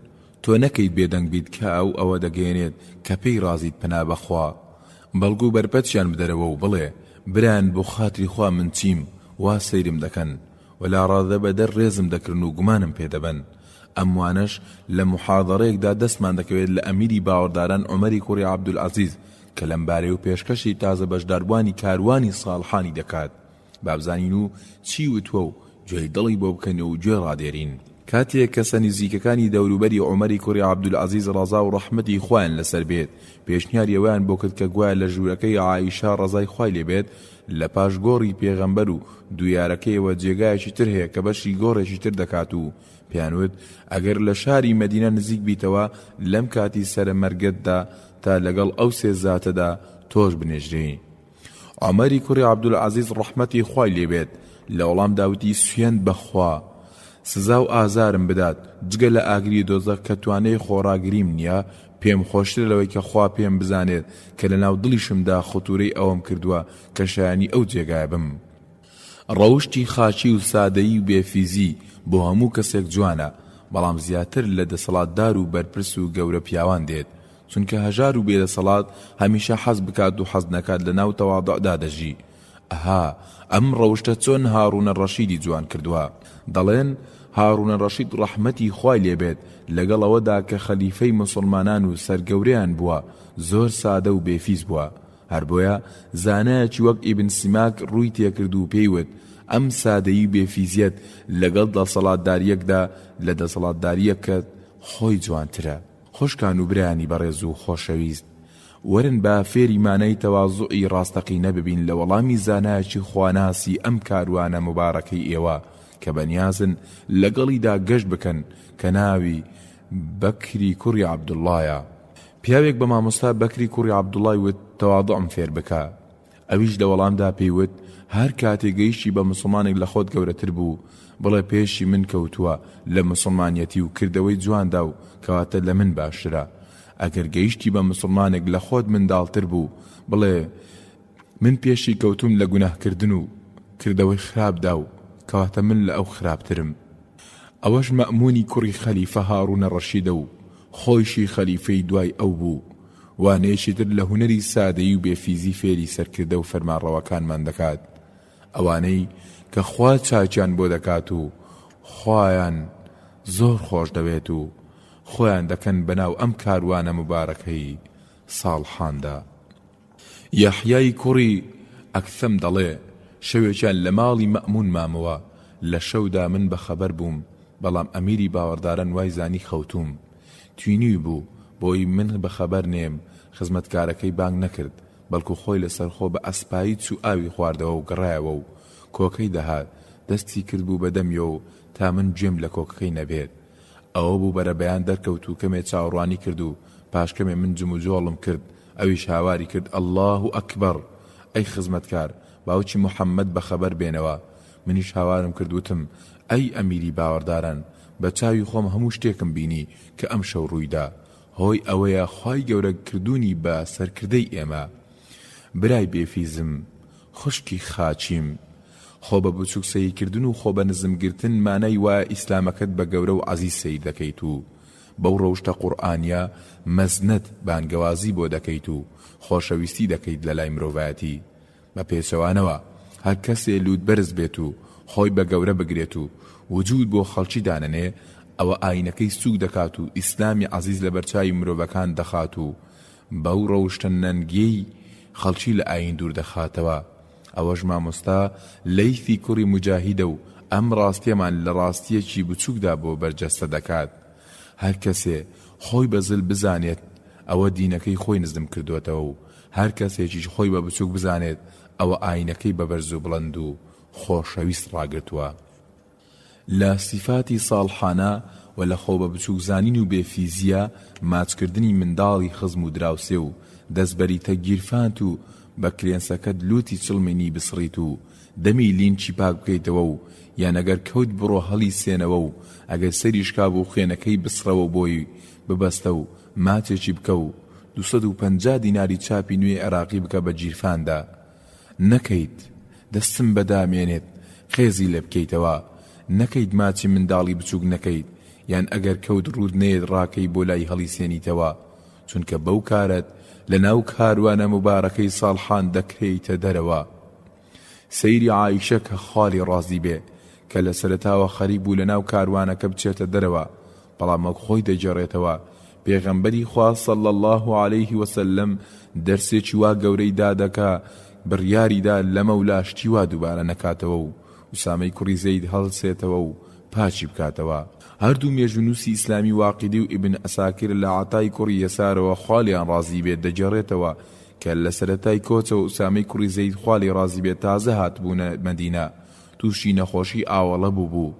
Speaker 2: تۆ نەکەیت بێدەنگ بیت کە ئەوە دەگەێنێت کە پێی ڕازیت پەنا بەخوا بەڵگو بەرپەتیان بدەرەوە و بڵێ بران بۆ خاتری خوا من چیم وا سەیرم دەکەن ولا ڕادە بەدەر ڕێزم دەکردن و گومانم پێدەبن ئەموانش لە محاضەرەیەکدا دەستمان دەکەوێت لە ئەمیری باوەڕداران عومەری کوڕی عەبدولعەزیز کە لەم بارەی و پێشکەشی تازە بەشداربوانی کاروانی ساڵحانی دەکات بابزانین و چی وتووە و گوێی دڵی بۆ بکەین و گوێ ڕادێرین کاتێک کە سەرنزیکەکانی دەوروبەری عومەری کوڕی عەبدولعەزیز ڕەزا و ڕەحمەتی خوایان لەسەر بێت پێشنیاریەوەیان بۆ کرد کە گوایە لە ژوورەکەی عایشا ڕەزای خوای لێبێت لە پاش گۆڕی پێغەمبەر و دوویارەکەیەوە جێگایەکی تر هەیە کە بەشی گۆڕێکی تر دەکات و پیانوت ئەگەر لە شاری مەدینە نزیک بیتەوە لەم کاتی سەرمەرگەتدا تا لەگەڵ ئەو سێ زاتەدا تۆش بنێژرێ عومەری کوڕی عەبدولعەزیز ڕەحمەتی خوای لێبێت لە وەڵام داوتی سوێند بەخوا سزا و ئازارم بدات جگە لە ئاگری دۆزەخ کە توانەی خۆڕاگریم نییە پێم خۆشتر لەوەی کە خوا پێم بزانێت کە لە ناو دڵیشمدا خۆتورەی ئەوەم کردووە کە شایانی ئەو جێگایە بم ڕەوشتی خاچی و سادەیی و بێفیزی بۆ هەموو کەسێک جوانە بەڵام زیاتر لە دەسەڵاتدار و بەرپرس و گەورە پیاوان دێت چونکە هەژار و بێدەسەڵات هەمیشە حەز بکات و حەز نەکات لە ناو تەواضعدا دەژی ئەها ئەم ڕەوشتە چۆن هاڕونە ڕەشیدی جوان کردووە دەڵێن هاڕونە ڕەشید ڕەحمەتی خوای لێبێت لەگەڵەوەدا کە خەلیفەی مسلمانان و سەرگەورەیان بووە زۆر سادە و بێفیز بووە هەر بۆیە زانایەکی وەک ئیبن سیماک ڕووی تێکرد و پێیوت ئەم سادەیی بێفیزیەت لەگەڵ دەسەڵاتداریەکدا لە دەسەڵاتداریەکە خۆی جوانترە خۆشکان و برایانی بەڕێز و خۆشەویست وەرن بە فێری مانای تەواضوعی ڕاستەقینە ببین لە وەڵامی زانایەکی خواناسی ئەم کاروانە مبارەکەی ئێوە کە بەنیازن لەگەڵیدا گەشت بکەن کە ناوی بەکری کوڕی عەبدوڵڵایە پیاوێک بە مامۆستا بەکری کوڕی عەبدوڵڵای وت تەواضوعم فێر بکە ئەویش لە وەڵامدا پێیوت هەر کاتێک گەیشتی بە مسلمانێک لە خۆت گەورەتر بوو بڵێ پێشی من کەوتووە لە مسلمانیەتی و کردەوەی جواندا و کەواتە لە من باشترە ئەگەر گەیشتی بە مسلمانێک لە خۆت منداڵتر بوو بڵێ من پێشی کەوتوم لە گوناهکردن و کردەوەی خراپدا و کەواتە من لە ئەو خراپترم ئەوەش مەئمونی کوڕی خەلیفە هاڕونە ڕەشیدە و خۆیشی خەلیفەی دوای ئەو بوو وانەیەکی تر لە هونەری سادەیی و بێفیزی فێری سەرکردە و فەرمانڕەوەکانمان دەکات ئەوانەی کە خوا چاکیان بۆ دەکات و خوایان زۆر خۆش دەوێت و خۆیان دەکەن بەناو ئەم کاروانە مبارەکەی ساڵحاندا یەحیای کوڕی ئەکثەم دەڵێ شەوێکیان لە ماڵی مەئمون مامەوە لە شەودا من بەخەبەر بووم بەڵام ئەمیری باوەڕداران وای زانی خەوتوم توینی بوو بۆی من بەخەبەر نێم خزمەتکارەکەی بانگ نەکرد بەڵکو خۆی لەسەر خۆ بە ئەسپایی چوو ئاوی خواردەوە و گەڕایەوە و کۆکەی دەهات دەستی کرد بوو بەدەمیەوە و تا من گوێم لە کۆکەکەی نەبێت ئەوە بوو بەرەبەیان دەرکەوت و کەمێ چاوەڕوانی کرد و پاشکەمێ من جم و جۆڵم کرد ئەویش هاواری کرد ئەڵڵاه ئەکبەر ئەی خزمەتکار باوکی موحەممەد بەخەبەر بێنەوە منیش هاوارم کردوتم ئەی ئەمیری باوەڕداران بە چاوی خۆم هەموو شتێکم بینی کە ئەم شەو ڕوویدا هۆی ئەوەیە خوای گەورە کردوونی بە سەرکردەی ئێمە برای بێفیزم خوشکی خاچیم خۆ بە بچووک سەیرکردن و خۆ بە نزمگرتن مانای وایە ئیسلامەکەت بە گەورە و عەزیز سەیر دەکەیت و بەو ڕەوشتە قورئانیە مەزنەت بانگەوازی بۆ دەکەیت و خۆشەویستی دەکەیت لە لای مرۆڤایەتی بە پێچەوانەوە هەر کەسێ لوود بەرز بێت و خۆی بە گەورە بگرێت و وجود بۆ خەڵکی دانەنێ ئەوە ئاینەکەی سوک دەکات و ئیسلامی عەزیز لە بەرچاوی مرۆڤەکان دەخات و بەو ڕەوشتە نەنگەی خەڵکی لە ئاین دوور دەخاتەوە ئەوەش مامۆستا لەیثی کوڕی مجاهیدە و ئەم ڕاستیەمان لە ڕاستیەکی بچووکدا بۆ بەرجەستە دەکات هەر کەسێ خۆی بەزل بزانێت ئەوە دینەکەی خۆی نزم کردوێتەوە و هەر کەسێکیش خۆی بە بچووک بزانێت ئەوە ئاینەکەی بە بەرز و بڵند و خۆشەویست ڕاگرتووە لە سیفاتی ساڵحانە و لە خۆ بە بچووک زانین و بێفیزیە ماچکردنی منداڵی خزم و دراوسێ و دەستبەریتە گیرفانت و بە کرێنسەکەت لوتی چڵمێنی بسڕیت و دەمی لینچی پاک بکەیتەوە و یان ئەگەر کەوت بڕۆ هەڵی سێنەوە و ئەگەر سەریش کابوو خوێنەکەی بسڕەوە بۆی ببەستە و ماچێکی بکە و 250 دیناری چاپی نوێ عێراقی بکە بە گیرفاندا نەکەیت دەستم بەدامێنێت خێزی لێ بکەیتەوە نەکەیت ماچی منداڵی بچووک نەکەیت یان ئەگەر کەوت ڕوود نێت ڕاکەی بۆ لای هەڵی سێنیتەوە چونکە بەو کارت لە ناو کاروانە مبارەکەی ساڵحان دەکرێتە دەرەوە. سەیری عایشە کە خاڵی ڕازی بێ کە لە سەرەتاوە خەریک بوو لە ناو کاروانەکە بچێتە دەرەوە بەڵام وەک خۆی دەجێڕێتەوە پێغەمبەری خوا صلی الله علیه وسلم دەرسێکی وا گەورەی دادەکا بڕیاریدا لەمە و لاشتی وا دووبارە نەکاتەوە و ئوسامەی کوڕی زەید هەڵسێتەوە و پاچی بکاتەوە. هەردوو مێژونووسی ئیسلامی واقیدی و ئیبن ئەساکر لە عەتای کوڕی یەسارەوە خوالیان ڕازی بێت دەجێڕێتەوە کە لە سەرەتای کۆچەوە ئوسامەی کوڕی زەید خوالی ڕازی بێت تازە هاتبوونە مەدینە تووشی نەخۆشی ئاوەڵە بوو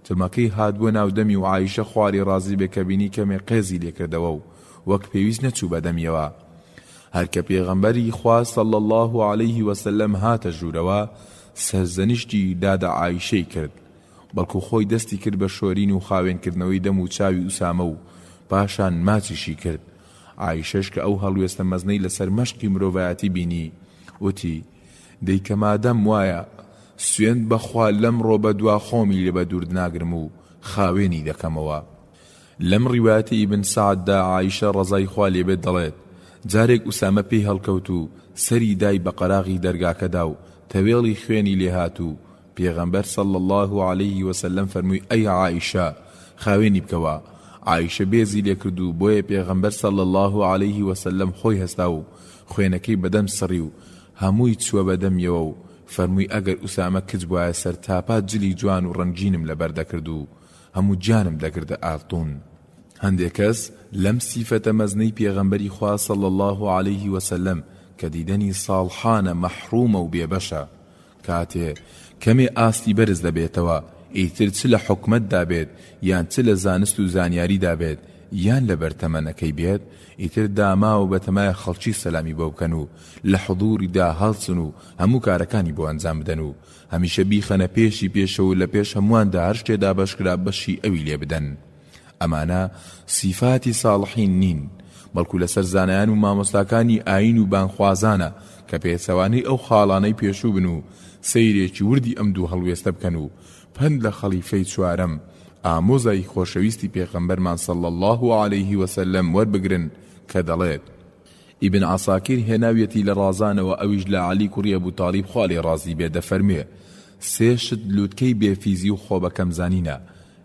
Speaker 2: تمەکەی هاتبووە ناودەمی و عایشە خوالی ڕازی بێ کە بینی کەمێ قێزی لێکردەوە و وەک پێویست نەچوو بەدەمیەوە. هەرکە پێغەمبەری خوا صلی الله علیه وسلم هاتە ژوورەوە سەرزەنیشتی دادە عایشەی کرد بەڵکو خۆی دەستی کرد بە شۆرین و خاوێنکردنەوەی دەم و چاوی ئوسامە و پاشان ماچیشی کرد. عایشەش کە ئەو هەڵوێستە مەزنەی لەسەر مەشقی مرۆڤایەتی بینی وتی دەی کە مادەم وایە سوێند بەخوا لەم ڕۆ بەدوا خۆمی لێ بە دوور ناگرم و خاوێنی دەکەمەوە. لەم ڕیواەتی ئیبن سعددا عایشە ڕەزای خوا لێبێت دەڵێت جارێک ئوسامە پێی هەڵکەوت و سەری دای بە قەراغی دەرگاکەدا و تەوێڵی خوێنی لێهات و پێغەمبەر صلی الله علیه وسلم فەرمووی ئەی عایشە خاوێنی بکەوە. عایشە بێزی لێ کرد و بۆیە پێغەمبەر صلی الله علیه وسلم خۆی هەستا و خوێنەکەی بەدەم سڕی و هەمووی چووە بەدەمیەوە و فەرمووی ئەگەر ئوسامە کچ بوایە سەر تاپات جلی جوان و ڕەنگینم لەبەر دەکرد و هەموو جانم دەکردە ئاڵتون. هەندێک کەس لەم سیفەتە مەزنەی پێغەمبەری خوا صلی الله علیه وسلم کە دیدەنی ساڵحانە مەحرومە و بێبەشە کاتێ کەمێ ئاستی بەرز دەبێتەوە ئیتر چ لە حکومەتدا بێت یان چ لە زانست و زانیاریدا بێت یان لە بەرتەمەنەکەی بێت ئیتر داما و بەتەمایە خەڵکی سەلامی بۆ بکەن و لە حضوریدا هەڵچن و هەموو کارەکانی بۆ ئەنجام بدەن و هەمیشە بیخەنە پێشی پێشەوە لە پێش هەموواندا هەر شتێدا بەشکرا بەشی ئەوی لێ بدەن. ئەمانە سیفاتی ساڵحین نین بەڵکو لەسەر زانایان و مامۆستاکانی ئاین و بانخوازانە کە پێچەوانەی ئەو خاڵانەی پێشوو بن و سەیرێکی وردی ئەم دوو هەڵوێستە بکەن و پند لە خەلیفەی چوارەم ئامۆزای خۆشەویستی پێغەمبەرمان صلی الله علیه وسلم وەربگرن کە دەڵێت ئیبن عەساکیر هێناویەتی لە ڕازانەوە ئەویش لە عەلی کوڕی ئەبوو تاڵیب خوا لێ ڕازی بێ دەفەرمێ سێ شت لووتکەی بێفیزی و خۆبەکەم زانینە.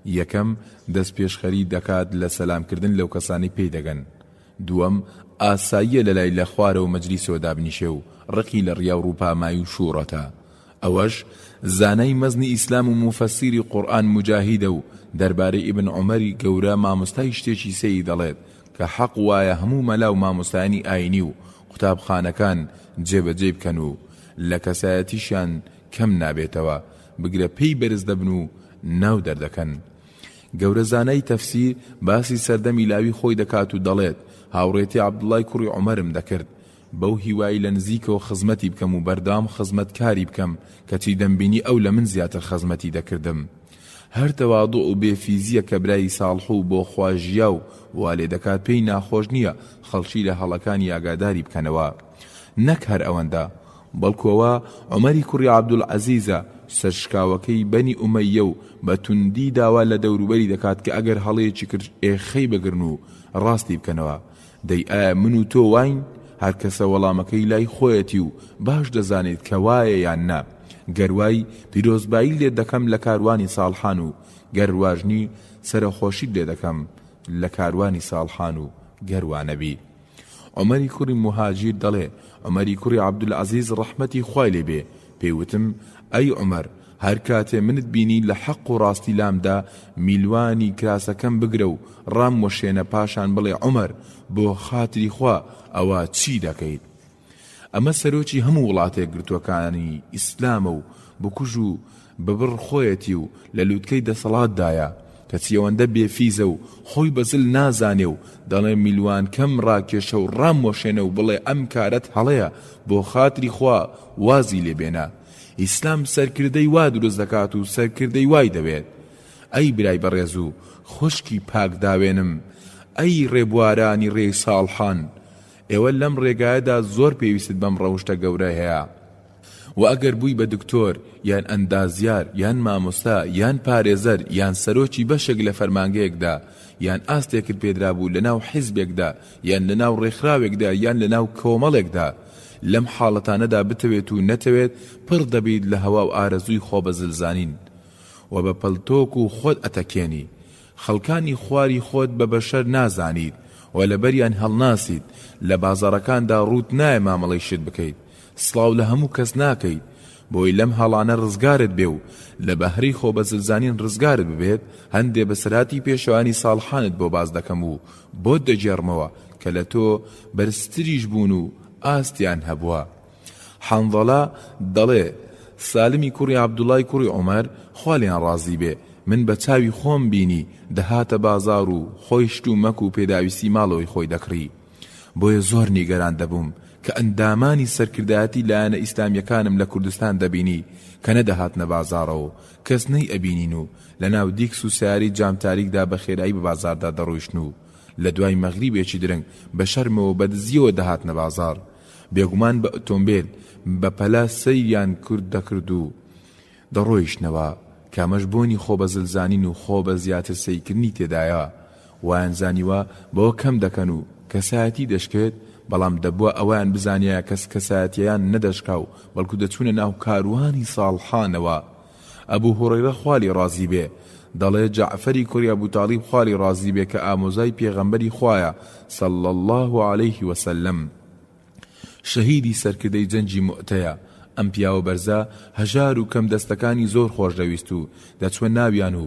Speaker 2: یەکەم دەست پێشخەری دەکات لە سەلامکردن لەو کەسانی پێی دەگەن. دووەم ئاساییە لە لای لە خوارە و مەجلیسەوە دابنیشێ و ڕقی لە ڕیا و ڕووپامایی و شوڕەتە. ئەوەش زانای مەزنی ئیسلام و مفەسیری قورئان مجاهیدە و دەربارەی ئیبن عومەری گەورە مامۆستای شتێکی سەیی دەڵێت کە حەق وایە هەموو مەلا و مامۆستایانی ئاینی و قوتابخانەکان جێبەجێ بکەن و لە کەسایەتیشیان کەم نابێتەوە بگرە پێی بەرز دەبن و ناو دەردەکەن. گەورە زانای تەفسیر باسی سەردەمی لاوی خۆی دەکات و دەڵێت هاوڕێتی عەبدوڵای کوڕی عومەرم دەکرد بەو هیوای لە نزیکەوە خزمەتی بکەم و بەردام خزمەتکاری بکەم کەچی دەمبینی ئەو لە من زیاتر خزمەتی دەکردم. هەر تەواضوع و بێفیزیە کە برای ساڵح و بۆ خواژیا و وا لێ دەکات پێی ناخۆش نییە خەڵکی لە هەڵەکانی ئاگاداری بکەنەوە نەک هەر ئەوەندە بەڵکوەوە عومەری کوڕی عەبدولعەزیزە سەرشکاوەکەی بەنی ئومەیە و بە توندی داوا لە دەوروبەری دەکات کە ئەگەر هەڵەیەکی کرد ئێخەی بگرن و ڕاستی بکەنەوە. دەی ئایا من و تۆ واین؟ هەر کەسە وەڵامەکەی لای خۆیەتی و باش دەزانێت کە وایە یان نا. گەروای پیرۆزبایی لێ دەکەم لە کاروانی ساڵحان و گەرواژنی سەرخۆشی لێ دەکەم لە کاروانی ساڵحان و گەروانەبی. عومەری کوڕی مهاجیر دەڵێ عومەری کوڕی عەبدولعەزیز ڕەحمەتی خوای لێ بێ پێیوتم ئەی عومەر هەر کاتێ منت بینی لە حەق و ڕاستی لامدا میلوانی کراسەکەم بگرە و ڕام وەشێنە پاشان بڵێ عومەر بۆ خاتری خوا ئەوە چی دەکەیت؟ ئەمە سەرۆکی هەموو وڵاتێک گرتووەکانی ئیسلامە و بکوژ و ببڕ خۆیەتی و لە لووتکەی دەسەڵاتدایە کەچی ئەوەندە بێفیزە و خۆی بەزل نازانێ و دەڵێ میلوان کەم ڕاکێشە و ڕام وەشێنە و بڵێ ئەم کارەت هەڵەیە بۆ خاتری خوا وازی لێبێنە. ئیسلام سەرکردەی وا دروست دەکات و سەرکردەی وای دەوێت. ئەی برای بەڕێز و خوشکی پاک داوێنم ئەی ڕێبوارانی ڕێی ساڵحان ئێوە لەم ڕێگایەدا زۆر پێویست بەم ڕەوشتە گەورە هەیە. و ئەگەر بووی بە دکتۆر یان ئەندازیار یان مامۆستا یان پارێزەر یان سەرۆکی بەشێک لە فەرمانگەیەکدا یان ئاستێکت پێدرا بوو لەناو حیزبێکدا یان لەناو ڕێکخراوێکدا یان لەناو کۆمەڵێکدا لەم حاڵەتانەدا بتەوێت و نەتەوێت پڕ دەبیت لە هەوا و ئارەزووی خۆ بەزلزانین و بە پەلتۆک و خۆت ئەتەکێنی خەڵکانی خواری خۆت بە بەشەر نازانیت و لەبەریان هەڵناسیت لە بازاڕەکاندا ڕوت نایە مامەڵەی شت بکەیت سڵاو لە هەموو کەس ناکەیت بۆی لەم هەڵانە ڕزگارت بێ و لە بەهرەی خۆ بەزلزانین ڕزگارت ببێت هەندێ بەسەراتی پێشەوانی ساڵحانت بۆ باز دەکەم و بۆت دەجێڕمەوە کە لە تۆ بەرزتریش بوون و ئاستیان هەبووە. حەنظەڵە دەڵێ سالمی کوڕی عەبدوڵای کوڕی عومەر خوالیان ڕازی بێ من بە چاوی خۆم بینی دەهاتە بازار و خۆی شت و مەک و پێداویستی ماڵەوەی خۆی دەکڕی بۆیە زۆر نیگەران دەبووم کە ئەندامانی سەرکردایەتی لایەنە ئیسلامیەکانم لە کوردستان دەبینی کە نەدەهاتنە بازارەوە کەس نەی ئەبینین و لە ناو دیکس و سیاری جامتاریکدا بە خێرایی بە بازاردا دەڕۆیشتن و لە دوای مەغریبێکی درەنگ بە شەرمەوە بەدزیەوە دەهاتنە بازار بێگومان بە ئۆتۆمبیل بە پەلا سەیریان کورد دەکرد و دەڕۆیشتنەوە کامەش بۆنی خۆ بە زلزانین و خۆ بە زیاتر سەیکردنی تێدایە وایان زانیوە بەوە کەم دەکەن و کەسایەتی دەشکێت بەڵام دەبووە ئەویان بزانیە کەس کەسایەتیان نەدەشکا و بەڵکو دەچوونە ناو کاروانی ساڵحانەوە. ئەبوو هوڕەیرە خوالی ڕازی بێ دەڵێ جەعفەری کوڕی ئەبوو تاڵیب خوالی ڕازی بێ کە ئامۆزای پێغەمبەری خوایە صەڵی الله عەلەیه وسەلەم شەهیدی سەرکردەی جەنجی موعتەیە. ئەم پیاوە بەرزە هەژار و کەم دەستەکانی زۆر خۆش دەویست و دەچوە ناویان و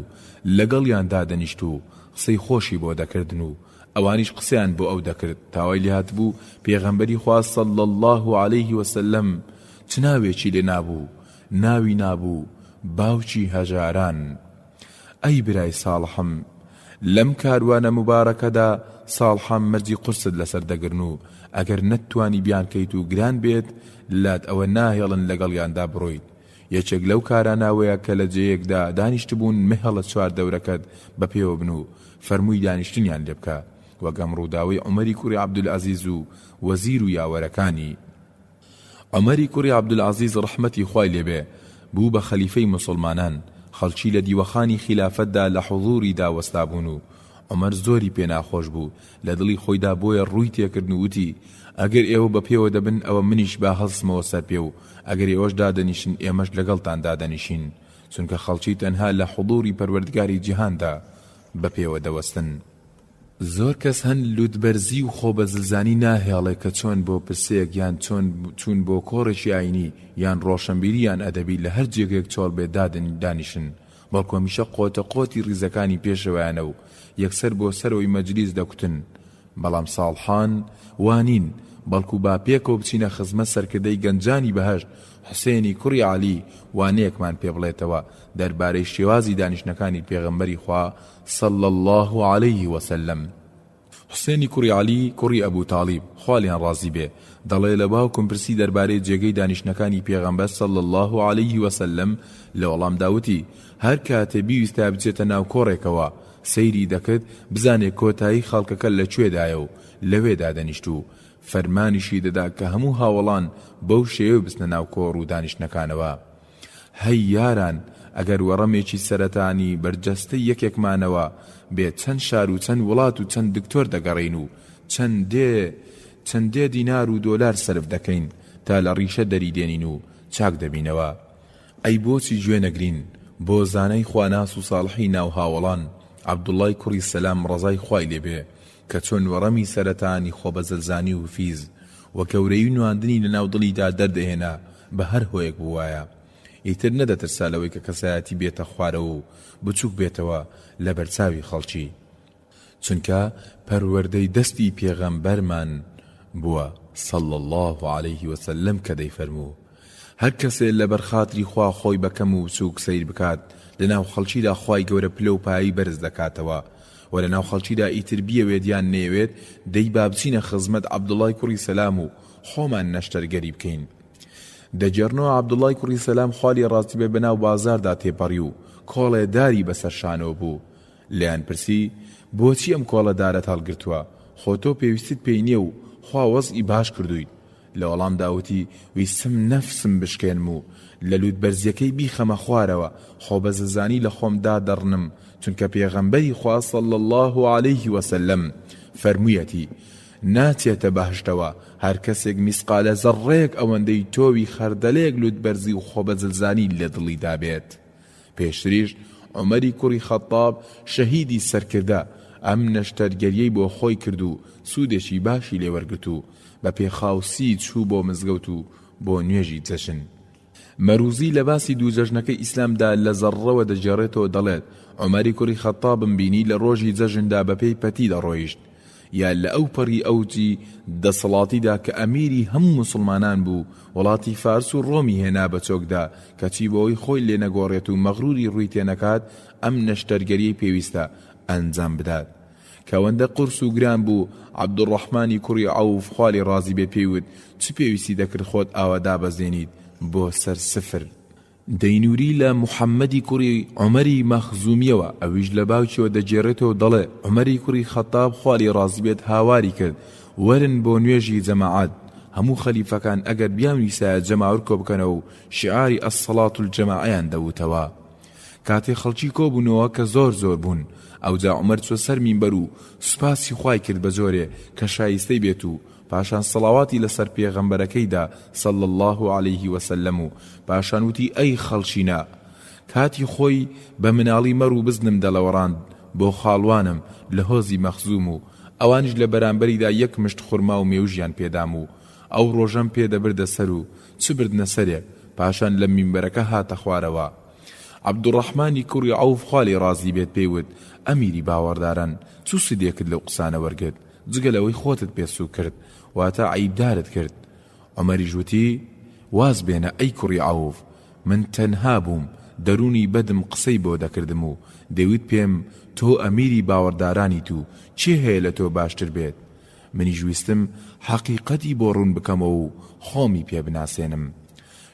Speaker 2: لەگەڵیاندا دەنیشت و قسەی خۆشی بۆ دەکردن و ئەوانیش قسەیان بۆ ئەو دەکرد تاوای لێهات بوو پێغەمبەری خوا صەڵی الله عەلەیه وسەلەم چ ناوێکی لێ نابوو ناوی نابوو باوکی هەژاران. ئەی برای ساڵحم لەم کاروانە مبارەکەدا ساڵحەم مەرجی قورست لەسەر دەگرن و ئەگەر نەتوانی بیان کەیت و گران بێت لات ئەوە ناهێڵن لەگەڵیاندا بڕۆیت. یەکێک لەو کاراناوەیە کە لە جێیەکدا دانیشت بوون مهێڵە چوار دەورەکەت بە پێوە بن و فەرمووی دانیشتنیان لێ بکە وەگەم ڕووداوی عومەری کوڕی عەبدولعەزیز و وەزیر و یاوەرەکانی. عومەری کوڕی عەبدولعەزیز ڕەحمەتی خوای لێبێ بوو بە خەلیفەی موسڵمانان خەڵکی لە دیوەخانی خلافەتدا لە حوزوری داوەستا بوون و عومەر زۆری پێ ناخۆش بوو لە دڵی خۆیدا بۆیە ڕووی تێکردن و وتی ئەگەر ئێوە بە پێوە دەبن ئەوە منیش با هەڵسمەوە سەر پێ و ئەگەر ئێوەش دادەنیشن ئێمەش لەگەڵتان دادەنیشین چونکە خەڵکی تەنها لە حوزوری پەروەردگاری جیهاندا بە پێوە دەوەستن. زۆر کەس هەن لوتبەرزی و خۆ بە زلزانی ناهێڵێ کە چۆن بۆ پرسێک یان چۆن بۆ کۆڕێکی ئاینی یان ڕۆشنبیری یان ئەدەبی لە هەر جێگێک چۆڵ بێ دانیشن بەڵکو هەمیشە قۆتە قۆتی ڕیزەکانی پێشەوەیانە و یەکسەر بۆ سەرەوەی مەجلیس دەکوتن. بەڵام ساڵحان وانین بەڵکو با پێکەوە بچینە خزمەت سەرکردەی گەنجانی بەهەشت حوسێنی کوڕی عەلی وانەیەکمان پێ بڵێتەوە دەربارەی شێوازی دانیشتنەکانی پێغەمبەری خوا صەڵی الله عەلەیه وسەلەم. حوسێنی کوڕی عەلی کوڕی ئەبوو تاڵیب خوالیان ڕازی بێ دەڵێ لە باوکم پرسی دەربارەی جێگەی دانیشتنەکانی پێغەمبەر صەڵی الله عەلەیه وسەلەم لە وەڵام داوتی هەر کاتێ بیویستە بچێتە ناو کۆڕێکەوە سەیری دەکرد بزانێ کۆتایی خەڵکەکە لەکوێدایە و لەوێدا دەنیشت و فەرمانیشی دەدا کە هەموو هاوڵان بەو شێوە بستنە ناو کۆڕ و دانیشتنەکانەوە. هەی یاران ئەگەر وەڕەمێکی سەرەتانی بەرجەستەی یەکێکمانەوە بێت چەند شار و چەند وڵات و چەند دکتۆر دەگەڕین و چەندێ دینار و دۆلار سەرف دەکەین تا لە ڕیشە دەریدێنین و چاک دەبینەوە. ئەی بۆچی گوێ نەگرین بۆ زانەی خواناس و ساڵحی ناو هاوڵان عەبدوڵای کوڕی سەلام ڕەزای خوای لێبێ کە چۆن وەڕەمی سەرەتانی خۆ بە زلزانی و فیز و گەورەی نواندنی لە ناو دڵیدا دەردەهێنا بە هەر هۆیەک بووایە. ئیتر نەدەترسا لەوەی کە کەسایەتی بێتە خوارەوە و بچووک بێتەوە لە بەرچاوی خەڵکی چونکە پەروەردەی دەستی پێغەمبەرمان بووە صەڵی الله عەلەیه وسەلەم کە دەیفەرموو هەر کەسێ لەبەر خاتری خوا خۆی بەکەم و بچووک سەیر بکات لەناو خەڵکیدا خوای گەورە پلە و پایی بەرز دەکاتەوە و لەناو خەڵکیدا ئیتر بیەوێت یان نەیەوێت دەی با بچینە خزمەت عەبدوڵای کوڕی سەلام و خۆمان نەشتەرگەری بکەین. دەجێڕنەوە عەبدوڵای کوڕی سەلام خوالی ڕاستی بێ بەناو بازاردا تێپەڕی و کۆڵێ داری بەسەر شانەوە بوو. لێیان پرسی بۆچی ئەم کۆڵە دارەت هەڵگرتووە؟ خۆ تۆ پێویستت پێی نییە و خوا وەزئی باش کردووی. لە وەڵامداوتی ویستم نەفسم بشکێنم و لە لووتبەرزیەکەی بیخەمە خوارەوە خۆ بەزەزانی لە خۆمدا دەڕنم چونکە پێغەمبەری خوا صلی الله عليه وسلم فەرموویەتی ناچێتە بەهشتەوە هەر کەسێک میسقالە زەڕێک ئەوەندەی تۆوی خەردەلێک لووتبەرزی و خۆبەزلزانی لە دڵیدا بێت. پێشتریش عومەری کوڕی خەتاب شەهیدی سەرکردە ئەم نەشتەرگەریەی بۆ خۆی کرد و سوودێکی باشی لێوەرگرت و بە پێخاوسی چوو بۆ مزگەوت و بۆ نوێژی جەژن. مەروزی لە باسی دوو جەژنەکەی ئیسلامدا لە زەڕەوە دەجێڕێتەوە دەڵێت عومەری کوڕی خەتابم بینی لە ڕۆژی جەژندا بەپێی پەتی دەڕۆیشت یا لە ئەو پەڕی ئەوجی دەسەڵاتیدا کە ئەمیری هەموو مسلمانان بوو وڵاتی فارس و ڕۆمی هێنا بە چۆکدا کەچی بۆەوەی خۆی لێ نەگۆڕێت و مەغروری ڕووی تێنەکات ئەم نەشتەرگەریەی پێویستە ئەنجام بدات. کەوەندە قورس و گران بوو عەبدوڕەحمانی کوڕی عەوف خوالی ڕازی بێ پێیوت چ پێویستی دەکرد خۆت ئاوەدا بەزێنیت بۆ سەر سفر. دەینووری لە محەممەدی کوڕی عومەری مەخزومیەوە ئەویش لە باوکیەوە دەجێڕێتەوە دەڵێ عومەری کوڕی خەتاب خوالی ڕازی بێت هاواری کرد وەرن بۆ نوێژی جەماعەت هەموو خەلیفەکان ئەگەر بیانویسایە جەماعەت کۆ بکەنەوە و شیعاری ئەسسەڵات الجەماعەیان دەوتەوە. کاتێ خەڵکی کۆبوونەوە کە زۆر بوون ئەوجا عومەر چوە سەر مینبەر و سوپاسی خوای کرد بە زۆرێ کە شایستەی بێت و پاشان سەڵاواتی لەسەر پێغەمبەرەکەیدا صلی الله عليه وسلم و پاشان وتی ئەی خەڵچینە کاتی خۆی بە مناڵی مەڕ و بزنم دەلەوەڕاند بۆ خاڵوانم لە هۆزی مەخزوم و ئەوانش لە بەرامبەریدا یەک مشت خورما و مێوژیان پێدام و ئەو ڕۆژەم پێدەبردە سەر و چ بردنە سەرێک پاشان لە مینبەرەکە هاتە خوارەوە. عەبدوڕەحمانی کوڕی عەوف خوالی ڕازی بێت پێیوت ئەمیری باوەڕداران چ سودێکت لەو قسانە وەرگرت جگە لەوەی خۆتت پێسوو کرد واتە عیبدارت کرد. عومەریش وتی واز بێنە ئەی کوڕی عەوف من تەنها بووم دەرونی بەدم قسەی بۆ دەکردم و دەیوت پێم تۆ ئەمیری باوەڕدارانیت و چێ هەیە لە تۆ باشتر بێت. منیش ویستم حەقیقەتی بۆ ڕوون بکەمەوە و خۆمی پێ بناسێنم.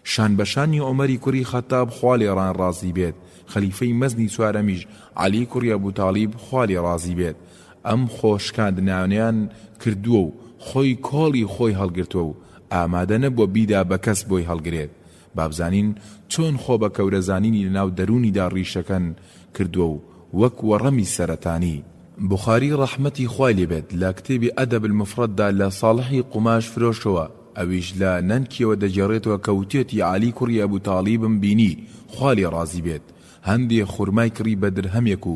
Speaker 2: شان بەشانی عومەری کوڕی خەتاب خوالی ڕان ڕازی بێت خەلیفەی مەزنی چوارەمیش عەلی کوڕی ئەبوتاڵیب خوالی ڕازی بێت ئەم خۆشکاندنانیان کردووە و خۆی کۆڵی خۆی هەڵگرتووە و ئامادە نەبووە بیدا بە کەس بۆی هەڵگرێت. بابزانین چۆن خۆ بە کەورەزانینی لەناو دەرونیدا ڕیشەکەن کردووە و وەک وەڕەمی سەرەتانی. بوخاری ڕەحمەتی خوای لێبێت لە کتێبی ئەدەب المفرەددا لە ساڵحی قوماش فرۆشەوە ئەویش لە نەنکیەوە دەجێڕێتەوە کەوتێتی عەلی کوڕی ئەبوتاڵیبم بینی خوالی ڕازی بێت هەندێک خورمای کڕی بە درهەمێک و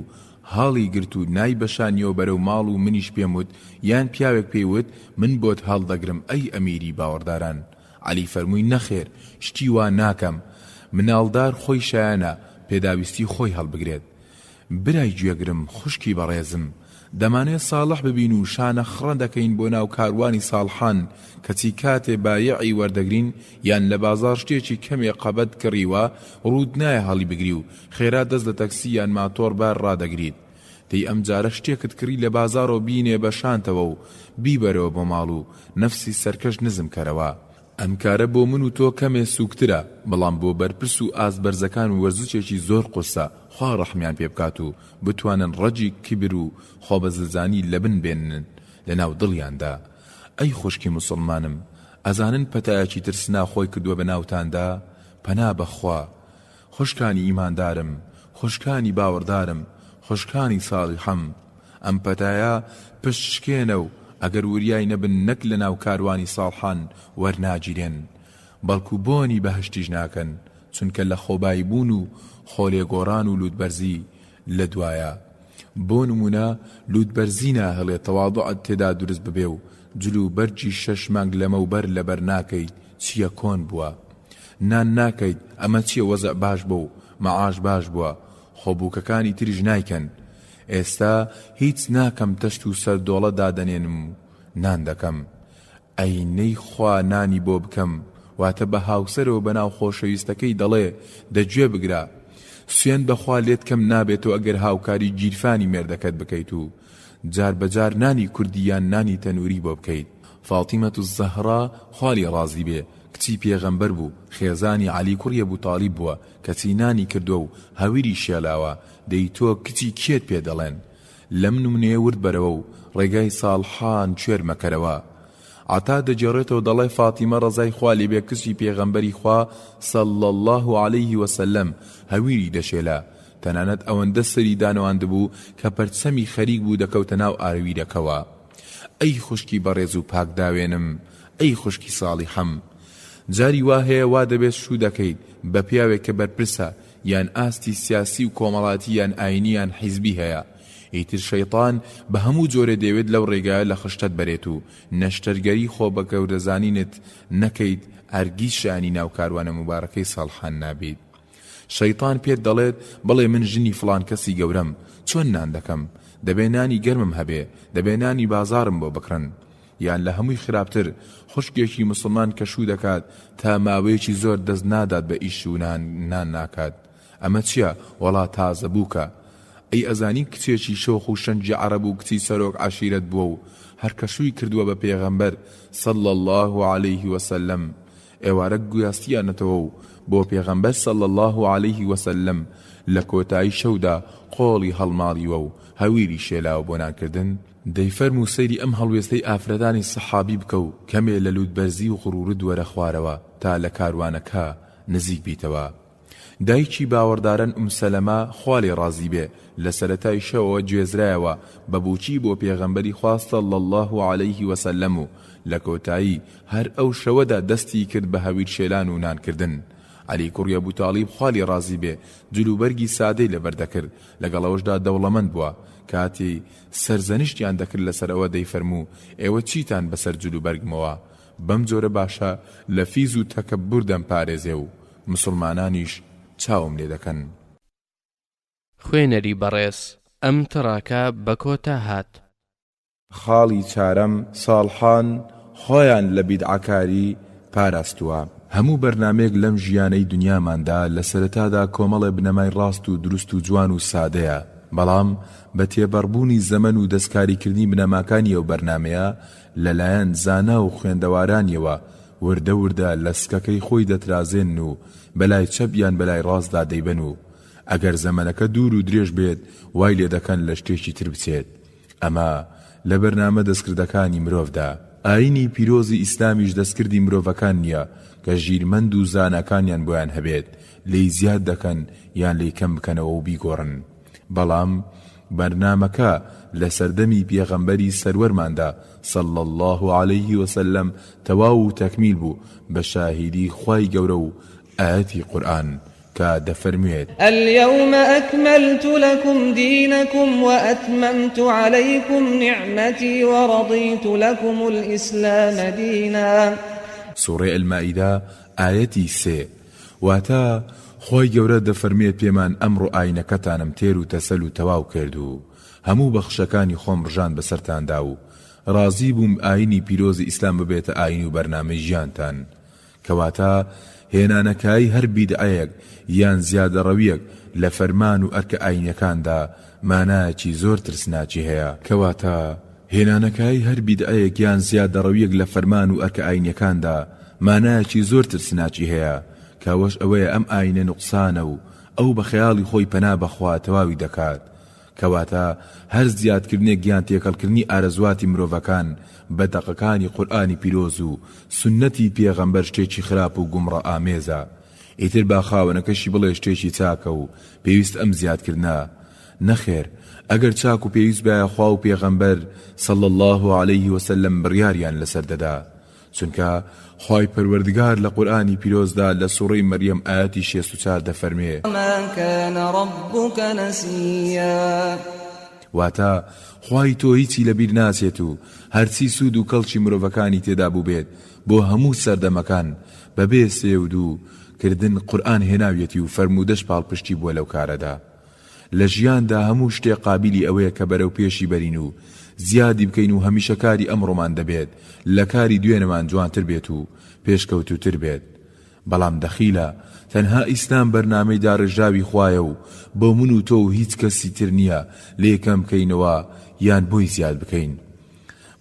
Speaker 2: هاڵی گرت و نای بەشانیەوە بەرەو ماڵ و منیش پێموت یان پیاوێک پێیوت من بۆت هەڵدەگرم ئەی ئەمیری باوەڕداران. عەلی فەرمووی نەخێر شتی وا ناکەم مناڵدار خۆی شایانە پێداویستی خۆی هەڵبگرێت. برای گوێگرم خوشکی بەڕێزم دەمانێت ساڵح ببین و شانە خڕە دەکەین بۆ ناو کاروانی ساڵحان کەچی کاتێ بایعی وەردەگرین یان لە بازار شتێکی کەمێ قەبەت کڕیوە ڕوود نایە هەڵی بگری و خێرا دەست لە تەکسی یان ماتۆر بار ڕادەگریت. دەی ئەم جارە شتێکت کڕی لە بازارەوە بینێ بە شانتەوە و بیبەرەوە بۆ ماڵ و نەفسی سەرکەش نزم کەرەوە. ئەم کارە بۆ من و تۆ کەمێ سووکترە بەڵام بۆ بەرپرس و ئازبەرزەکان و وەرزشێکی زۆر قورسە خوا ڕەحمیان پێ بکات و بتوانن ڕەجی کیبر و خۆبەزلزانی لەبن بێنن لە ناو دڵیاندا. ئەی خوشکی موسڵمانم ئەزانن پەتایەکی ترسنا خۆی کردووە بە ناوتاندا پەنا بەخوا خوشکانی ئیماندارم خوشکانی باوەڕدارم خوشکانی ساڵحەم ئەم پەتایە پشتشکێنە و ئەگەر وریای نەبن نەک لە ناو کاروانی ساڵحان وەرناگیرێن بەڵکو بۆنی بەهشتیش ناکەن چونکە لە خۆبایی بوون و خۆلێگۆڕان و لوودبەرزی لە دوایە. بۆ نمونە لوودبەرزی ناهەڵێت تەواضوعت تێدا دروست ببێ و جلو بەرجی 6 مانگ لەمەوبەر لەبەر ناکەیت چییە کۆن بووە نان ناکەیت ئەمە چییە وەزع باش بوو و مەعاش باش بووە خۆبووکەکانی تریژ نایکەن. ئێستا هیچ ناکەم تەشت و سەردۆڵە دادەنێنم و نان دەکەم ئەینەی خوا نانی بۆ بکەم واتە بە هاوسەرەوە بەناو خۆشەویستەکەی دەڵێ دەگوێ بگرە سوێن بەخوا لێت کەم نابێتەوە ئەگەر هاوکاری گیرفانی مێردەکەت بکەیت و جار بەجار نانی کوردیان نانی تەنووری بۆ بکەیت. فاتیمەت الزەهرا خوالی ڕازی بێ کچی پێغەمبەر بوو خێزانی عەلی کوڕی ئەبوتاڵیب بووە کەچی نانی کردووە و هەویری شێلاوە دەی تۆ کچی کێت پێ دەڵێن لەم نمونەیە ورد بەرەوە و ڕێگای ساڵحان کوێر مەکەرەوە. عتا دەجێڕێتەوە دەڵێ فاتیمە ڕەزای خوا لێبێ کچی پێغەمبەری خوا صلی الله عليه وسلم هەویری دەشێلا تەنانەت ئەوەندە سەری دانەواندبوو کە پەرچەمی خەریک بوو دەکەوتە ناو ئارویرەکەوە. ئەی خوشکی بەڕێز و پاک داوێنم، ئەی خوشکی ساڵیحەم، جاری وا هەیە وا دەبێت شوو دەکەیت بە پیاوێک کە بەرپرسە یان ئاستی سیاسی و کۆمەڵاتی یان ئاینی یان حیزبی هەیە. ئیتر شەیطان بە هەموو جۆرە دەوێت لەو ڕێگایە لە خشتت بەرێت و نەشتەرگەری خۆ بە گەورەزانینت نەکەیت، هەرگیز شانی ناو کاروانە مبارەکەی ساڵحان نابیت. شەیطان پێت دەڵێت بڵێ من ژنی فڵان کەسی گەورەم، چۆن نان دەکەم، دەبێ نانی گەرمم هەبێ، دەبێ نانی بازارم بۆ بکڕن. یان لە هەمووی خراپتر خوشکێکی مسلمان کە شوو دەکات تا ماوەیەکی زۆر دەست نادات بە ئیش و نان ناکات. ئەمە چییە؟ وەڵا تازە بووکە. ئەی ئەزانی کچێکی شۆخ و شەنجی عەرەب و کچی سەرۆک عەشیرەت بووە و هەر کە شووی کردووە بە پێغەمبەر صلی الله عليه وسلم ئێوارە گویاستیانەتەوە و بۆ پێغەمبەر صلی الله عليه وسلم لە کۆتایی شەودا قۆڵی هەڵماڵیوە و هەویری شێلاوە بۆ نانکردن. دەیفەرموو سەیری ئەم هەڵوێستەی ئافرەدانی سەحابی بکە و کەمێ لە لوودبەرزی و غڕورت وەرە خوارەوە تا لە کاروانەکە نزیک بیتەوە. دایکی باوەڕدارن سەلەمە خوا لێ ڕازی بێ لە سەرەتای شەوەوە گوێزرایەوە بە بووچی بۆ پێغەمبەری خوا صلی الله عليه وسلم و لە کۆتایی هەر ئەو شەوەدا دەستی کرد بە هەویر شێلان و نانکردن. عەلی کوڕی ئەبوو تاڵیب خوا لێ ڕازی بێ جلوبەرگی سادەی لەبەردەکرد، لەگەڵەوەشدا دەوڵەمەند بووە. کاتی سەرزەنیشتیان دەکرد لەسەر ئەوە دەیفەرموو ئێوە چیتان بەسەر جلوبەرگمەوە؟ بەم جۆرە باشە لە فیز و تەکەببور دەمپارێزێ و مسلمانانیش چاوم لێ دەکەن.
Speaker 4: خوێنەری بەڕێز ئەم تڕاکە بە کۆتا هات.
Speaker 2: خاڵی چارەم ساڵحان خۆیان لە بیدعەکاری پاراستووە. هەموو بەرنامەیەک لەم ژیانەی دنیاماندا لە سەرەتادا کۆمەڵێ بنەمای ڕاست و دروست و جوان و سادەیە، بەڵام بە تێبەڕبوونی زەمن و دەستکاریکردنی بنەماکانی ئەو بەرنامەیە لەلایەن زانا و خوێندەوارانیەوە وردە وردە لە سکەکەی خۆی دەترازێن و بەلای چەپ یان بەلای ڕاستدا دەیبەن و ئەگەر زەمەنەکە دوور و درێژ بێت وای لێ دەکەن لە شتێکی تر بچێت. ئەمە لە بەرنامە دەستکردەکانی مرۆڤدا. ئاینی پیرۆزی ئیسلامیش دەستکردی مرۆڤەکان نییە کە ژیرمەند و زانەکانیان بۆیان هەبێت لی زیاد دەکەن یان لی کەم بکەنەوە و بیگۆڕن. بەڵام بەرنامەکە لە سەردەمی پێغەمبەری سەروەرماندا صلی الله عليه وسلم تەواو و تەکمیل بوو بە شاهیدی خوای گەورە و ئاەتی قورئان کە دەفەرموێت
Speaker 3: اليوم أكملت لكم دينكم وأتممت عليكم نعمتي ورضيت لكم الإسلام دينا.
Speaker 2: سورة المائدة آيەتی 3. واتە خۆی گەورە دەفەرمێت پێمان ئەمڕۆ ئاینەکەتانم تێر و تەسەل و تەواو کرد و هەموو بەخشەکانی خۆم ڕژان بەسەرتاندا و ڕازی بووم ئاینی پیرۆزی ئیسلام ببێتە ئاین و بەرنامەی ژیانتان. کەواتە هێنانەکایی هەر بیدعەیەک یان زیادەڕەویەک لە فەرمان و ئەرکە ئاینەکاندا مانایەکی زۆر ترسناکی هەیە. کەواتە هێنانەکایی هەر بیدعەیەک یان زیادەڕەویەک لە فەرمان و ئەرکە ئاینەکاندا مانایەکی زۆر ترسناکی هەیە، کاوەش ئەوەیە ئەم ئاینە نوقسانە و ئەو بە خەیاڵی خۆی پەنا بەخوا تەواوی دەکات. کەواتە هەر زیادکردنێک گیان تێکەڵکردنی ئارەزواتی مرۆڤەکان بە دەقەکانی قورئانی پیرۆز و سنەتی پێغەمبەر شتێکی خراپ و گومڕە ئامێزە. ئیتر با خاوەنەکەشی بڵێ شتێکی چاکە و پێویست ئەم زیادکردنە. نەخێر، ئەگەر چاک و پێویست بایە خوا و پێغەمبەر صلی الله عليه وسلم بڕیاریان لەسەر دەدا. چونکە خوای پەروەردگار لە قورئانی پیرۆزدا لە سوڕەی مەریەم ئاەتی 64 دەفەرمێ
Speaker 3: ما كان ربك نسيا.
Speaker 2: واتە خوای تۆ هیچی لەبیر ناچێت و هەرچی سوود و کەڵکی مرۆڤەکانی تێدا بوو بێت بۆ هەموو سەردەمەکان بەبێ سێود و کردن قورئان هێناویەتی و فەرمودەش پاڵپشتی بووە لەو کارەدا. لە ژیاندا هەموو شتێک قابلی ئەوەیە کە بەرەو پێشی بەرین و زیادی بکەین و هەمیشە کاری ئەمڕۆمان دەبێت لە کاری دوێنەمان جوانتر بێت و پێشکەوتوتر بێت. بەڵام دەخیلە تەنها ئیسلام بەرنامەی داڕژاوی خوایە و بۆ من و تۆ و هیچ کەسی تر نییە لێکەم بکەینەوە یان بۆی زیاد بکەین.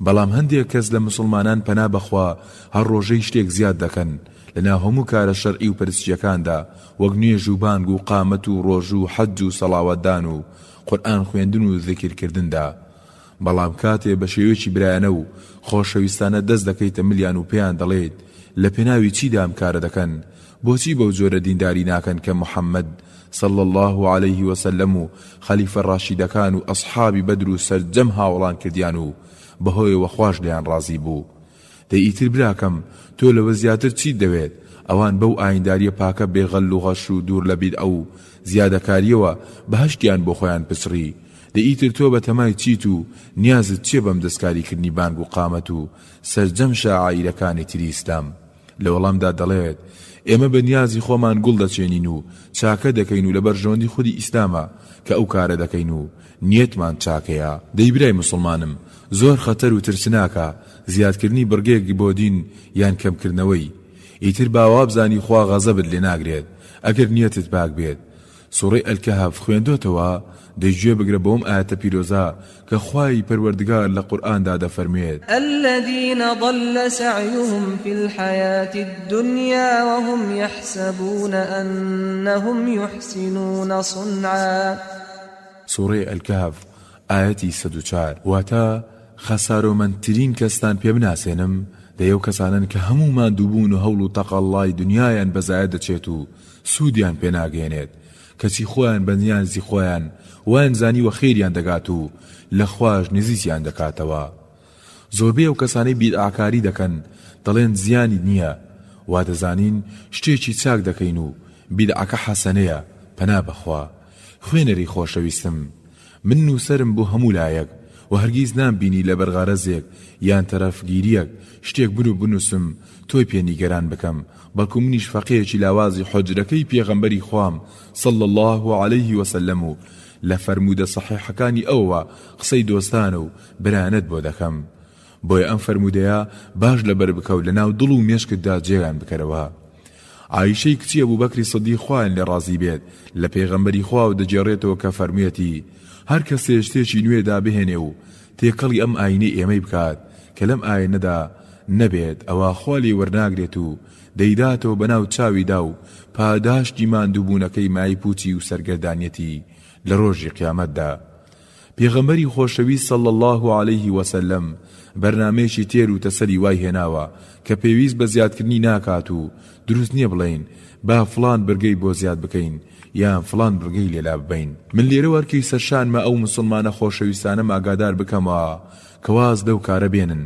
Speaker 2: بەڵام هەندێک کەس لە مسلمانان پەنا بەخوا هەر ڕۆژەی شتێک زیاد دەکەن لەناو هەموو کارە شەرعی و پەرستیەکاندا، وەک نوێژ و بانگ و قامەت و ڕۆژ و حەج و سەڵاوەتدان و قورئان خوێندن و ذیکرکردندا. بەڵام کاتێ بە شێوەیەکی برایانە و خۆشەویستانە دەست دەکەیتە ملیان و پێیان دەڵێت لە پێناوی چیدا ئەم کارە دەکەن، بۆچی بەو جۆرە دینداری ناکەن کە محەممەد صلى الله عليه وسلم و خەلیفە ڕاشیدەکان و ئەصحابی بەدر و سەرجەم هاوڵان کردیان و بەهۆیەوە خوش لیان ڕازی بوو. دەیئیتر براکەم تۆ لەوە زیاتر چیت دەوێت؟ ئەوان بەو ئاینداریە پاکە بێغەل و غەش و دوور لە بیدعە و زیادەکاریەوە بەهەشتیان بۆ خۆیان پچڕی. دەئیتر تۆ بە تەمای چیت و نیازت چێ بەم دەستکاریکردنی بانگ و قامەت و سەرجەم شاعیرەکانی تری ئیسلام؟ لە وەڵامدا دەڵێت ئێمە بە نیازی خۆمان گوڵ دەچێنین و چاکە دەکەین و لە بەرژەوەندی خودی ئیسلامە کە ئەو کارە دەکەین و نیەتمان چاکەیە. دەیبرای مسلمانم، زۆر خەتەر و ترسناکە زیادکردنی بڕگەیەکی بۆ دین یان کەمکردنەوەی. ئیتر باوا بزانی خوا غەزەبت لێ ناگرێت ئەگەر نیەتت پاک بێت. سوڕەی ئەلکەهف خوێندۆتەوە دەیگوێ بگرە بۆم ئاەتە پیرۆزە کە خوای پەروەردگار لە قورئاندا دەفەرمێت
Speaker 3: الذين ضل سعيهم في الحياة الدنيا وهم يحسبون أنهم يحسنون صنعا.
Speaker 2: سوڕەی ئەلکەهف ئاەتی 104 واتە خەسارۆمەندترین کەستان پێ بناسێنم دەیەو کەسانن کە هەمومان دووبوون و هەوڵ و تەقەڵای دنیایان بەزایە دەچێت و سوودیان پێناگەێنێت، کەچی خۆیان بەنیانزی خۆیان وان زانی و خێریان دەگات و لە خواش نزیسیان دەکاتەوە. زۆربەی ئەو کەسانەی بیدعاکاری دەکەن دەڵێن زیانی نییە، وا دەزانین شتێکی چاک دەکەین و بیدعاکە حەسەنەیە. پەنا بەخوا خوێنەری خۆشەویستم، من نووسەرم بۆ هەموو لایەک و هەرگیز نامبینی لە بەرغارەزێک یان تەرەفگیریەک شتێک بنو بنووسم تۆی پێنیگەران بکەم، بەڵکو منیش فەقێکی لاوازی حجرەکەی پێغەمبەری خوام صلى الله عليه وسلم و لە فەرمودە سەحیحەکانی ئەوە قسەی دۆستانە و برانەت بۆ دەکەم. بۆیە ئەم فەرمودەیە باش لەبەر بکە و لەناو دڵ و مێشکتدا جێیان بکەرەوە. عایشەی کچی ئەبوبەکری سیدیق خوایان لێ ڕازی بێت لە پێغەمبەری خوا و دەجێڕێتەوە کە فەرموویەتی هەر کەسێ شتێکی نوێدا بهێنێ و تێکەڵی ئەم ئاینەی ئێمەی بکات کە لەم ئاینەدا نەبێت ئەوە خوا لێ وەرناگرێت و دەیداتەوە بەناو چاویدا و پاداشتی ماندووبوونەکەی مای پوچی و سەرگەردانیەتی لە ڕۆژی قیامەتدا. پێغەمبەری خۆشەویست صلی الله عليه وسلم بەرنامەیەکی تێر و تەسەلی وای هێناوە کە پێویست بە زیادکردنی ناکات و دروست نییە بڵێین با فلان بەرگەی بۆ زیاد بکەین یان فلان بەرگەی لێلا ببین. من لێرە وەرکەی سەرشانمە ئەو مسلمانە خۆشەویستانە ئاگادار بکەمەوە کە واز دەو کارە بێنن،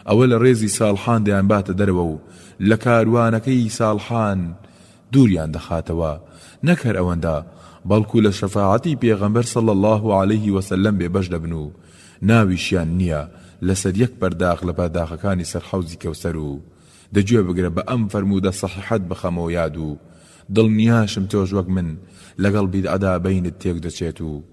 Speaker 2: ئەوە لە ڕێزی ساڵحان دەیان باتە دەرەوە و لە کاروانەکەی ساڵحان دووریان دەخاتەوە، نەکەر ئەوەندە بەڵکو لە شەفاعەتی پێغەمبەر صلی الله عليه وسلم بێبەش دەبن و ناویشیان نییە لەسەر یەک پەرداخ لە پەرداخەکانی سەر حەوزی کەوسەر و دەگوێ بگرە بە ئەم فەرمودە سەحیحەت بخەمەوە یاد و دڵنیاشم تۆش وەک من لەگەڵ بیدعەدا بەینت تێک دەچێت و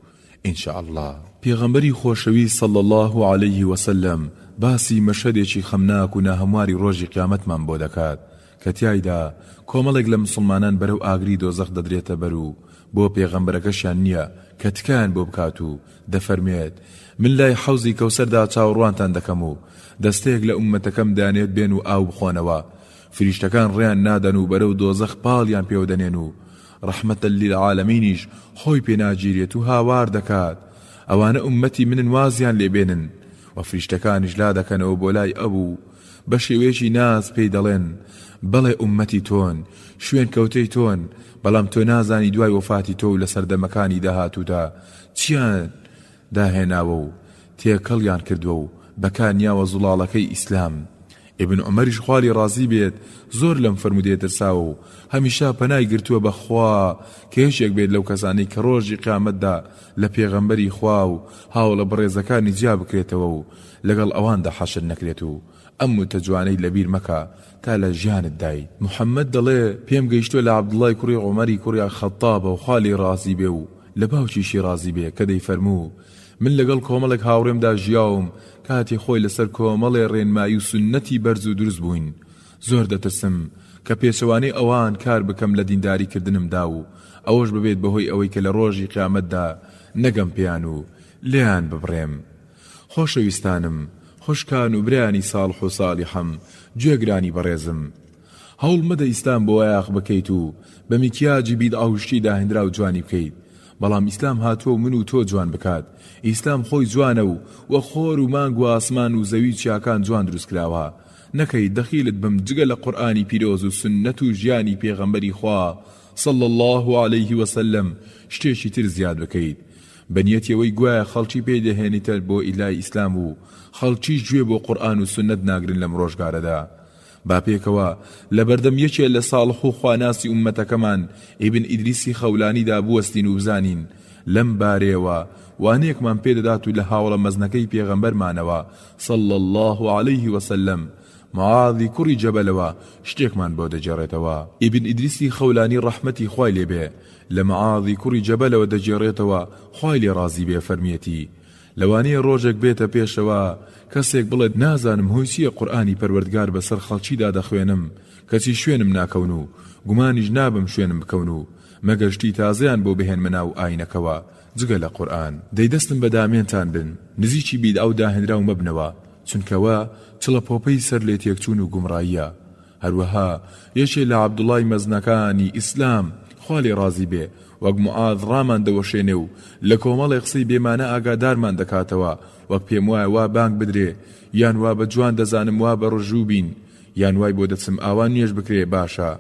Speaker 2: ئینشاء الله. پێغەمبەری خۆشەویست صلی الله عليه وسلم باسی مەشهدێکی خەمناک و ناهەمواری ڕۆژی قیامەتمان بۆ دەکات کە تیایدا کۆمەڵێک لە مسلمانان بەرەو ئاگری دۆزەخ دەدرێتە بەر و بۆ پێغەمبەرەکەشیان نییە کە تکایان بۆ بکات و دەفەرمێت من لای حەوزی کەوسەردا چاوەڕوانتان دەکەم و دەستەیەک لە ئومەتەکەم دانێت بێن و ئاو بخۆنەوە، فریشتەکان ڕێیان نادەن و بەرەو دۆزەخ پاڵیان پێوە دەنێن و ڕەحمەتە لیلعالەمینیش خۆی پێناگیرێت و هاوار دەکات ئەوانە ئومەتی منن وازیان لێبێنن و فریشتەکانیش لا دەکەنەوە بۆ لای ئەبوو بە شێوەیەکی ناز پێی دەڵێن بەڵێ ئومەتی تۆن شوێن کەوتەی تۆن، بەڵام تۆ نازانی دوای وفاتی تۆ و لە سەردەمەکانی داهاتوودا چیان داهێناوە و تێکەڵیان کردووە و بەکانیاوە زوڵاڵەکەی ئیسلام. ئیبن عومەریش خوالی ڕازی بێت زۆر لەم فەرمودەیە ترساوە و هەمیشە پەنای گرتووە بەخوا کە هێشێک بێت لەو کەسانەی کە ڕۆژی قیامەتدا لە پێغەمبەری خوا و هاوڵە بەڕێزەکانی جیا بکرێتەوە و لەگەڵ ئەواندا حەشر نەکرێت و ئەم وتەجوانەی لەبیر مەکە تا لە ژیانت دای. محەممەد دەڵێ پێم گەیشتووە لە عەبدوڵای کوڕی عومەری کوڕی خەتابە و خالی ڕازی بێ و لە باوکیشی ڕازی بێ کە دەیفەرموو من لەگەڵ کۆمەڵێک هاوڕێمدا ژیاوم کاتی خۆی لەسەر کۆمەڵێ ڕێنمایی و سنەتی بەرز و دروست بووین. زۆر دەترسم کە پێچەوانەی ئەوان کار بکەم لە دینداریکردنمدا و ئەوەش ببێت بەهۆی ئەوەی کە لە ڕۆژی قیامەتدا نەگەم پێیان و لێیان ببڕێم. خۆشەویستانم، خوشکان و برانی ساڵح و ساڵیحەم، گوێگرانی بەڕێزم، هەوڵ مەدە ئیسلام بۆ وایاق بکەیت و بە میکیاجی بیدعە و شتی داهێنرا و جوانی بکەیت، بەڵام ئیسلام هاتووە و من و تۆ جوان بکات. ئیسلام خۆی جوانە و وە خۆر و مانگ و ئاسمان و زەوی چیاکان جوان دروست کراوە. نەکەی دەخیلت بم جگە لە قورئانی پیرۆز و سنەت و ژیانی پێغەمبەری خوا صلى الله عليه وسلم شتێکی تر زیاد بکەیت. بەنیەتەوەی گوایە خەڵکی پێدەهێنیتە بۆ ئیلای ئیسلام و خەڵکیش گوێ بۆ قورئان و سنەت ناگرن لەم ڕۆژگارەدا. با پێکەوە لە بەردەم یەکێ لە ساڵح و خواناسی ئومەتەکەمان ئیبن ئیدریسی خەولانیدا بوەستین و بزانین لەم بارەیەوە وانەیەکمان پێدەدات و لە هاوڵە مەزنەکەی پێغەمبەرمانەوە صلى الله عليه وسلم معاذی کوڕی جەبەلەوە شتێکمان بۆ دەجێڕێتەوە. ئیبن ئیدریسی خەولانی ڕەحمەتی خوای لێبێ لە معاذی کوڕی جەبەلەوە دەجێڕێتەوە، خوای لێ ڕازی بێ، فەرمیەتی لەوانەیە ڕۆژێک بێتە پێشەوە کەسێک بڵێت نازانم هۆی چییە قورئانی پەروەردگار بەسەر خەڵکیدا دەخوێنم کەچی شوێنم ناکەون و گومانیش نابم شوێنم بکەون و مەگەشتی تازیان بۆ بهێنمە ناو ئاینەکەوە جگە لە قورئان. دەیدەستم بەدامێنتان بن نزیکی بیدعە و داهێنراو مەبنەوە، چونکەوە چڵە پۆپەی سەر لێ تێکچوون و گومڕاییە. هەروەها یەکێ لە عەبدوڵای مەزنەکانی ئیسلام خوا لێ ڕازی بێ وەک معاذ ڕامان دەوەشێنێ و لە کۆمەڵی قسەی بێمانە ئاگادارمان دەکاتەوە، وەک پێم وایە وا بانگ بدرێ یان وا بە جوان دەزانم وا بە ڕژوو بین یان وای بۆ دەچم ئاوان نوێژ بکرێ باشە.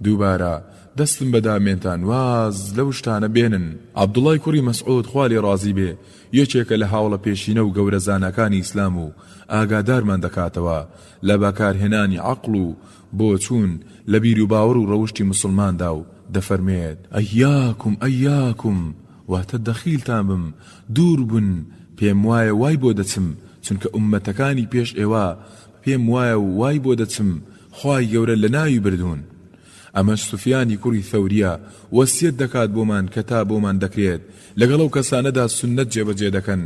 Speaker 2: دووبارە دەستم بەدامێنتان واز لەو شتانە بێنن. عەبدوڵای کوڕی مەسعود خوا لێ ڕازی بێ یەکێکە لە هاوڵە پێشینە و گەورە زانەکانی ئیسلام و ئاگادارمان دەکاتەوە لە بەکارهێنانی عەقڵ و بۆ چوون لە بیر و باوەڕ و ڕەوشتی موسڵماندا و دەفەرمێت ئەیاکم واتە دەخیلتان بم دوور بن، پێم وایە وای بۆ دەچم چونکە ئومەتەکانی پێش ئێوە پێم وایە وای بۆ دەچم خوای گەورە لە ناوی بردوون. ئەمە سوفیانی کوڕی ثەوریە وەسیەت دەکات بۆمان کە تا بۆمان دەکرێت لەگەڵ ئەو کەسانەدا سنەت جێبەجێ دەکەن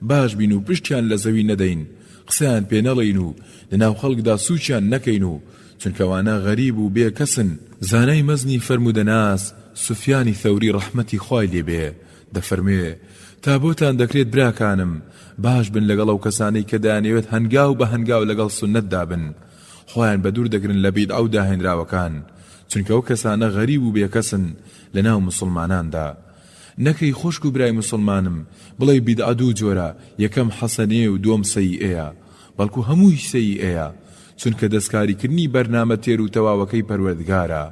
Speaker 2: باش بین و پشتیان لە زەوی نەدەین، قسەیان پێ نەڵێین و لەناو خەڵکدا سوچیان نەکەین و چونکەوانە غەریب و بێ کەسن. زانای مەزنی فەرمودەناس سوفیانی ثەوری ڕەحمەتی خوای لێبێ دەفەرمێ تا بۆتان دەکرێت براکانم باش بن لەگەڵ ئەو کەسانەی کە دەیانەوێت هەنگاو بە هەنگاو لەگەڵ سنەتدا بن، خۆیان بە دوور دەگرن لە بیدعە و داهێنراوەکان، چونکە ئەو کەسانە غەریب و بێکەسن لەناو مسلماناندا. نەکەی خوشک و برای مسلمانم بڵێ بیدعە دوو جۆرە، یەکەم حەسەنەیە و دووەم سەیئەیە، بەڵکو هەمووی سەیئەیە، چونکە دەستکاریکردنی بەرنامە تێر و تەواوەکەی پەروەردگارە.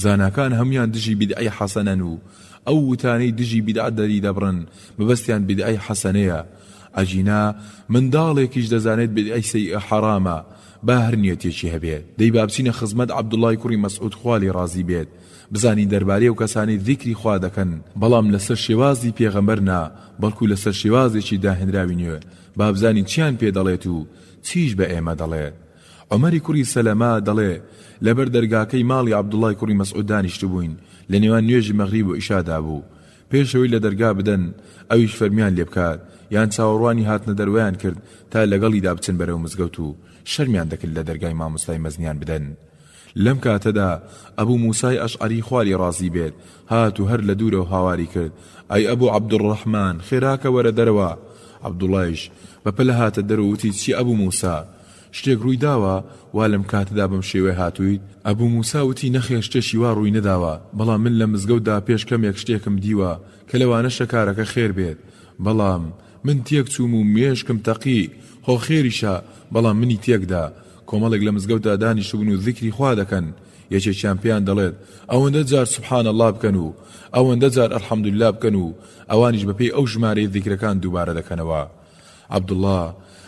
Speaker 2: زاناکان هەمویان دژی بیدعەی حەسەنەن و ئەو وتانەی دژی بیدعە دەری دەبڕن مەبەستیان بیدعەی حەسەنەیە. ئەجینا منداڵێکیش دەزانێت بیدعەی سەیئە حەرامە با هەر نیەتێکی هەبێت. دەی بابچینە خزمەت عەبدوڵای کوڕی مەسعود خوا لێ ڕازی بێت بزانین دەربارەی ئەو کەسانی ذیکری خوا دەکەن بەڵام لەسەر شێوازی پێغەمبەر نا بەڵکو لەسەر شێوازێکی داهێنراوی نوێ، با بزانین چیان پێ دەڵێت و چیش بە ئێمە دەڵێت. عومەری کوڕی سەلەمە دەڵێ لەبەر دەرگاکەی ماڵی عەبدوڵای کوڕی مەسعود دانیشت بووین لە نێوان نوێژی مەغریب و ئیشادا بوو. پێشەوەی لە دەرگا بدەن ئەویش فەرمیان لێ بکات یان چاوەڕوانی هاتنە دەروایان کرد تا لەگەڵیدا بچن بەرەو مزگەوت و شەرمیان دەکرد لە دەرگای مامۆستای مەزنیان بدەن. لەم کاتەدا ئەبوو موسای ئەشعەری خوا لێ ڕازی بێت هات و هەر لە دوورەوە هاواری کرد ئەی ئەبوو عەبدوڕەحمان خێراکە وەرە دەرەوە. عەبدوڵایش بەپەلە هاتە دەرەوە وتی چی ئەبوو موسا شتێک ڕووی داوە وا لەم کاتەدا بەم شێوەیە هاتوویت؟ ئەبوو موسا وتی نەخێر شتێکی وا ڕووی نەداوە، بەڵام من لە مزگەوتدا پێش کەمێک شتێکم دیوە کە لەوانە شەکارەکە خێر بێت، بەڵام من تێک چووم و مێشکم تەقی خۆ خێریشە، بەڵام منی تێکدا کۆمەڵێک لە مزگەوتدا دانیشتبوون و ذیکری خوا دەکەن، یەکێکیان پێیان دەڵێت ئەوەندە جار سوبحان الله بکەن و ئەوەندە جار ئەلحەمدولله بکەن و ئەوانیش بەپێی ئەو ژمارەی ذیکرەکان دووبارە دەکەنەوە. عەبدوڵڵا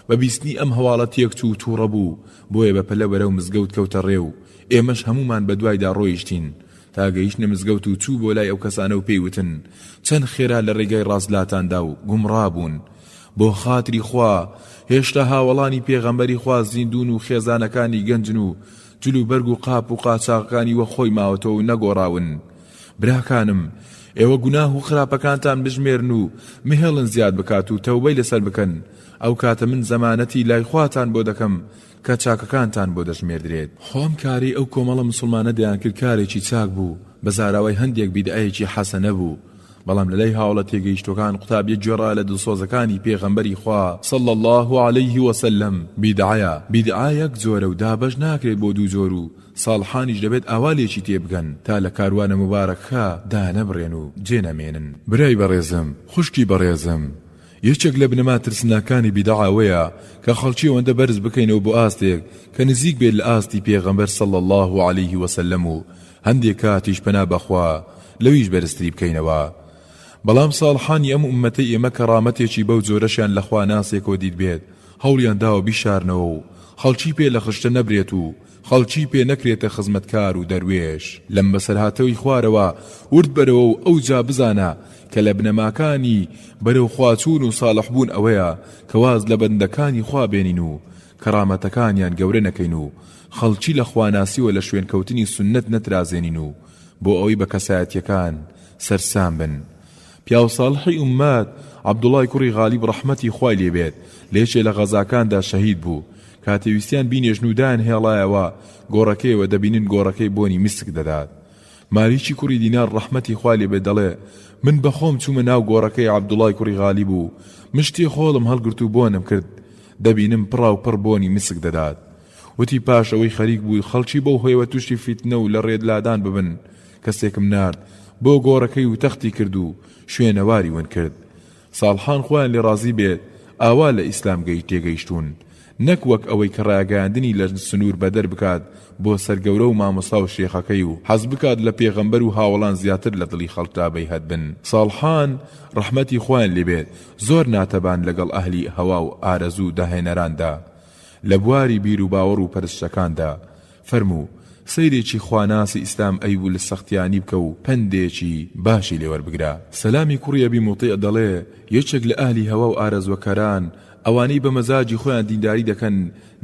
Speaker 2: بە بیستنی ئەم هەواڵە تێک چوو و تووڕە بوو، بۆیە بەپەلە بەرەو مزگەوت کەوتە ڕێ و ئێمەش هەمومان بە دوایدا ڕۆیشتین تا گەیشتنە مزگەوت و چوو بۆ لای ئەو کەسانە و پێیوتن چەند خێرا لە ڕێگای ڕازلاتاندا و گومڕابوون، بۆ خاتری خوا هێشتا هاوڵانی پێغەمبەری خوا زیندون و خێزانەکانی گەنجن و جلو بەرگ و قاپ و قاچاقەکانی وە خۆی ماوەتەوە و نەگۆڕاون. براکانم ئێوە گوناه و خراپەکانتان بژمێرن و مهێڵن زیاد بکات و تەوبەی لەسەر بکەن، ئەو کاتە من زەمانەتی لای خواتان بۆ دەکەم کە چاکەکانتان بۆ دەژمێردرێت. خۆم کاری ئەو کۆمەڵە مسلمانە دەیان کرد کارێکی چاک بوو، بە زاراوەی هەندێک بیدعەیەکی حەسەنە بوو، بەڵام لە لای هاوڵە تێگەیشتوەکان قوتابیە گوێڕا لە دڵسۆزەکانی پێغەمبەری خوا صلى الله عليه وسلم بیدعایەک زۆرە و دابەش ناکرێت بۆ دوو زۆر و ساڵحانیش دەبێت ئاوالێکی تێبگەن تا لە کاروانە مبارەکە دانەبڕێن و جێنەمێنن. برای بەڕێزم، خوشکی بەڕێزم، یەکێک لە بنەما ترسناکانی بیدعاوەیە کە خەڵکی ئەوەندە بەرز بکەینەوە بۆ ئاستێک کە نزیک بێت لە ئاستی پێغەمبەر صلى الله عليه وسلم و هەندێک کاتیش پەنا بەخوا لەویش بەرزتری بکەینەوە. بەڵام ساڵحانی ئەم ئومەتەی ئێمە کەڕامەتێکی بەو جۆرەشیان لەخوا ناسێکەوە دیت بێت هەوڵیان داوە بیشارنەوە و خەڵکی پێ لە خشتە نەبرێت و خەڵکی پێ نەکرێتە خزمەتکار و دەروێش. لەم بەسەرهاتەوەی خوارەوە ورد بەرەوە و ئەو جا بزانە کە لە بنەماکانی بەرەو خواچوون و ساڵحبوون ئەوەیە کە واز لە بەندەکانی خوا بێنین و کەڕامەتەکانیان گەورە نەکەین و خەڵکی لە خواناسیوە لە شوێن کەوتنی سنت نەترازێنین و بۆ ئەوەی بە کەسایەتیەکان سەرسام بن. پیاو ساڵحی ئومەت عەبدوڵای کوڕی غالیب ڕەحمەتی خوای لێبێت لێچێ لە غەزاکاندا شەهید بوو. کاتێویستیان بینێژن و دایان هێڵایەوە گۆڕەکەیەوە دەبینن گۆڕەکەی بۆنی میسک دەدات. مالیکی کوڕی دینار ڕەحمەتی خوای لێبێت دەڵێ من بەخۆم چوومە ناو گۆڕەکەی عەبدوڵای کوڕی غالیب و مشتی خۆڵم هەڵگرت و بۆنم کرد دەبینم پڕا و پڕ بۆنی میسک دەدات. وتی پاش ئەوەی خەریک بوو خەڵکی بەو هۆیەوە تووشی فیتنە و لە ڕێدلادان ببن کەسێکم نارد بۆ گۆڕەکەی و تەختی کرد و شوێنەواری ون کرد. ساڵحان خۆیان لێ ڕازی بێت ئاوا لە ئیسلام تێگەیشتون نەک وەک ئەوەی کە ڕاگەاندنی لە سنوور بەدەر بکات بۆ سەرگەورە و مامۆستا و شێخەکەی و حەز بکات لە پێغەمبەر و هاوڵان زیاتر لە دڵی خەڵکدا بەیهەت بن. ساڵحان ڕەحمەتی خۆیان لێبێت زۆر ناتەبان لەگەڵ ئەهلی هەوا و ئارەزوو داهێنەراندا لە بواری بیر و باوەڕ و پەرستەکاندا فەرموو سەیرێکی خواناسی ئیسلام ئەیبوو لە سەختیانی بکە و پندێکی باشی لێوەربگرا. سەلامی کوڕی ئەبی موطیع دەڵێ یەکێک لە ئەهلی هەوا و ئارەزوەکەران ئەوانەی بە مەزاجی خۆیان دینداری دەکەن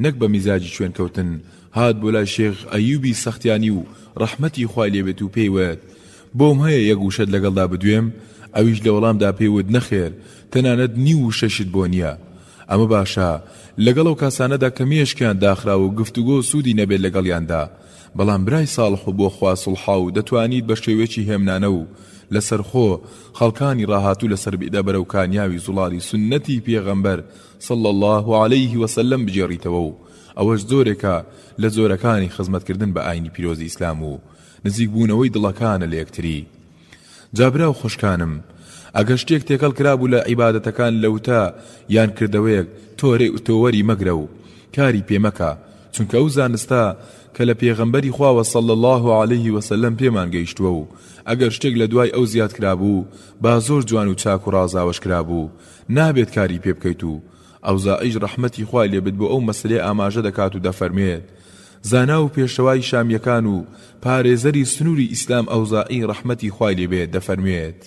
Speaker 2: نەک بە میزاجی شوێن کەوتن هات بۆ لای شێخ ئەیوبی سەختیانی و ڕەحمەتی خوای لێبێت و پێیوت بۆم هەیە یەک وشت لەگەڵدا بدوێم؟ ئەویش لە وەڵامدا پێیوت نەخێر تەنانەت نی وشەشت بۆ نییە. ئەمە باشە لەگەڵ ئەو کاسانەدا کە مێشکیان داخراوە و گفتوگۆ سوودی نەبێت لەگەڵیاندا. بەڵام برای ساڵح و بۆ خوا سڵحا و دەتوانیت بە شێوێکی هێمنانە و لەسەر خۆ خەڵکانی ڕاهاتوو لەسەر بێدە بەرەو کانیاوی زوڵاری سنەتی پێغەمبەر صلى الله عليه وسلم بجێڕیتەوە و ئەوەش زۆرێکە لە زۆرەکانی خزمەتکردن بە ئاینی پیرۆزی ئیسلام و نزیکبوونەوەی دڵەکانە لە یەکتری. جابرا و خوشکانم ئەگەر شتێک تێکەڵ کرابوو لە عیبادەتەکان لەوتا یان کردەوەیەک تۆوەری مەگرە و کاری پێمەکە چونکە ئەو زانستە کە لە پێغەمبەری خواوە صلى الله عليه وسلم پێمان گەیشتووە و ئەگەر شتێک لە دوای ئەو زیاد کرابوو با زۆر جوان و چاک و ڕازاوەش کرابوو نابێت کاری پێ بکەیت و ئەوزائیش ڕەحمەتی خوای لێبێت بۆ ئەو مەسلێ ئاماژە دەکات و دەفەرمێت زانا و پێشەوای شامیەکان و پارێزەری سنووری ئیسلام ئەوزائی ڕەحمەتی خوای لێبێت دەفەرمێت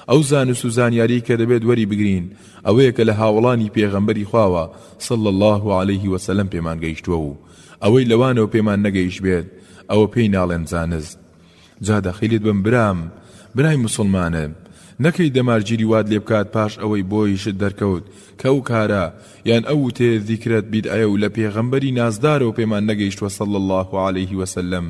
Speaker 2: ئەو زانست و زانیاری کە دەبێت وەری بگرین ئەوەیە کە لە هاوڵانی پێغەمبەری خواوە صلى الله عليه وسلم پێمان گەیشتووە و ئەوەی لەوانەوە پێمان نەگەیشت بێت ئەوە پێی ناڵێن زانست. جا دەخیلت بم برای مسلمانە نەکەی دەمارگیری واد لێ بکات پاش ئەوەی بۆیشت دەرکەوت کە ئەو کارە یان ئەو تێ ذیکرت بیدعە و لە پێغەمبەری نازدارەوە پێمان نەگەیشتوە صلى الله عليه وسلم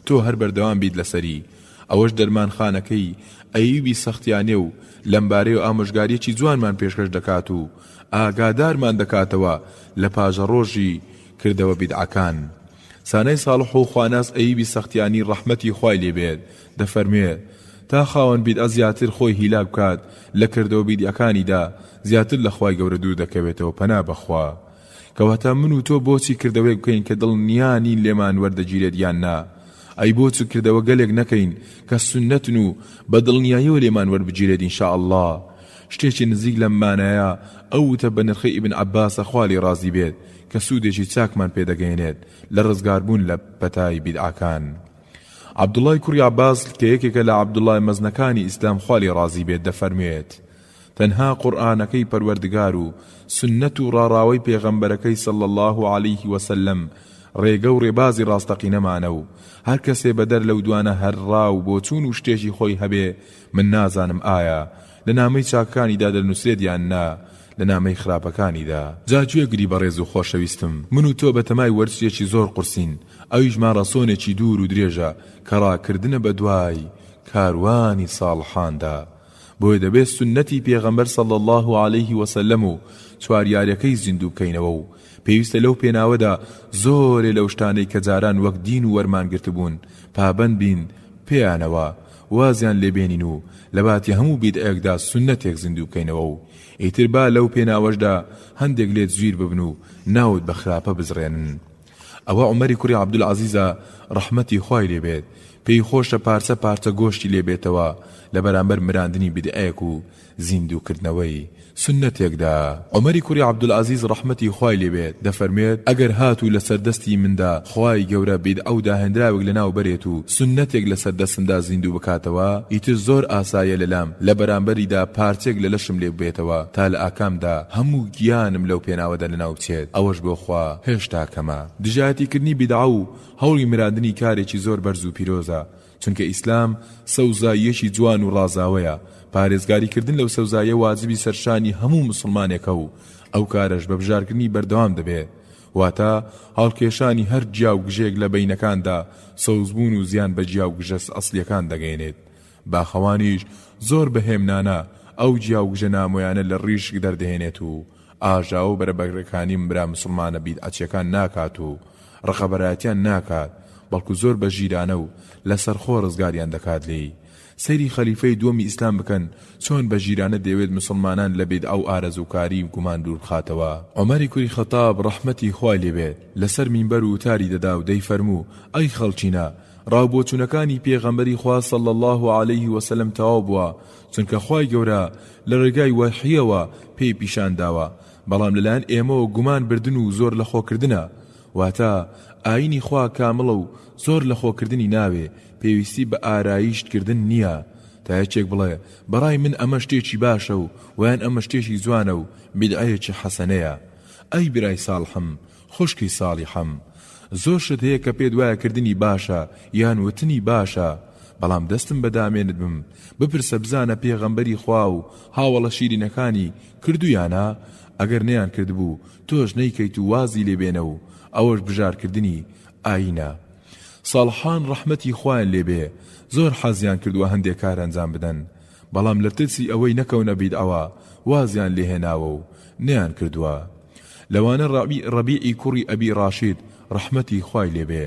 Speaker 2: تۆ هەر بەردەوام بیت لەسەری. ئەوەش دەرمانخانەکەی ئەیوبی سەختیانێ و لەمبارەی و ئامۆژگاریەکی جوانمان پێشکەش دەکات و ئاگادارمان دەکاتەوە لە پاژە ڕۆژی کردەوە بیدعەکان. سانەی ساڵح و خواناس ئەیوبی سەختیانی ڕەحمەتی خوای لێبێت دەفەرمێت تا خاوەن بیدعە زیاتر خۆی هیلاک بکات لە کردەوە بیدعەکانیدا زیاتر لە خوای گەورە دوور دەکەوێتەوە پەنا بەخوا. کەواتە من و تۆ بۆچی کردەوەی بکەین کە دڵنیانی لێمان وەردەگیرێت یان نا؟ ئەی بۆچی کردەوە گەلێک نەکەین کە سنەتن و بە دڵنیاییەوە لێمان وەربگیرێت ئینشاء الله. شتێکی نزیک لەممانەیە ئەو وتە بە نرخی ئیبن عەباسە خوا لێ ڕازی بێت کە سوودێکی چاکمان پێدەگەێنێت لە ڕزگاربوون لە پەتای بیدعەکان. عەبدوڵای کوڕی عەباس کە یەکێکە لە عەبدوڵای مەزنەکانی ئیسلام خوا لێ ڕازی بێت دەفەرمێت تەنها قورئانەکەی پەروەردگار و سنەت و ڕاڕاوەی پێغەمبەرەکەی صلى الله عليه وسلم ڕێگە و ڕێبازی ڕاستەقینەمانە و هەر کەسێ بەدەر لەو دوانە هەرڕاو بۆ چوون و شتێکی خۆی هەبێ من نازانم ئایا لە نامەی چاکەکانیدا دەنووسرێت یان نا لە نامەی خراپەکانیدا. جا گوێگری بەڕێز و خۆشەویستم من و تۆ بە تەمای وەرزێکی زۆر قورسین ئەویش ماڕەسۆنێکی دوور و درێژە کە ڕاکردنە بە دوای کاروانی ساڵحاندا. بۆیە دەبێت سنەتی پێغەمبەر صلی الله عليه وسلم و چواریارەکەی زیندوو بکەینەوە و پێویستە لەو پێناوەدا زۆرێ لەو شتانەی کە جاران وەک دین و وەرمانگرت بوون پابەند بین پێیانەوە وازیان لێبێنین و لە باتی هەموو بیدعەیەکدا سنەتێک زیندوو بکەینەوە و ئیتر با لەو پێناوەشدا هەندێک لێت زویر ببن و ناوت بە خراپە بزڕێنن. ئەوە عومەری کوڕی عەبدولعەزیزە ڕەحمەتی خوای لێبێت پێی خۆشە پارچە پارچە گۆشتی لێبێتەوە لە بەرامبەر مراندنی بیدعەیەک و زیندووکردنەوەی سنەتێکدا. عومەری کوڕی عەبدولعەزیز ڕەحمەتی خوای لێبێت دەفەرمێت ئەگەر هاتوو لە سەردەستی مندا خوای گەورە بیدعە و داهێنراوێک لەناو بەرێت و سنەتێک لە سەردەستمدا زیندوو بکاتەوە ئیتر زۆر ئاسایە لەلام لە بەرامبەریدا پارچێک لە لەشم لێ بێتەوە تا لە ئاکامدا هەموو گیانم لەو پێناوەدا لەناو بچێت. ئەوەش بۆ خوا هێشتا کەمە. دژایەتیکردنی بیدعە و هەوڵی مراندنی کارێکی زۆر بەرز و پیرۆزە، چونکە ئیسلام سەوزاییەکی جوان و ڕازاوەیە. پارێزگاریکردن لەو سەوزایە واجبی سەرشانی هەموو مسلمانێکە و ئەو کارەش بە بژارکردنی بەردەوام دەبێت، واتە هەڵکێشانی هەر جیا و گژێک لە بینەکاندا سەوزبوون و زیان بە جیا و گژە ئەسڵیەکان دەگەێنێت. باخەوانیش زۆر بەهێمنانە ئەو جیا و گژە نامۆیانە لە ڕیشک دەردەهێنێت و ئاژا و بەرەبەرەکانی برا مسلمانە بیدعەچیەکان ناکات و ڕقەبەرایەتیان ناکات، بەڵکو زۆر بە ژیرانە و لەسەر خۆ ڕزگاریان دەکات لێی. سەیری خەلیفەی دووەمی ئیسلام بکەن چۆن بە ژیرانە دەوێت مسلمانان لە بیدعە و ئارەزووکاری گومان دوور بخاتەوە. عومەری کوڕی خەتاب ڕەحمەتی خوای لێبێت لەسەر مینبەر و تاری دەدا و دەیفەرموو ئەی خەڵچینە، ڕاوبۆچوونەکانی پێغەمبەری خوا صلی الله عليه وسلم تەواو بووە، چونکە خوای گەورە لە ڕێگای وەحیەوە پێی پیشان داوە، بەڵام لەلایەن ئێمەوە گومان بردن و زۆر لە خۆکردنە، واتە ئاینی خوا کامڵە و زۆر لە خۆکردنی ناوێ، پێویستی بە ئارایشتکردن نییە. تا یەکێک بڵێ بەڕای من ئەمە شتێکی باشە و ویان ئەمە شتێکی جوانە و بیدعەیەکی حەسەنەیە. ئەی برای ساڵحم، خوشکی ساڵحم، زۆر شت هەیە کە پێت وایە کردنی باشە یان وتنی باشە، بەڵام دەستم بەدامێنت بم بپرسە بزانە پێغەمبەری خوا و هاوڵە شیرینەکانی کردویانە؟ ئەگەر نەیان کردبوو تۆش نەیکەیت و وازی لێبێنە و ئەوەش بژارکردنی ئاینە. ساڵحان ڕەحمەتی خوایان لێبێ زۆر حەزیان کردووە هەندێک کار ئەنجام بدەن، بەڵام لە ترسی ئەوەی نەکەونە بیدعەوە وازیان لێهێناوە و نەیان کردووە. لەوانە ڕەبیعی کوڕی ئەبی ڕاشید ڕەحمەتی خوای لێبێ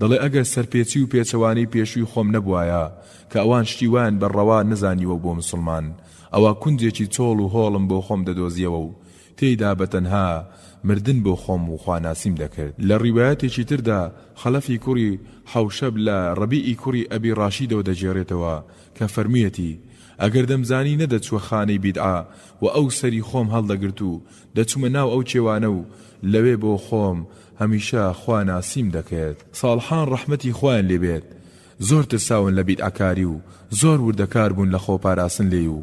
Speaker 2: دەڵێ ئەگەر سەرپێچی و پێچەوانەی پێشووی خۆم نەبوایە کە ئەوان شتی وایان بەڕەوا نەزانیوە بۆ مسلمان، ئەوە کونجێکی چۆڵ و هۆڵم بۆ خۆم دەدۆزیەوە و تێیدا بەتەنها مردن بۆ خۆم و خواناسیم دەکرد. لە ڕیوایەتێکی تردا خەلەفی کوڕی حەوشەب لە ڕەبیعی کوڕی ئەبی ڕاشیدەوە دەجێڕێتەوە کە فەرموویەتی ئەگەر دەمزانی نەدەچوە خانەی بیدعە و ئەو سەری خۆم هەڵدەگرت و دەچوومە ناو ئەو چێوانە و لەوێ بۆ خۆم هەمیشە خواناسیم دەکرد. ساڵحان ڕەحمەتی خوایان لێبێت زۆر ترساون لە بیدعەکاری و زۆر وردەکار بوون لە خۆپاراسن لێ و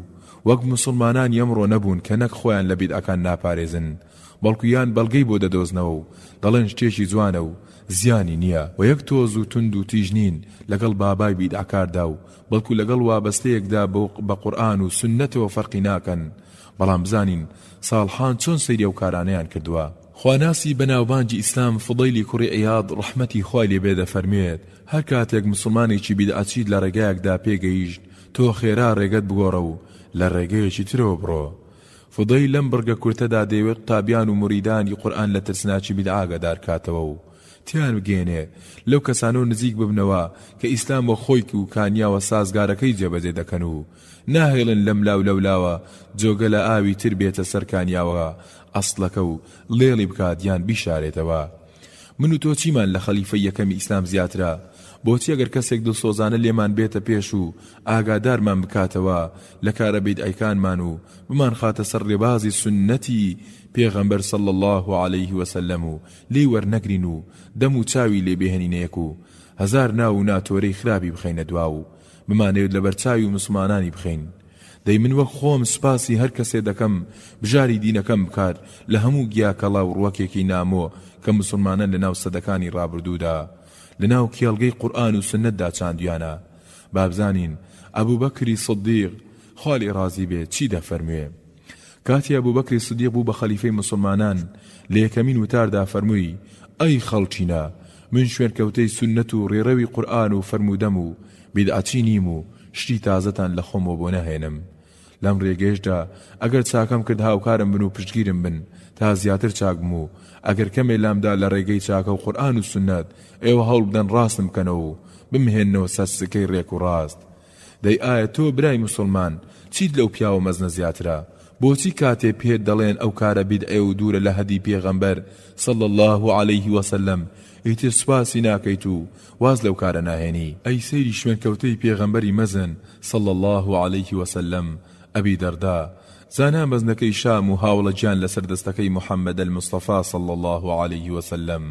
Speaker 2: وەک مسلمانان ئەمڕۆ نەبوون کە نەک خۆیان لە بیدعەکان ناپارێزن، بەڵکو یان بەڵگەی بۆ دەدۆزنەوە و دەڵێن شتێکی جوانە و زیانی نییە و یەک تۆز و تند و تیژ نین لەگەڵ بابای بیدعەکاردا و بەڵکو لەگەڵ وابەستەیەکدا بە قورئان و سنەتەوە فەرقی ناکەن. بەڵام بزانین ساڵحان چۆن سەیری ئەو کارانەیان کردووە. خواناسی بەناوبانگی ئیسلام فضەیلی کوڕی عیاض ڕەحمەتی خوای لێبێ دەفەرمێت هەر کاتێک مسلمانێکی بیدعەچیت لە ڕێگایەکدا پێگەیشت تۆ خێرا ڕێگەت بگۆڕە و لە ڕێگەیەکی ترەوە بڕۆ. فضەی لەم بڕگە کورتەدا دەیەوێت قوتابیان و مریدانی قورئان لە ترسناکی بیدعە ئاگادار کاتەوە و تیان بگێنێ لەو کەسانەوە نزیک ببنەوە کە ئیسلام بۆ خۆی و کانیاوە سازگارەکەی جێبەجێ دەکەن و ناهێڵن لەم لاو لەولاوە جۆگە لە ئاوی تر بێتە سەر کانیاوە ئەسڵەکە و لێڵی بکات یان بیشارێتەوە. من و تۆ چیمان لە خەلیفەی یەکەمی ئیسلام زیاترە؟ بۆچی ئەگەر کەسێک دڵسۆزانە لێمان بێتە پێش و ئاگادارمان بکاتەوە لە کارە بیدعەکانمان و بمان خاتە سەر ڕێبازی سنەتی پێغەمبەر صلی الله عليه وسلم و لێی وەرنەگرین و دەم و چاوی لێ بێهێنینەیەک و هەزار ناو و ناتۆرەی خراپی بخەینە دوا و بمانەوێت لەبەر چاوی و مسلمانانی بخەین. دەی من وەک خۆم سپاسی هەر کەسێ دەکەم بژاری دینەکەم بکات لە هەموو گیاکەڵا و ڕوەکێکی نامۆ کە مسلمانان لە ناو سەدەکانی ڕابردوودا لە ناو کێڵگەی قورئان و سنەتدا چاندویانە. بابزانین ئەبوو بەکری سدیق خالی ڕازی بێت چی دەفەرموێ؟ کاتی ئەبوو بەکری سدیق بوو بە خەلیفەی مسلمانان لە یەکەمین وتاردا فەرمووی ئەی خەڵچینە من شوێنکەوتەی سنەت و ڕێڕەوی قورئان و فەرمودەم و بیدعەچی نیم و شتی تازەتان لە خۆمەوە بۆ نەهێنم. لەم ڕێگەیشدا ئەگەر چاکەم کرد هاوکارم بن و پشتگیرم بن تا زیاتر چاک بم و ئەگەر کەمێ لامدا لە ڕێگەی چاکە و قورئان و سنت ئێوە هەوڵ بدەن ڕاستم بکەنەوە و بمهێننەوە سەر سکەی ڕێک و ڕاست. دەی ئایا تۆ برای مسلمان چیت لەو پیاوە مەزنە زیاترە؟ بۆچی کاتێ پێت دەڵێن ئەو کارە بیدعێ و دوورە لە هەدی پێغەمبەر صلی الله عليه وسلم ئیتر سوپاسی ناکەیت و واز لەو کارە ناهێنی؟ ئەی سەیری شوێنکەوتەی پێغەمبەری مەزن صلی الله عليه وسلم ئەبی دەردا زانا مەزنەکەی شام و هاوڵە گیان لەسەر دەستەکەی محەممەد المستەفا صلی الله عليه وسلم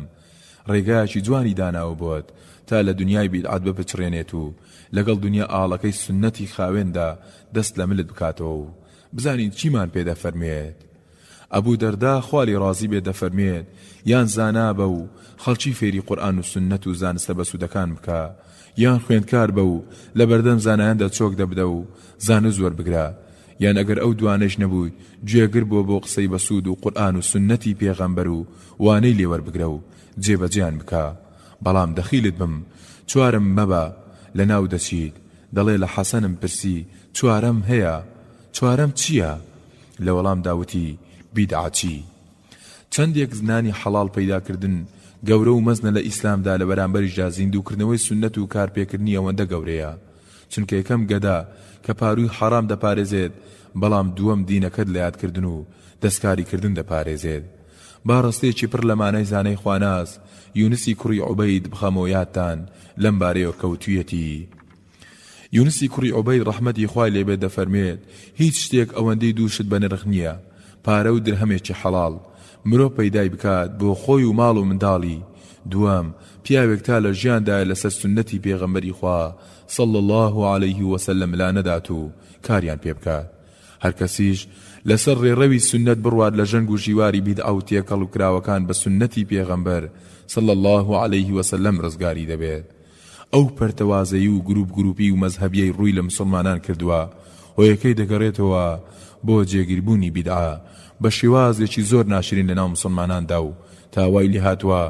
Speaker 2: ڕێگایەکی جوانی داناوە بۆت تا لە دنیای بیدعەت بپچڕێنێت و لەگەڵ دنیا ئاڵەکەی سنەتی خاوێندا دەست لە ملت بکاتەوە و بزانین چیمان پێدەفەرمێت. ئەبوو دەردا خوالی ڕازی بێ دەفەرمێت یان زانا بە و خەڵکی فێری قورئان و سنەت و زانستە بەسوودەکان بکە، یان خوێندکار بە و لە بەردەم زانایاندا چۆک دەبدە و زانە زۆر بگرە، یان ئەگەر ئەو دوانەش نەبووی گوێگر بۆ قسەی بەسوود و قورئان و سنەتی پێغەمبەر و وانەی لێوەربگرە و جێبەجیان بکە. بەڵام دەخیلت بم چوارم مەبە لە ناو دەچیت دەڵێ لە حەسەنم پرسی چوارەم هەیە، چوارەم چییە؟ لە وەڵام داوتی بیدعەتی. چەندێک زنانی حەڵال پەیداکردن گەورە و مەزنە لە ئیسلامدا لە بەرامبەریشدا زیندووکردنەوەی سنەت و کارپێکردنی ئەوەندە گەورەیە، چونکە یەکەم گەدا کە پاروی حەرام دەپارێزێت، بەڵام دووەم دینەکەت لە یادکردن و دەستکاریکردن دەپارێزێت. با ڕستێکی پڕ لە مانای زانەی خواناس یونسی کوڕی عوبەید بخەمەوە یادتان لەم بارەیەوە کەوتوویەتی. یونسی کوڕی عوبەید ڕەحمەتی خوای لێبێت دەفەرمێت هیچ شتێک ئەوەندەی دووشت بە نرخ نییە پارە و درهەمێکی حەڵاڵ مرۆڤ پەیدای بکات بۆ خۆی و ماڵ و منداڵی، دوام پیاوێک تا لە ژیاندایە لەسەر سنەتی پێغەمبەری خوا صلی الله عليه وسلم لا نەدات و کاریان پێ بکات. هەر کەسیش لەسەر ڕێڕەوی سنەت بڕوات لە ژەنگ و ژیواری بیدعە و تێکەڵ و کراوەکان بە سنەتی پێغەمبەر صلی الله عليه وسلم ڕزگاری دەبێت. ئەو پەرتەوازەیی و گروپی و مەزهەبیەی ڕووی لە مسلمانان کردووە و یەکەی دەگەڕێتەوە بۆ جێگیربوونی بیدعە بە شێوازێکی زۆر ناشرین لە ناو مسلماناندا و تاوای لێ هاتووە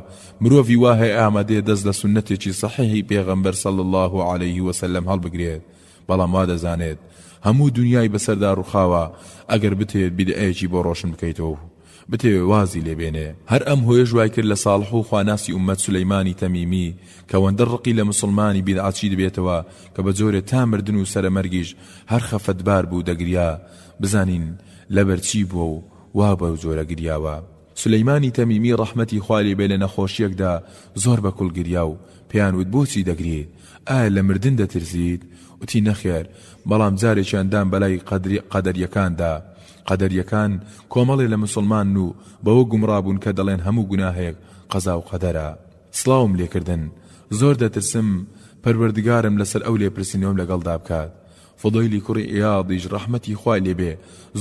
Speaker 2: مرۆڤی وا هەیە ئامادەیە دەست لە سنەتێکی صحیحی پێغەمبەر صلی الله عليه وسلم هەڵبگرێت، بەڵام وا دەزانێت هەموو دنیای بەسەردا ڕووخاوە ئەگەر بتێت بیدعەیەکی بۆ ڕۆشن بکەیتەوە بتێ وازی لێبێنێ. هەر ئەم هۆیە ژوای کرد لە ساڵح و خواناسی ئومەت سولەیمانی تەمیمی کە وەندە ڕقی لە مسلمانی بیدعەتی دەبێتەوە کە بە جۆرێ تا مردن و سەرەمەرگیش هەر خەفەتبار بوو دەگریا، بزانین لەبەرچی بووە و وا بەو جۆرە گریاوە. سولەیمانی تەمیمی ڕەحمەتی خوای لێبێ لە نەخۆشیەکدا زۆر بەکوڵ گریا و پێیان وت بۆچی دەگرێت؟ ئایا لە مردن دەترسیت؟ وتی نەخێر، بەڵام جارێکیاندان بەلای قەدەریەکاندا. قەدەریەکان کۆمەڵێ لە مسلمان و بەوە گومڕابوون کە دەڵێن هەموو گوناهەیەک قەزا و قەدەرە. سڵاوم لێکردن، زۆر دەترسم پەروەردگارم لەسەر ئەو لێپرسینەوەم لەگەڵدا بکات. فضەیلی کوڕی ئیاضیش ڕەحمەتی خوای لێبێ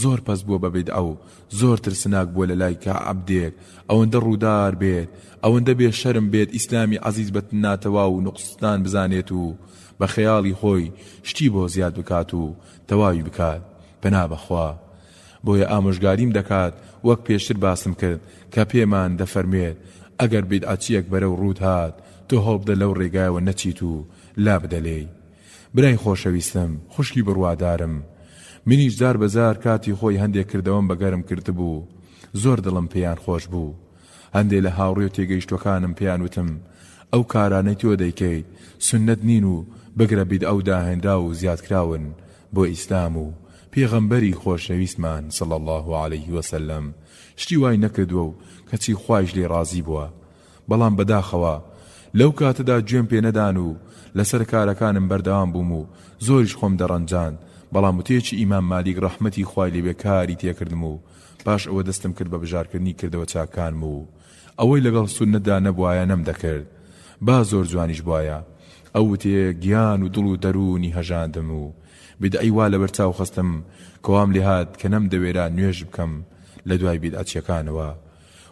Speaker 2: زۆر پەس بووە بە بیدعە و زۆر ترسناک بووە لە لای کەعەبدێک ئەوەندە ڕوودار بێت، ئەوەندە بێ شەرم بێت ئیسلامی عەزیز بەتناتەوە و نوقستان بزانێت و بە خەیاڵی خۆی شتی بۆ زیاد بکات و تەواوی بکات. پەنا بەخوا بۆیە ئامۆژگاریم دەکات وەک پێشتر باسم کرد کە پێمان دەفەرمێت ئەگەر بیدعەتیەک بەرەو ڕوود هات تۆ هەڵبدە لەو ڕێگایەوە نەچیت و لا بدەلێی. برای خۆشەویستم، خوشکی بڕوادارم، منیش جار بەزار کاتی خۆی هەندێک کردەوەم بەگەرم کردبوو، زۆر دڵم پێیان خۆش بوو. هەندێک لە هاوڕێ و تێگەیشتوەکانم پێیان وتم ئەو کارانەی تۆ دەیکەیت سنەت نین و بگرە بیدعە و داهێنرا و زیادکراون بۆ ئیسلام و پێغەمبەری خۆشەویستمان صلی الله عليه وسلم شتی وای نەکردووە و کەچی خوایش لێ ڕازی بووە. بەڵام بەداخەوە لەو کاتەدا گوێم پێ نەدان و لەسەر کارەکانم بەردەوام بووم و زۆریش خۆم دەڕەنجاند. بەڵام وتێکی ئیمام مالیک ڕەحمەتی خوای لێبێ کاری تێکردم و پاش ئەوە دەستم کرد بە بژارکردنی کردەوە چاکانم و ئەوەی لەگەڵ سونەتدا نەبوایە نەم دەکرد، با زۆر جوانیش بوایە. ئەو وتێ گیان و دڵ و دەرونی هەژاندم و بیدعەی وا لەبەر چاو خستم کەوام لێ هات کە نەمدەوێرا نوێژ بکەم لە دوای بیدعەتیەکانەوە.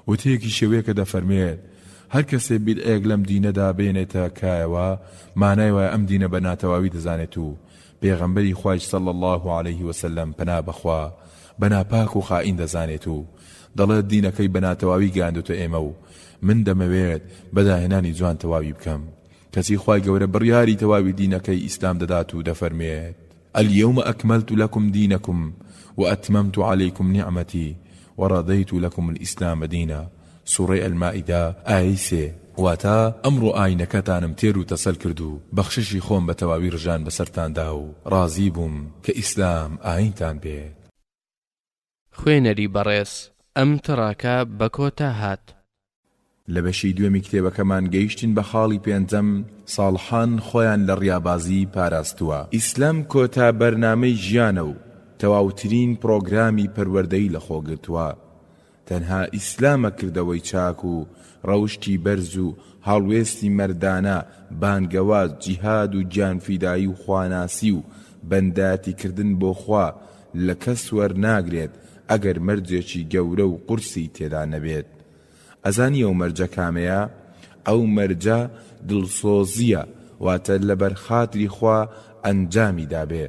Speaker 2: وتەیەکی شێوەیە کە دەفەرمێت هەر کەسێ بیدعەیەک لەم دینەدا بێنێتە کایەوە مانای وایە ئەم دینە بە ناتەواوی دەزانێت و پێغەمبەری خوای صلی الله عليه وسلم پەنا بەخوا بەناپاک و خائین دەزانێت و دەڵێت دینەکەی بە ناتەواوی گاندوتە ئێمە و من دەمەوێت بەداهێنانی جوان تەواوی بکەم. کەسی خوای گەورە بڕیاری تەواوی دینەکەی ئیسلام دەدات و دەفەرمێت اليوم أكملت لكم دينكم وأتممت عليكم نعمتي ورضيت لكم الإسلام دينا. سورة المائدة آية 3. واتا ئەمڕۆ ئاینەکەتانم تێر و تەسەل کرد و بەخششی خۆم بە تەواوی ڕژان بەسەرتاندا و ڕازی بووم کە ئیسلام ئاینتان بێت.
Speaker 4: خوێنەری بەڕێز ئەم تڕاکە بە کۆتا هات.
Speaker 2: لە بەشی دوێمی کتێبەکەمان گەیشتین بە خاڵی پێنجەم ساڵحان خۆیان لە ڕیابازی پاراستووە. ئیسلام کۆتا بەرنامەی ژیانە و تەواوترین پرۆگرامی پەروەردەی لەخۆگرتووە. تەنها ئیسلامە کردەوەی چاک و ڕەوشتی بەرز و هەڵوێستی مەردانە، بانگەواز، جیهاد و گیانفیدایی و خواناسی و بەنداتیکردن بۆ خوا لە کەس وەرناگرێت ئەگەر مەرجێکی گەورە و قورسی تێدا نەبێت. ئەزانی ئەو مەرجە کامەیە؟ ئەو مەرجە دڵسۆزیە، واتە لەبەر خاتری خوا ئەنجامی دابێ.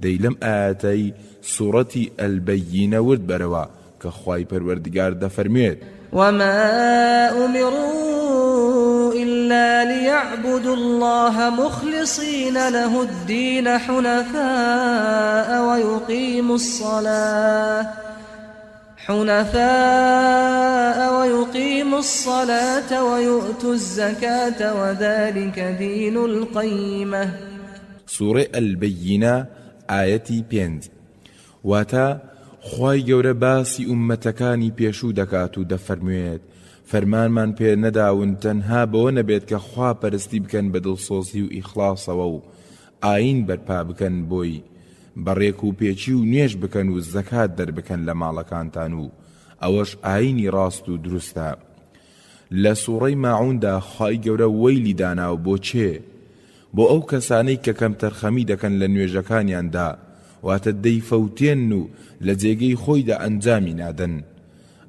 Speaker 2: دەی لەم ئاەتەی سوورەتی ئەلبەیینە ورد بەرەوە کە خوای پەروەردگار دەفەرمێت:
Speaker 3: وما أمروا إلا ليعبدوا الله مخلصين له الدين حنفاء ويقيموا الصلاة ويؤتوا الزكاة وذلك دين القيمة.
Speaker 2: سورة البينة آية 5. واتا خوای گەورە باسی ئومەتەکانی پێشوو دەکات و دەفەرموێت فەرمانمان پێ نەداون تەنها بەوە نەبێت کە خوا پەرستی بکەن بە دڵسۆزی و ئیخلاسەوە و ئاین بەرپا بکەن بۆی، بەڕێک و پێچی و نوێژ بکەن و زەکات دەربکەن لە ماڵەکانتان و ئەوەش ئاینی ڕاست و دروستە. لە سوورەی ماعوندا خوای گەورە وەیلی داناو بۆ چێ؟ بۆ ئەو کەسانەی کە کەم تەرخەمی دەکەن لە نوێژەکانیاندا، واتە دەیفەوتێن و لە جێگەی خۆیدا ئەنجامی نادەن.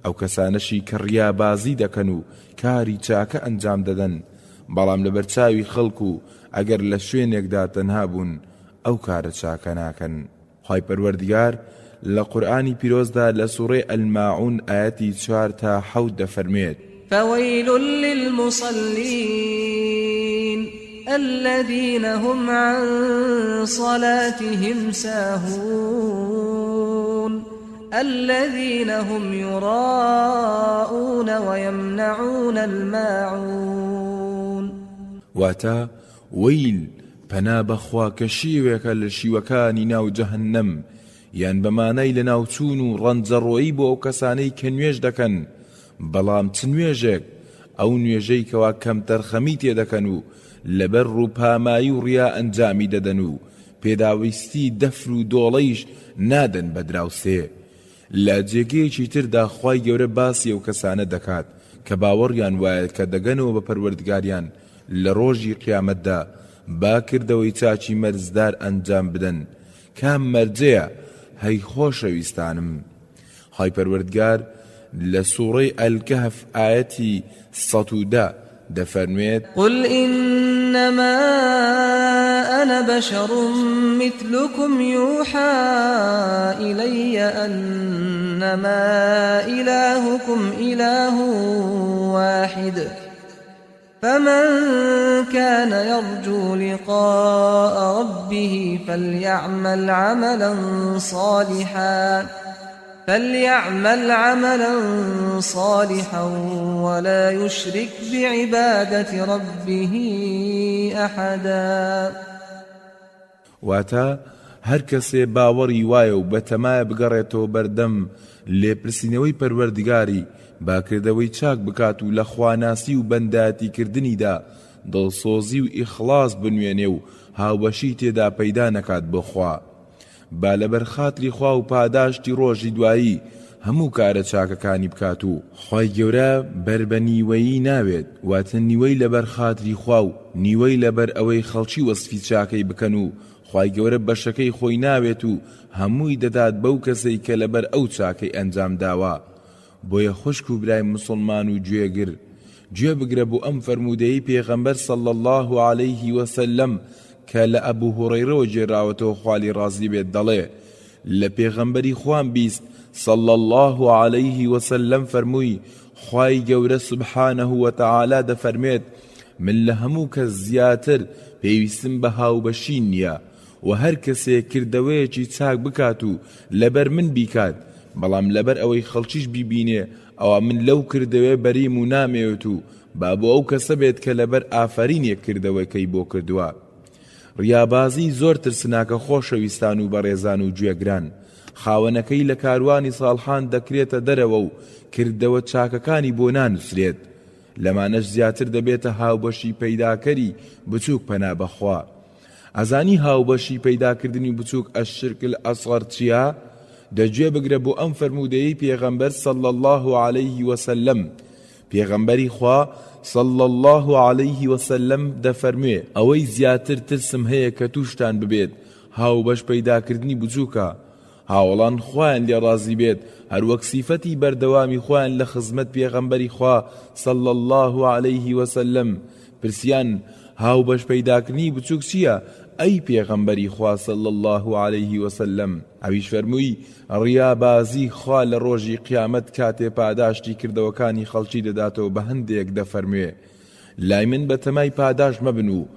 Speaker 2: ئەو کەسانەشی کە ڕیابازی دەکەن و کاری چاکە ئەنجام دەدەن، بەڵام لە بەرچاوی خەڵک و ئەگەر لە شوێنێکدا تەنها بوون ئەو کارە چاکە ناکەن. خوای پەروەردگار لە قورئانی پیرۆزدا لە سوورەی ئەلماعون ئاەتی 4 تا 7 دەفەرمێت:
Speaker 3: فويل للمصلين الذين هم عن صلاتهم ساهون الذين هم يراءون ويمنعون الماعون.
Speaker 2: واتا ويل پەنا بەخوا کە شیوێکە لە شیوەکانی ناو جەهەنەم، یان بەمانای لە ناوچوون و ڕەنجەڕۆیی بۆ ئەو کەسانەی کە نوێژ دەکەن، بەڵام چ نوێژێک؟ ئەو نوێژەی کەوا کەم تەرخەمی تێدەکەن و لەبەر ڕووپامایی و ڕیا ئەنجامی دەدەن و پێداویستی دەفر و دۆڵەیش نادەن بە دراوسێ. لە جێگەیەکی تردا خوای گەورە باسی ئەو کەسانە دەکات کە باوەڕیان وایە کە دەگەنەوە بە پەروەردگاریان لە ڕۆژی قیامەتدا با کردەوەی چاچی مەرزدار ئەنجام بدەن. کام مەرجەیە؟ هەی خۆشەویستانم، خوای پەروەردگار لە سوورەی ئەلکەهف ئاەتی 110 دەفەرمێت:
Speaker 3: قل إنما أنا بشر مثلكم يوحى إلي أنما إلهكم إله واحد فمن كان يرجو لقاء ربه فليعمل عملا صالحا ولا يشرك بعبادة ربه أحدا.
Speaker 2: واتا هەر کەسێ باوەڕی وایە و بەتەمایە بگەڕێتەوە بەردەم لێپرسینەوەی پەروەردگاری، باکردەوەی چاک بکات و لە خواناسی و بەنداتیکردنیدا دڵسۆزی و ئیخلاس بنوێنێ و هاوبەشی تێدا پەیدا نەکات بۆ خوا، با لەبەر خاتری خوا و پاداشتی ڕۆژی دوایی هەموو کارە چاکەکانی بکات و خوای گەورە بەربە نیوەیی ناوێت، واتە نیوەی لەبەر خاتری خوا و نیوەی لەبەر ئەوەی خەڵکی وەسفی چاکەی بکەن و خوای گەورە بەشەکەی خۆی ناوێت و هەمووی دەدات بەو کەسەی کە لەبەر ئەو چاکەی ئەنجام داوە. بۆیە خوشک و برای مسلمان و گوێگر، گوێ بگرە بۆ ئەم فەرمودەی پێغەمبەر صلی الله عليه وسلم کە لە ئەبوو هوڕەیرەوە جێراوەتەوە خوالی ڕازی بێت، دەڵێ لە پێغەمبەری خوان بیست صلی الله عليه وسلم فەرمووی خوای گەورە سبحانه وتعالى دەفەرمێت من لە هەموو کەس زیاتر پێویستم بە هاوبەشی نییە و هەر کەسێک کردەوەیەکی چاک بکات و لەبەر من بیکات بەڵام لەبەر ئەوەی خەڵکیش بیبینێ ئەوە من لەو کردەوێ بەریم و نامێوێت و با بۆ ئەو کەسە بێت کە لەبەر ئافرینێک کردەوەکەی بۆ کردووە. ڕیابازی زۆر ترسناکە خۆشەویستان و بەڕێزان و گوێگران، خاوەنەکەی لە کاروانی ساڵحان دەکرێتە دەرەوە و کردەوە چاکەکانی بۆ نانووسرێت، لەمانەش زیاتر دەبێتە هاوبەشی پەیداکەری بچووک پەنا بەخوا. ئەزانی هاوبەشی پەیداکردنی بچووک ئەشرکل ئەسغەر چییە؟ دەگوێ بگرە بۆ ئەم فەرموودەیەی پێغەمبەر صلی الله عليه وسلم. پێغەمبەری خوا صلی الله عليه وسلم دەفەرموێ ئەوەی زیاتر ترسم هەیە کە تووشتان ببێت هاوبەش پەیداکردنی بچووکە، هاوڵان خوایان لێ ڕازی بێت، هەروەک سیفەتی بەردەوامی خوایان لە خزمەت پێغەمبەری خوا صلی الله عليه وسلم. پرسیان هاوبەش پەیداکردنی بچووک چییە؟ ئەی پێغەمبەری خوا صلی الله عليه وسلم. ئەویش فەرمووی ڕیابازی خوا لە ڕۆژی قیامەت کاتێ پاداشتی کردەوەکانی خەڵکی دەداتەوە بە هەندێک دەفەرموێ لای من بە تەمای پاداش مەبن و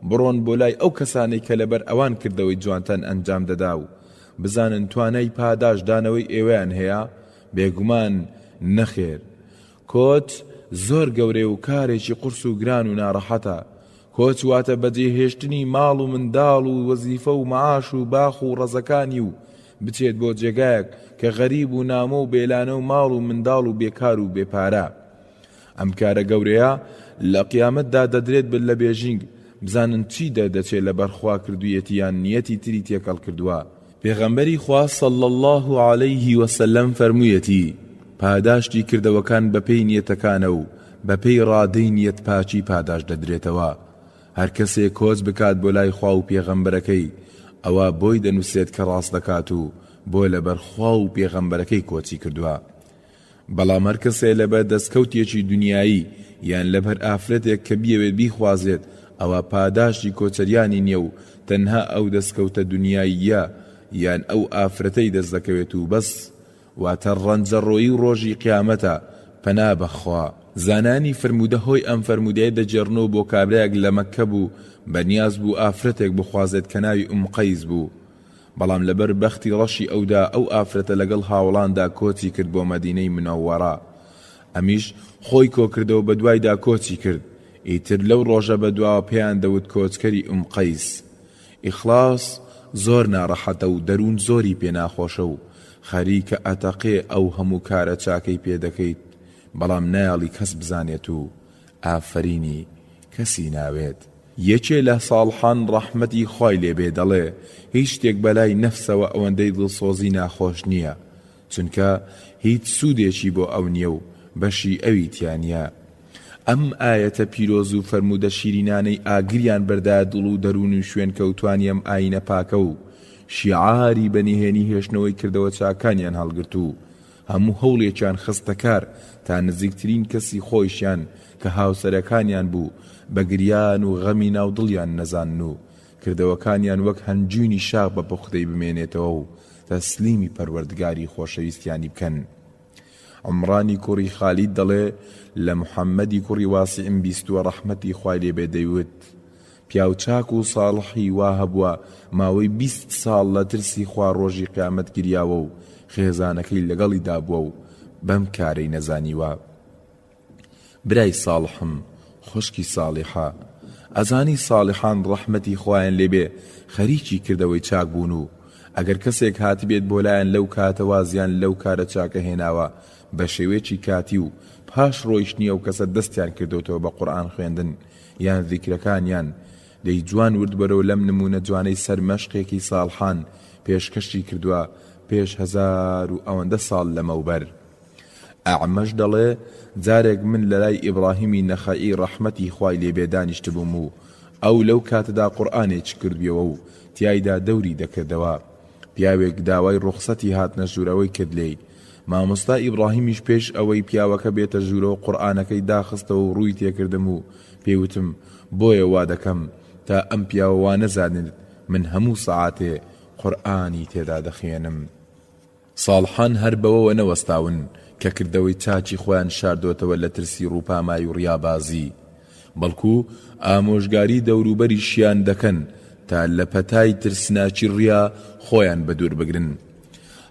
Speaker 2: بڕۆن بۆ لای ئەو کەسانەی کە لەبەر ئەوان کردەوەی جوانتان ئەنجام دەدا و بزانن توانای پاداش دانەوەی ئێوەیان هەیە؟ بێگومان نەخێر. کۆچ زۆر گەورێ و کارێکی قورس و گران و ناڕەحەتە. کۆچ واتە بەجێهێشتنی ماڵ و منداڵ و وەزیفە و مەعاش و باخ و ڕەزەکانی و بچێت بۆ جێگایەک کە غەریب و نامە و بێلانە و ماڵ و منداڵ و بێکار و بێپارە. ئەم کارە گەورەیە لە قیامەتدا دەدرێت بن لە بێژینگ بزانن چی دەردەچێت لە بەرخوا کردوویەتی یان نیەتی تری تێکەڵ کردووە. پێغەمبەری خوا صلی الله عليه وسلم فەرموویەتی پاداشتی کردەوەکان بەپێی نیەتەکانە و بەپێی ڕادەی نیەت پاچی پاداش دەدرێتەوە. هەر کەسێک کۆچ بکات بۆ لای خوا و پێغەمبەرەکەی ئەوە بۆی دەنووسێت کە ڕاست دەکات و بۆ لەبەر خوا و پێغەمبەرەکەی کۆچی کردووە. بەڵام هەر کەسێ لەبەر دەستکەوتێکی دنیایی یان لەبەر ئافرەتێک کە بیەوێت بیخوازێت ئەوە پاداشتی کۆچەریانی نییە و تەنها ئەو دەستکەوتە دنیاییە یان ئەو ئافرەتەی دەست دەکەوێت و بەس، واتە ڕەنجەڕۆیی ڕۆژی قیامەتە پەنا بەخوا. زانانی فرموودە هۆی ئەم فەرموودەیە دەجێڕنەوە بۆ کابرایەک لە مەککە بوو بەنیاز بوو ئافرەتێک بخوازێت کە ناوی قەیس بوو، بەڵام لەبەر بەختی ڕەشی ئەودا ئەو ئافرەتە لەگەڵ هاوڵاندا کۆچی کرد بۆ مەدینەی منەوەڕە. ئەمیش خۆی کۆکردەوە بە دوایدا کۆچی کرد. ئیتر لەو ڕۆژە بە دواوە پێیان دەوت کۆچکەری قەیس. ئیخلاس زۆر ناڕەحەتە و دەروون زۆری پێ ناخۆشە و خەریکە ئەتەقێ ئەو هەموو کارە چاکەی پێدەکەیت، بەڵام نایاڵی کەس بزانێت و ئافرینی کەسی ناوێت. یەکێ لە ساڵحان ڕەحمەتی خوای لێبێ دەڵێ هیچ شتێک بەلای نەفسەوە ئەوەندەی دڵسۆزی ناخۆش نییە، چونکە هیچ سوودێکی بۆ ئەو نییە و بەشی ئەوی تیانە. ئەم ئایەتە پیرۆز و فەرموودە شیرینانەی ئاگریان بەردا دڵ و دەروون و شوێن کەوتوانی ئەم ئاینە پاکە و شیعاری بەنیهێنی هێشتنەوەی کردەوە چاکانیان هەڵگرت و هەموو هەوڵێکیان خستە کار تا نزیکترین کەسی خۆیشیان کە هاوسەرەکانیان بوو بەگریان و غەمی ناودڵیان نەزانن و کردەوەکانیان وەک هەنجوونی شاخ بە پوختەی بمێنێتەوە و تەسلیمی پەروەردگاری خۆشەویستیانی بکەن. عمرانی کوڕی خالید دەڵێ لە محەممەدی کوڕی واسعیم بیستووە ڕەحمەتی خوای لێبێ دەیوت پیاو چاک و ساڵحی وا هەبووە ماوەی 20 ساڵ لە ترسی خوا ڕۆژی قیامەت گریاوە و خێزانەکەی لەگەڵی دابووە و بەم کارەی نەزانیوە. برای ساڵحم خوشکی ساڵحە، ئەزانی ساڵحان ڕەحمەتی خوایان لێبێ خەریکی کردەوەی چاک بوون و ئەگەر کەسێک هاتی بێت بۆ لایەن لەو کاتەوە زیان لەو کارە چاکە هێناوە بە شێوەیەکی کاتی و پاش ڕۆیشتنی ئەو کەسە دەستیان کردوتەوە بە قورئان خوێندن یان ذیکرەکانیان دەی جوان ورد بەرەو لەم نمونە جوانەی سەر مەشقێکی ساڵحان پێشکەشی کردووە پێش 1000 و ئەوەندە ساڵ لەمەوبەر. ئەعمەش دەڵێ جارێک من لە لای ئیبراهیمی نەخەئی ڕەحمەتی خوای لێبێ دانیشت بووم و ئەو لەو کاتەدا قورئانێک کردویەوە و تیایدا دەوری دەکردەوە. پیاوێک داوای ڕوخسەتی هاتنە ژوورەوەی کرد لێی. مامۆستا ئیبراهیمیش پێش ئەوەی پیاوەکە بێتە ژوورەوە قورئانەکەی داخستەوە و ڕووی تێکردم و پێوتم بۆیە وا دەکەم تا ئەم پیاوە وا نەزانێت من هەموو سەعاتێ قورئانی تێدا دەخوێنم. ساڵحان هەر بەوەوە نەوەستاون کە کردەوەی چاچی خۆیان شاردۆتەوە لە ترسی ڕووپامای و ڕیابازی، بەڵکو ئامۆژگاری دەوروبەری شیان دەکەن تا لە پەتای ترسناچی ڕیا خۆیان بەدوور بگرن.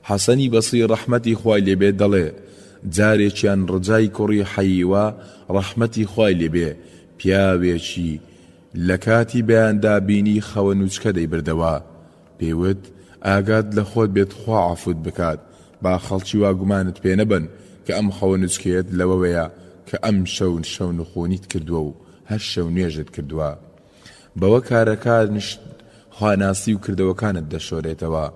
Speaker 2: حەسەنی بەسری ڕەحمەتی خوای لێبێ دەڵێ جارێکیان ڕجای کوڕی حەییوە ڕەحمەتی خوای لێبێ پیاوێکی لە کاتی بەیاندا بینی خەوە نوچکە دەیبردەوە، پێیوت ئاگات لە خۆت بێت خوا عەفوت بکات، با خەڵکی وا گومانت پێ نەبن کە ئەم خەوە نوچکەیەت لەوەوەیە کە ئەم شەو نخۆنیت کردووە و هەر شەو نوێژت کردووە. بەوە کارەکانش خواناسی و کردەوەکانت دەشۆرێتەوە.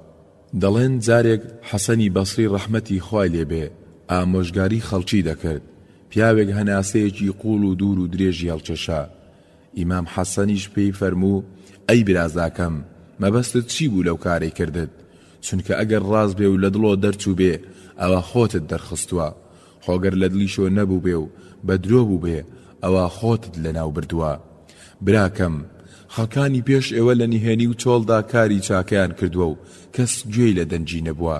Speaker 2: دەڵێن جارێک حەسەنی بەسری ڕەحمەتی خوای لێبێ ئامۆژگاری خەڵکی دەکرد، پیاوێک هەناسەیەکی قوڵ و دوور و درێژی هەڵکێشا. ئیمام حەسەنیش پێی فەرموو ئەی برازاکەم مەبەستت چی بوو لەو کارەی کردت؟ چونکە ئەگەر ڕاست بێ و لە دڵۆ دەرچوو بێ ئەوە خۆتت دەرخستووە، خۆگەر لە دڵیشۆ نەبوو بێ و بە درۆ بوو بێ ئەوە خۆتت لەناو بردووە. براکەم خەڵکانی پێش ئێوە لە نهێنی و چۆڵدا کاری چاکەیان کردووە و کەس گوێی لە دەنجی نەبووە،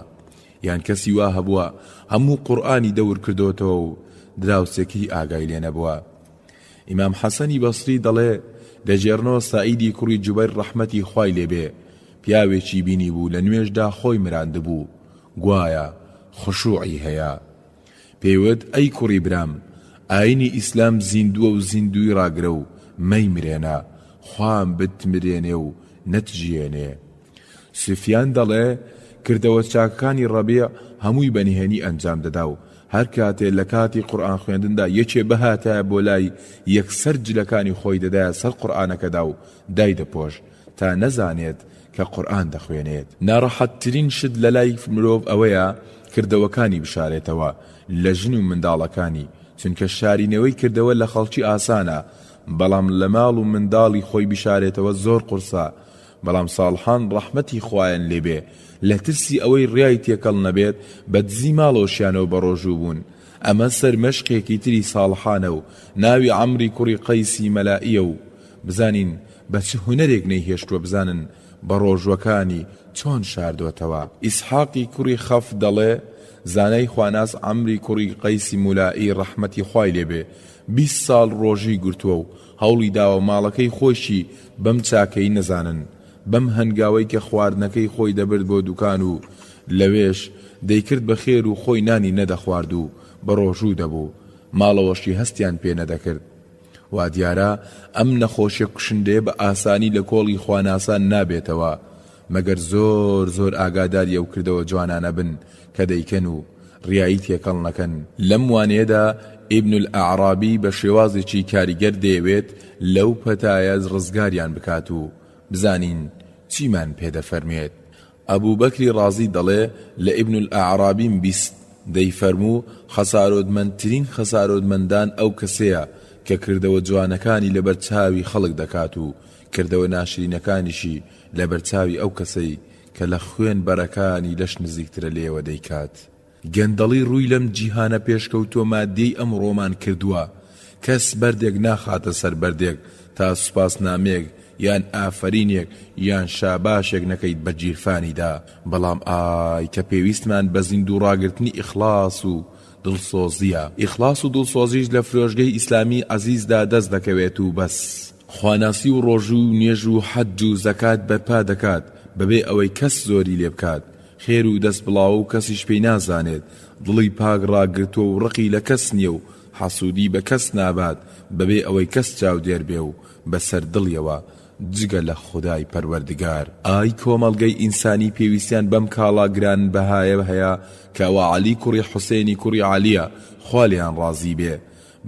Speaker 2: یان کەسی وا هەبووە هەموو قورئانی دەور کردوتەوە و دراوسێکی ئاگای لێ نەبووە. ئیمام حەسەنی بەسری دەڵێ دەجێڕنەوە سەعیدی کوڕی جوبەیر ڕەحمەتی خوای لێبێ پیاوێکی بینی بوو لە نوێژدا خۆی مراندبوو، گوایە خشوعی هەیە. پێیوت ئەی کوڕی برام ئاینی ئیسلام زیندووە و زیندوی ڕاگرە و مەی مرێنە، خوام بتمرێنێ و نەتژێنێ. سوفیان دەڵێ کردەوە چاکەکانی ڕەبیع هەمووی بەنهێنی ئەنجام دەدا و هەر کاتێ لە کاتی قورئان خوێندندا یەکێ بەهاتایە بۆ لای یەکسەر جلەکانی خۆی دەدایە سەر قورئانەکەدا و دای دەپۆش تا نەزانێت کە قورئان دەخوێنێت. ناڕەحەتترین شت لە لای مرۆڤ ئەوەیە کردەوەکانی بشارێتەوە لە ژن و منداڵەکانی، چونکە شارینەوەی کردەوە لە خەڵکی ئاسانە، بەڵام لە ماڵ و منداڵی خۆی بشارێتەوە زۆر قورسە. بەڵام ساڵحان ڕەحمەتی خوایان لێبێ لە ترسی ئەوەی ڕیای تێکەڵ نەبێت بە دزی ماڵۆشیانەوە بەڕۆژوو بوون. ئەمە سەرمەشقێکی تری ساڵحانە و ناوی عەمری کوڕی قەیسی مەلائیە و بزانین بە چ هونەرێک نەیهێشتووە بزانن بە ڕۆژوەکانی چۆن شاردوەتەوە. ئیسحاقی کوڕی خەف دەڵێ زانای خواناس عەمری کوڕی قەیسی مولایی ڕەحمەتی خوای لێبێ 20 ساڵ ڕۆژی گرتووە و هەوڵی داوە ماڵەکەی خۆشی بەم چاکەی نەزانن، بەم هەنگاوەی کە خواردنەکەی خۆی دەبرد بۆ دوکان و لەوێش دەیکرد بە خێر و خۆی نانی نەدەخوارد و بە ڕۆژوو دەبوو، ماڵەوەشی هەستیان پێ نەدەکرد. وا دیارە ئەم نەخۆشیە کوشندەیە بە ئاسانی لە کۆڵی خواناسان نابێتەوە مەگەر زۆر زۆر ئاگاداری ئەو کردەوە جوانانە بن کە دەیکەن و ڕیایی تێکەڵ نەکەن. لەم وانەیەدا ئیبن الأعرابی بە شێوازێکی کاریگەر دەیەوێت لەو پەتایە ڕزگاریان بکات و بزانین چیمان پێدەفەرمێت. ئەبوو بەکری ڕازی دەڵێ لە ئیبن الأعرابیم بیست دەیفەرموو خەسارۆدمەندترین خەسارۆدمەندان ئەو کەسەیە کە کردەوە جوانەکانی لەبەر چاوی خەڵک دەکات و کردەوە ناشرینەکانیشی لەبەر چاوی ئەو کەسەی کە لە خوێن بەرەکانی لەش نزیکترە لێوە دەیکات. گەندەڵی ڕووی لەم جیهانە پێشکەوتۆ مادەی ئەم ڕۆمان کردووە، کەس بەردێک ناخاتە سەر بەردێک تا سوپاسنامێک یان ئافرینێک یان شاباشێک نەکەیت بە گیرفانیدا. بەڵام ئای کە پێویستمان بە زیندوو ڕاگرتنی ئیخلاس و دڵسۆزیە. ئیخلاس و دڵسۆزیش لە فرۆژگەی ئیسلامی عەزیزدا دەست دەکەوێت و بەس. خواناسی و ڕۆژوو نوێژ و حەج و زەکات بەرپا دەکات بەبێ ئەوەی کەس زۆری لێ بکات، خێر و دەست بڵاو و کەسیش پێی نازانێت، دڵی پاک ڕاگرتووە و ڕقی لە کەس نییە و حەسوودی بە کەس نابات بەبێ ئەوەی کەس چاودێر بێ و بەسەر دڵیەوە جگە لە خودای پەروەردگار. ئای کۆمەڵگەی ئینسانی پێویستیان بەم کاڵا گران بەهایە هەیە کە ئەوە عەلی کوڕی حوسێنی کوڕی عەلیە خوا لێیان ڕازی بێ،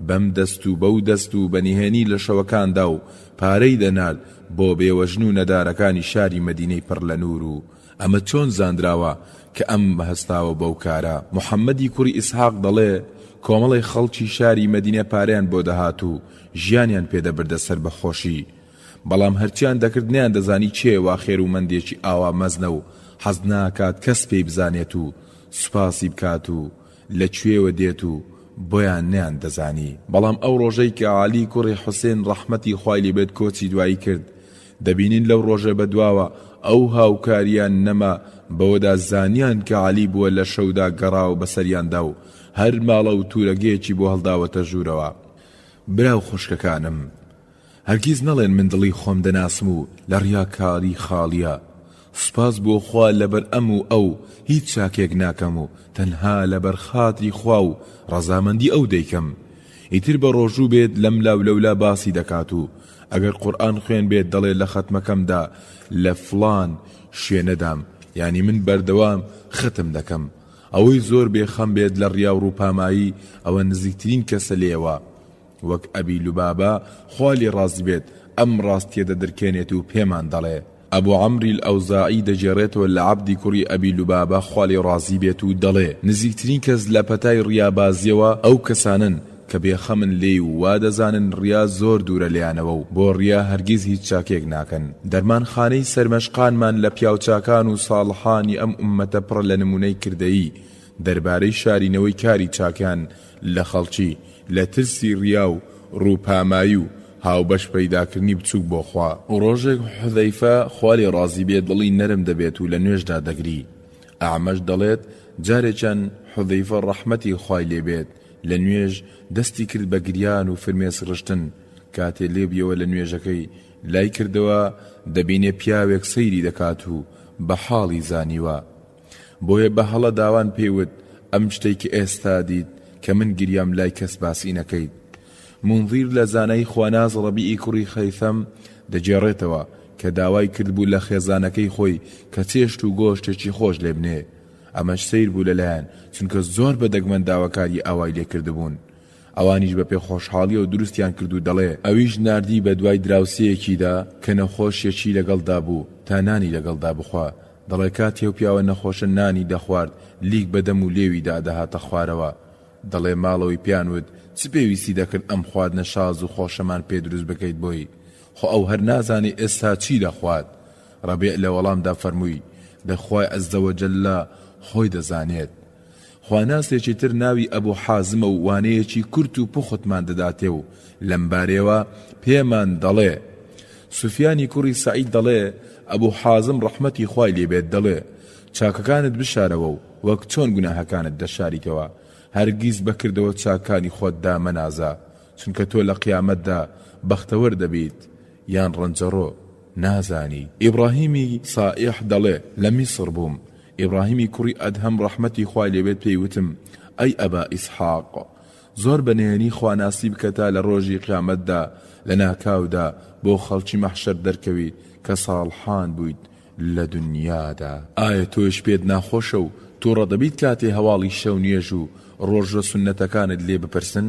Speaker 2: بەم دەست و بەو دەست و بەنیهێنی لە شەوەکاندا و پارەی دەنال بۆ بێوەژن و نەدارەکانی شاری مەدینەی پڕ لە نور و ئەمە چۆن زاندراوە کە ئەم بەهەستاوە بەو کارە. محەممەدی کوڕی ئیسحاق دەڵێ کۆمەڵی خەڵکی شاری مەدینە پارەیان بۆ دەهات و ژیانیان پێدەبردە سەر بەخۆشی، بەڵام هەرچیان دەکرد نیان دەزانی چێوە خێر و مەندێکی ئاوا مەزنە و حەز ناکات کەس پێی بزانێت و سوپاسی بکات و لەکوێوە دێت و بۆیان نیان دەزانی. بەڵام ئەو ڕۆژەی کە عەلی کوڕی حوسێن ڕەحمەتی خوای لێبێت کۆچی دوایی کرد، دەبینین لەو ڕۆژە بەدواوە ئەو هاوکاریان نەما بەوەدا زانیان کە عەلی بووە لە شەودا گەڕاو بەسەریاندا و هەر ماڵە و تورەگەیەکی بۆ هەڵداوەتە ژوورەوە. براو خوشکەکانم، هەرگیز نەڵێن من دڵی خۆم دەناسم و لە ڕیاکاری خاڵیە. سوپاس بۆ خوا لەبەر ئەم و ئەو هیچ چاکێک ناکەم و تەنها لەبەر خاتری خوا و ڕەزامەندی ئەو دەیکەم. ئیتر بە ڕۆژوو بێت لەم لاو لەولا باسی دەکات و ئەگەر قورئان خوێن بێت دەڵێت لە خەتمەکەمدا لە فڵان شوێنەدام، یعنی من بەردەوام ختم دەکەم. ئەوەی زۆر بێخەم بێت لە ڕیا و ڕووپامایی ئەوە نزیکترین کەسە لێوە، وەک ئەبی لوبابە خوا لێ ڕازی بێت ئەم ڕاستیە دەدرکێنێت و پێمان دەڵێ. ئەبوو عەمری الئەوزاعی دەجێڕێتەوە لە عەبدی کوڕی ئەبی لوبابە خوا لێ ڕازی بێت و دەڵێ نزیکترین کەس لە پەتای ڕیابازیەوە ئەو کەسانن کە بێخەمن لێی و وا دەزانن ڕیا زۆر دوورە لێیانەوە و بۆ ڕیا هەرگیز هیچ چاکێک ناکەن. دەرمانخانەی سەرمەشقانمان لە پیاوچاکان و ساڵحانی ئەم ئومەتە پڕ لە نمونەی کردەیی دەربارەی شارینەوەی کاری چاکیان لە خەڵکی لە ترسی ڕیا و ڕووپامایی و هاوبەش پەیداکردنی بچووک بۆ خوا. ڕۆژێک حوذەیفە خوا لێ ڕازی بێت دڵی نەرم دەبێت و لە نوێژدا دەگری. ئەعمەش دەڵێت جارێکیان حوذەیفە ڕەحمەتی خوای لێبێت لە نوێژ دەستی کرد بە گریان و فرمێس ڕشتن. کاتێ لێبیەوە لە نوێژەکەی لای کردەوە دەبینێ پیاوێک سەیری دەکات و بە حاڵی زانیوە. بۆیە بە هەڵە داوان پێیوت ئەم شتێکی ئێستا دیت کە من گریام لای کەس باسی نەکەیت. منذیر لە زانای خواناز ڕەبیئی کوڕی خەیثەم دەجێڕێتەوە کە داوای کردبوو لە خێزانەکەی خۆی کە چێشت و گۆشتێکی خۆش لێ بنێ. ئەمەش سیر بوو لەلایەن چونکە زۆر بە دەگمەن داواکاری ئاوای لێ کردبوون. ئەوانیش بە پێ خۆشحاڵی و دروستیان کرد و دەڵێ ئەویش ناردی بە دوای دراوسەیەکیدا کە نەخۆشیەکی لەگەڵدا بوو تا نانی لەگەڵدا بخوا. دەڵێ کاتێ و پیاوە نەخۆشە نانی دەخوارد لیک بەدەم و لێویدا دەهاتە خوارەوە. دەڵێ ماڵەوەی پیانوت چ پێویستی دەکرد ئەم خواردنە شاز و خۆشەمان پێ دروست بکەیت بۆی؟ خۆ ئەو هەر نازانی ئێستا چی دەخوات. ڕەبیع لە وەڵامدا فەرمووی دەخوای عەزەوەجەلە خۆی دەزانێت. خواناسێکی تر ناوی ئەبوو حازمە و وانەیەکی کورت و پوختمان دەداتێ و لەم بارەوە پێمان دەڵێ. سوفیانی کوڕی سەعید دەڵێ ئەبوو حازم ڕەحمەتی خوای لێبێت دەڵێ چاکەکانت بشارەوە و وەک چۆن گوناهەکانت دەشاریتەوە هەرگیز بەکردەوە چاکانی خۆتدا مەنازە، چونکە تۆ لە قیامەتدا بەختەوەر دەبیت یان ڕەنجەڕۆ نازانی. ئیبراهیمی سائح دەڵێ لە میسر بووم. ئیبراهیمی کوڕی ئەدهەم ڕەحمەتی خوای لێبێت پێیوتم ئەی ئەبا ئیسحاق زۆر بەنهێنی خواناسی بکەتە لە ڕۆژی قیامەتدا لە ناکاودا بۆ خەڵکی مەحشەر دەرکەویت کە ساڵحان بوویت لە دنیادا. ئایا تۆش پێت ناخۆشە و تووڕە دەبیت کاتێ هەواڵی شەو نوێژ و ڕۆژە سونەتەکانت لێ بپرسن؟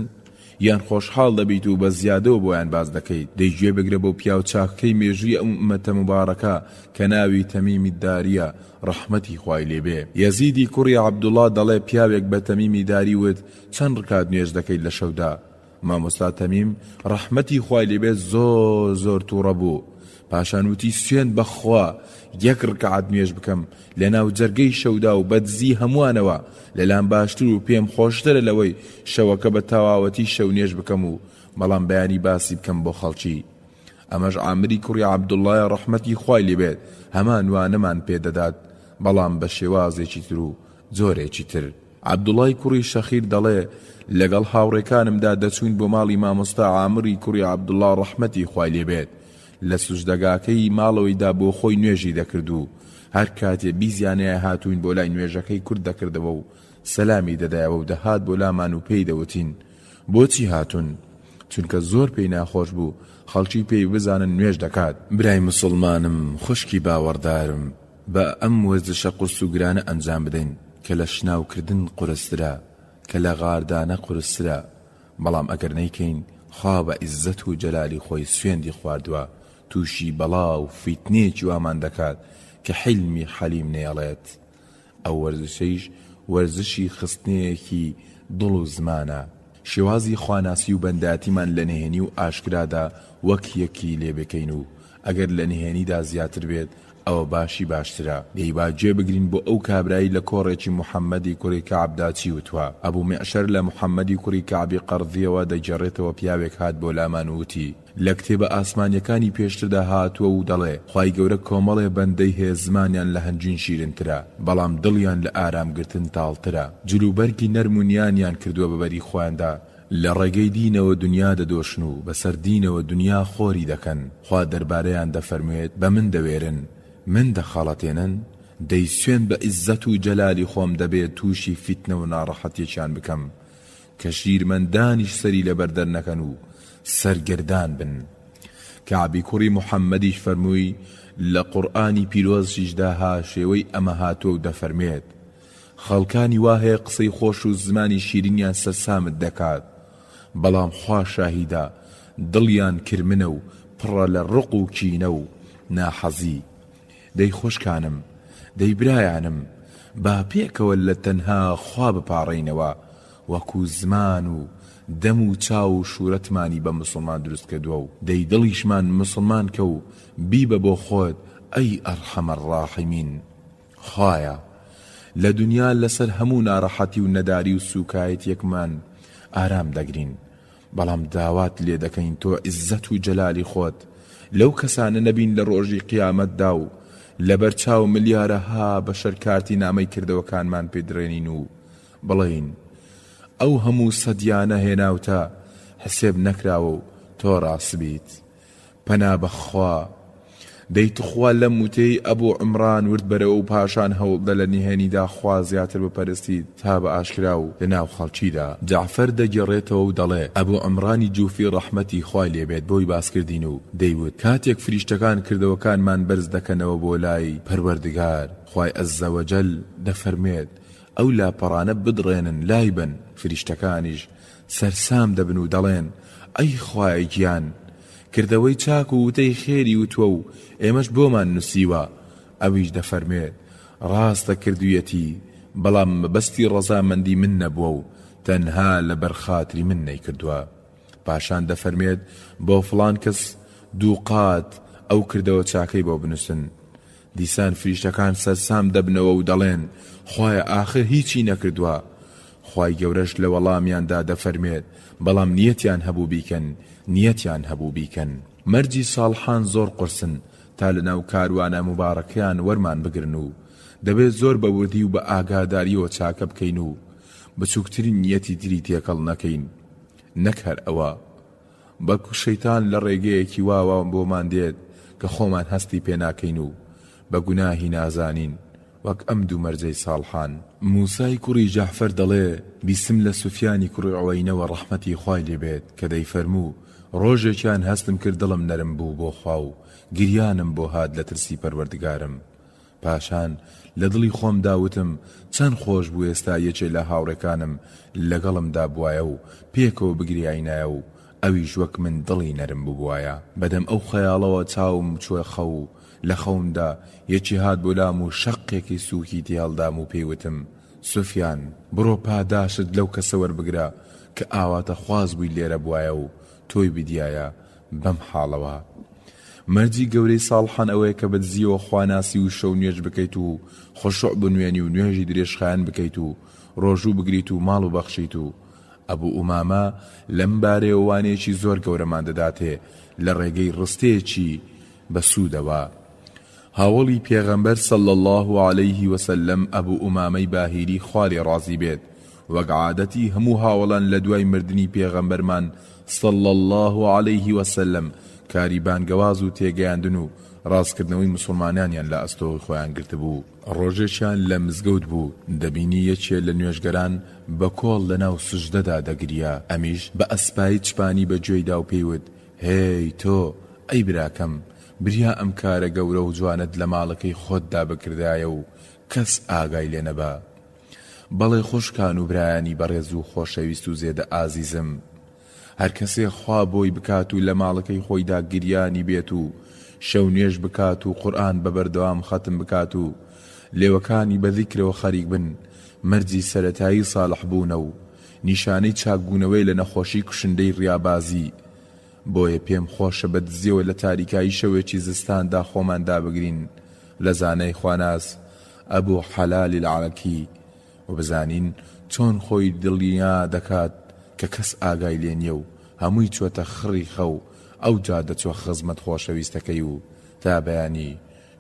Speaker 2: یان خۆشحاڵ دەبیت و بە زیادەوە بۆیان باز دەکەیت؟ دەیگوێ بگرە بۆ پیاو چاکەی مێژووی ئەم ئومەتە مبارەکە کە ناوی تەمیمی داریە ڕەحمەتی خوای لێبێ. یەزیدی کوڕی عەبدوڵڵا دەڵێ پیاوێک بە تەمیمی داری وت چەند ڕکات نوێژ دەکەیت لە شەودا؟ مامۆستا تەمیم ڕەحمەتی خوای لێبێ زۆر زۆر تووڕە بوو. پاشان وتی سوێن بەخوا یەک ڕکعات نوێژ بکەم لە ناو جەرگەی شەودا و بەدزی هەمووانەوە لەلام باشتر و پێم خۆشترە لەوەی شەوەکە بە تەواوەتی شەو نوێژ بکەم و بەڵام بەیانی باسی بکەم بۆ خەڵکی. ئەمەش عامری کوڕی عەبدوڵڵایە ڕەحمەتی خوای لێبێت هەمان وانەمان پێدەدات بەڵام بە شێوازێکی تر و زۆرێکی تر. عەبدوڵڵای کوڕی شەخیر دەڵێ لەگەڵ هاوڕێکانمدا دەچوین بۆ ماڵی مامۆستا عامری کوڕی عەبدوڵڵا ڕەحمەتی خوای لێبێت. لە سوژدەگاکەی ماڵەوەیدا بۆ خۆی نوێژی دەکرد و هەر کاتێ بیزیانەیە هاتوین بۆ لای نوێژەکەی کورد دەکردەوە و سەلامی دەدایەوە و دەهات بۆ لامان و پێی دەوتین بۆچی هاتون؟ چونکە زۆر پێی ناخۆش بوو خەڵکی پێی بزانن نوێژ دەکات. برای مسلمانم خوشکی باوەڕدارم بە ئەم وەرزشە قورس و گرانە ئەنجام بدەین کە لە شناوکردن قورسترە کە لە غاردانە قورسترە، بەڵام ئەگەر نەیکەین خوا بە عیززەت و جەلالی خۆی سوێندی خواردووە تووشی بەڵا و فیتنێکی وامان دەکات کە حیلمی حەلیم نێڵێت. ئەو وەرزشەیش وەرزشی خستنەیەکی دڵ و زمانە. شێوازی خواناسی و بەنداتیمان لە نهێنی و ئاشکرادا وەک یەکی لێ بکەین و ئەگەر لە نهێنیدا زیاتر بێت ئەوە باشی باشترە. دەیبا گوێ بگرین بۆ ئەو کابرایی لە کۆڕێکی محەممەدی کوڕی کەعبدا چی وتوە. ئەبوو مێعشەر لە محەممەدی کوڕی کەعبی قەرضیەوە دەیجێڕێتەوە پیاوێک هات بۆ لامان وتی لە کتێبە ئاسمانیەکانی پێشتردا هاتووە و دەڵێ خوای گەورە کۆمەڵێ بەندەی هەیە زمانیان لە هەنجین شیرنترە بەڵام دڵیان لە ئارامگرتن تاڵترە. جلوبەرگی نەرمونیانیان کردووە بەبەری خواندا لە ڕێگەی دینەوە دنیا دەدۆشن و بەسەر دینەوە دنیا خۆری دەکەن. خوا دەربارەیان دەفەرموێت بە من دەوێرن، من دەخەڵەتێنن، دەی سوێن بە عیززەت و جەلالی خۆم دەبێت تووشی فیتنە و ناڕەحەتیەکیان بکەم کە شیرمەندانیش سەری لەبەر دەرنەکەن و سەرگردان بن. کەعبی کوڕی محەممەدیش فەرمووی لە قورئانی پیرۆزیشداها شێوەی ئەمە هاتووە و دەفەرمێت خەڵکانی واهەیە قسەی خۆش و زمانی شیرینیان سەرسامت دەکات، بەڵام خوا شاهیدا دڵیان کرمنە و پڕە لە ڕق و کینە و ناحەزی. دەی خۆشکانم، دەی برایانم، با پێکەوە لە تەنها خوا بپاڕێینەوە، وەکو زمان و دەم و چاو و شوورەتمانی بە مسلمان دروست کردووە و دەی دڵیشمان مسلمان کە و بیبە بۆ خۆت ئەی ئەرحەمە الراحیمین. خوایە لە دنیا لەسەر هەموو ناڕەحەتی و نەداری و سوکایەتێکمان ئارام دەگرین، بەڵام داوات لێ دەکەین تۆ عیززەت و جەلالی خۆت لەو کەسانە نەبین لە ڕۆژی قیامەتدا و لەبەر چاو ملیارەها بەشەر کارتی نامەی کردەوەکانمان پێدرێنین و بڵێین ئەو هەموو سەدیانە هێناوتە حسێب نەکراوە و تۆ ڕاستبیت. پەنا بەخوا دەیتخوا لەم وتەی ئەبوو عمران ورد بەرەوە و پاشان هەوڵدە لە نهێنیدا خوا زیاتر بپەرستی تا بە ئاشکرا و لەناو خەڵکیدا. جعفەر دەگەڕێتەوە و دەڵێ ئەبوو عمرانی جوفی ڕەحمەتی خوای لێبێت بۆی باسکردین و دەیوت کاتێک فریشتەکان کردەوەکانمان بەرز دەکەنەوە بۆ لای پەروەردگار خوای عەزەوەجەل دەفەرمێت ئەو لاپەڕانە بدڕێنن لای بن، فریشتەکانیش سەرسام دەبن و دەڵێن ئەی خوای گیان کردەوەی چاک و وتەی خێری وتووە و ئێمەش بۆمان نووسیوە. ئەویش دەفەرمێت ڕاستە کردوویەتی، بەڵام مەبەستی ڕەزامەندی من نەبووە و تەنها لەبەر خاتری من نەیکردووە. پاشان دەفەرمێت بۆ فڵان کەس دوو قات ئەو کردەوە چاکەی بۆ بنووسن. دیسان فریشتەکان سەرسام دەبنەوە و دەڵێن خوایە ئاخر هیچی نەکردووە. خوای گەورەش لە وەڵامیاندا دەفەرمێت بەڵام نیەتیان هەبوو بیکەن، نیەتیان هەبوو بیکەن. مەرجی ساڵحان زۆر قرسن تا لە ناو کاروانە مبارەکەیان وەرمان بگرن و دەبێت زۆر بە وردی و بە ئاگاداریەوە چاکە بکەین و بچووکترین نیەتی تری تێکەڵ نەکەین، نەک هەر ئەوە. بەڵکو شەیتان لە ڕێگەیەکی واوە بۆمان دێت کە خۆمان هەستی پێ ناکەین و بە گوناهی نازانین وەک ئەم دوو مەرجەی ساڵحان. موسای کوڕی جەعفەر دەڵێ بیسم لە سوفیانی کوڕی عوەینەوە ڕەحمەتی خوای لێبێت کە دەیفەرموو ڕۆژێکیان هەستم کرد دڵم نەرم بوو بۆ خوا و گریانم بۆ هات لە ترسی پەروەردگارم. پاشان لە دڵی خۆم داوتم چەند خۆش بوو ئێستا یەکێ لە هاوڕێکانم لەگەڵمدا بوایە و پێکەوە بگریایینایە و ئەویش وەک من دڵی نەرم ببوایە. بەدەم ئەو خەیاڵەوە چاوم چوە خەو و لە خەومدا یەکی هات بۆ لام و شەقێکی سووکی تێهەڵدام و پێیوتم سوفیان بڕۆ پاداشت لەو کەسە وەربگرە کە ئاواتە خواز بووی لێرە بوایە و تۆی بدیایە بەم حاڵەوە. مەرجی گەورەی ساڵحان ئەوەیە کە بەدزیەوە خواناسی و شەو نوێژ بکەیت و خۆشوع بنوێنی و نوێژی درێژخایەن بکەیت و ڕۆژوو بگریت و ماڵ و بەخشیت و ئەبوو ئومامە لەم بارەیە وانەیەکی زۆر گەورەمان دەداتێ لە ڕێگەی ڕستەیەکی بەسوودەوە. هاوڵی پێغەمبەر صلی الله علیه وسلم ئەبوو ئومامەی باهیری خوالێ ڕازی بێت وەک عادەتی هەموو هاوڵان لە دوای مردنی پێغەمبەرمان صلی الله علیه وسلم کاری بانگەواز و تێگەیاندن و ڕاستکردنەوەی مسلمانانیان لە ئەستۆی خۆیان گرتبوو. ڕۆژێکیان لە مزگەوت بوو دەبینی یەکێ لە نوێژگەران بە کۆڵ لەناو سوژدەدا دەگریا. ئەمیش بە ئەسپایی چپانی بە گوێیدا و پێیوت هێی تۆ ئەی براکەم بریا ئەم کارە گەورە و جوانت لە ماڵەکەی خۆتدا بکردایە و کەس ئاگای لێ نەبا. بەڵێ خوشکان و برایانی بەڕێز و خۆشەویست و زێدە ئازیزم، هەر کەسێ خوا بۆی بکات و لە ماڵەکەی خۆیدا گریانی بێت و شەو نوێژ بکات و قورئان بەبەردەوام ختم بکات و لێوەکانی بە ذیکرەوە خەریک بن، مەرجی سەرەتایی ساڵح بوونە و نیشانەی چاکبوونەوەی لە نەخۆشی کوشندەی ڕیابازی. بۆیە پێم خۆشە بەدزیەوە لە تاریکایی شەوێکی زستاندا خۆماندا بگرین لە زانەی خواناس ئەبوو حەلالی العەرەکی و بزانین چۆن خۆی دڵنیا دەکات کە کەس ئاگای لێ نییە و هەمووی چۆتە خڕی خەو ئەو جا دەچوە خزمەت خۆشەویستەکەی و تا بەیانی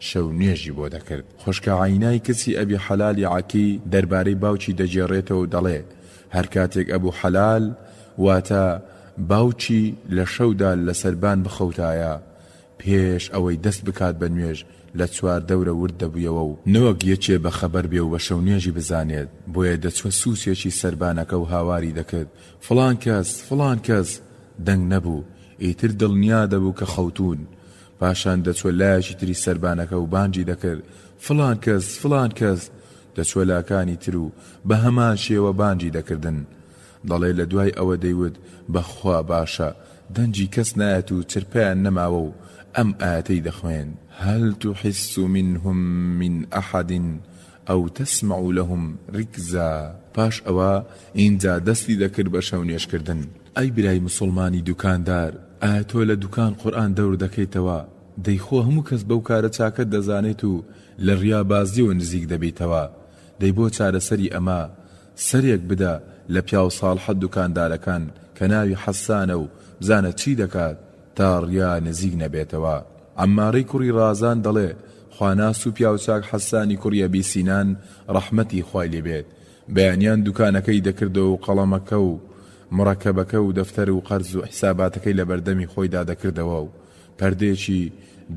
Speaker 2: شەو نوێژی بۆ دەکرد. خوشکە عینای کچی ئەبی حەلالی عەکی دەربارەی باوکی دەجێڕێتەوە و دەڵێ هەر کاتێک ئەبوو حەلال واتە باوچی لە شەودا لە سەربان بخەوتایە پێش ئەوەی دەست بکات بە نوێژ لە چوار دەورە ورد دەبوویەوە و نەوەک یەکێ بە خەبەر بێ و بە شەو نوێژی بزانێت بۆیە دەچوە سووسێکی سەربانەکە و هاواری دەکرد فڵان کەس دەنگ نەبوو ئیتر دڵنیا دەبوو کە خەوتون پاشان دەچوە لایەکی تری سەربانەکە و بانگی دەکرد فڵان کەس دەچوە لاکانی تر و بە هەمان شێوە بانگی دەکردن دەڵێ لە دوای ئەوە دەیوت بەخوا باشە دەنجی کەس نایەت و چرپیان نەماوە و ئەم ئاەتەی دەخوێن هل تحس منهم من أحد أو تسمع لهم ركزا پاش ئەوە ئینجا دەستی دەکرد بە شەو نوێژکردن ئەی برای مسلمانی دوکاندار ئایا تۆ لە دوکان قورئان دەور دەکەیتەوە دەیخۆ هەموو کەس بەو کارە چاکت دەزانێت و لە ڕیابازیەوە نزیک دەبیتەوە دەی بۆ چارەسەری ئەمە سەرێک بدە لە پیاو ساڵحەت دوکاندارەکان کە ناوی حەسانە و بزانە چی دەکات تا ڕیا نزیک نەبێتەوە عەممارەی کوڕی ڕازان دەڵێ خواناس و پیاو چاک حەسانی کوڕی ئەبی سینان ڕەحمەتی خوای لێبێت بەیانیان دوکانەکەی دەکردەوە و قەڵەمەکە و مڕەکەبەکە و دەفتەر و قەرز و حساباتەکەی لە بەردەمی خۆیدا دەکردەوە و پەردێکی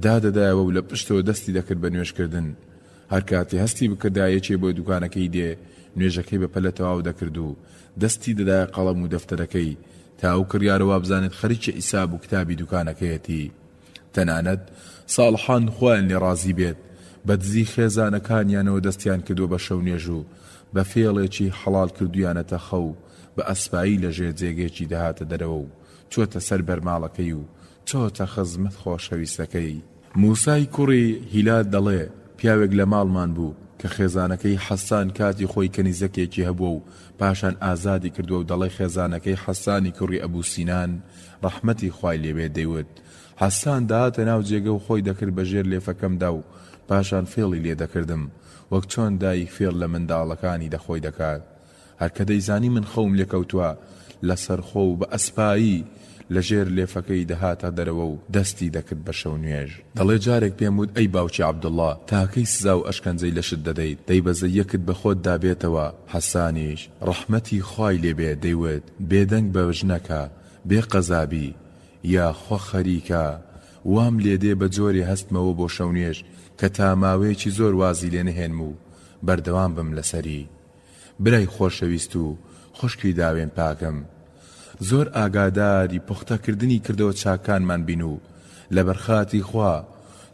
Speaker 2: دادەدایەوە و لە پشتەوە دەستی دەکرد بە نوێژکردن هەر کاتی هەستی بکردایەکێ بۆ دوکانەکەی دێ نوێژەکەی بە پەلە تەواو دەکرد و دەستی دەدایە قەڵەم و دەفتەرەکەی تا ئەو کڕیارەوە بزانێت خەریکە ئیساب و کتابی دوکانەکەیەتی تەنانەت ساڵحان خۆیان لێ ڕازی بێت بەدزی خێزانەکانیانەوە دەستیان کردووە بە شەو نوێژ و بە فێڵێکی حەڵال کردویانەتە خەو بە ئەسپایی لە ژێر جێگێکی دەهاتە دەرەوە و چۆتە سەر بەرماڵەکەی و چۆتە خزمەت خۆشەویستەکەی موسای کوڕی هیلال دەڵێ پیاوێک لە ماڵمان بوو کە خێزانەکەی حەسان کاتی خۆی کەنیزەکێکی هەبووە و پاشان ئازادی کردووە و دەڵێ خێزانەکەی حەسانی کوڕی ئەبوو سینان ڕەحمەتی خوای لێبێت دەیوت حەسان داهاتە ناو جێگە و خۆی دەکرد بەژێر لێفەکەمدا و پاشان فێڵی لێ دەکردم وەک چۆن دایک فێڵ لە منداڵەکانی دەخۆی دەکات هەرکە دەیزانی من خەوم لێکەوتووە لەسەر خۆ و بە ئەسپایی لەژێر لێفەکەی دەهاتە دەرەوە و دەستی دەکرد بە شەو نوێژ دەڵێ جارێک پێم وت ئەی باوکی عەبدوڵڵا تاکەی سزا و ئەشکەنجەی لەشت دەدەیت دەی بەزە یەکت بە خۆت دابێتەوە حەسانیش ڕەحمەتی خوای لێبێ دەیوت بێدەنگ بە ژنەکە بێ قەزابی یا خۆ خەریکە وام لێدێ بە جۆرێ هەستمەوە بۆ شەو نوێژ کە تا ماوەیەکی زۆر وازی لێ نەهێنم و بەردەوام بم لەسەری برای خۆشەویست و خوشکی داوێن پاکم زۆر ئاگاداری پوختەکردنی کردەوە چاکانمان بین و لە بەرخاتی خوا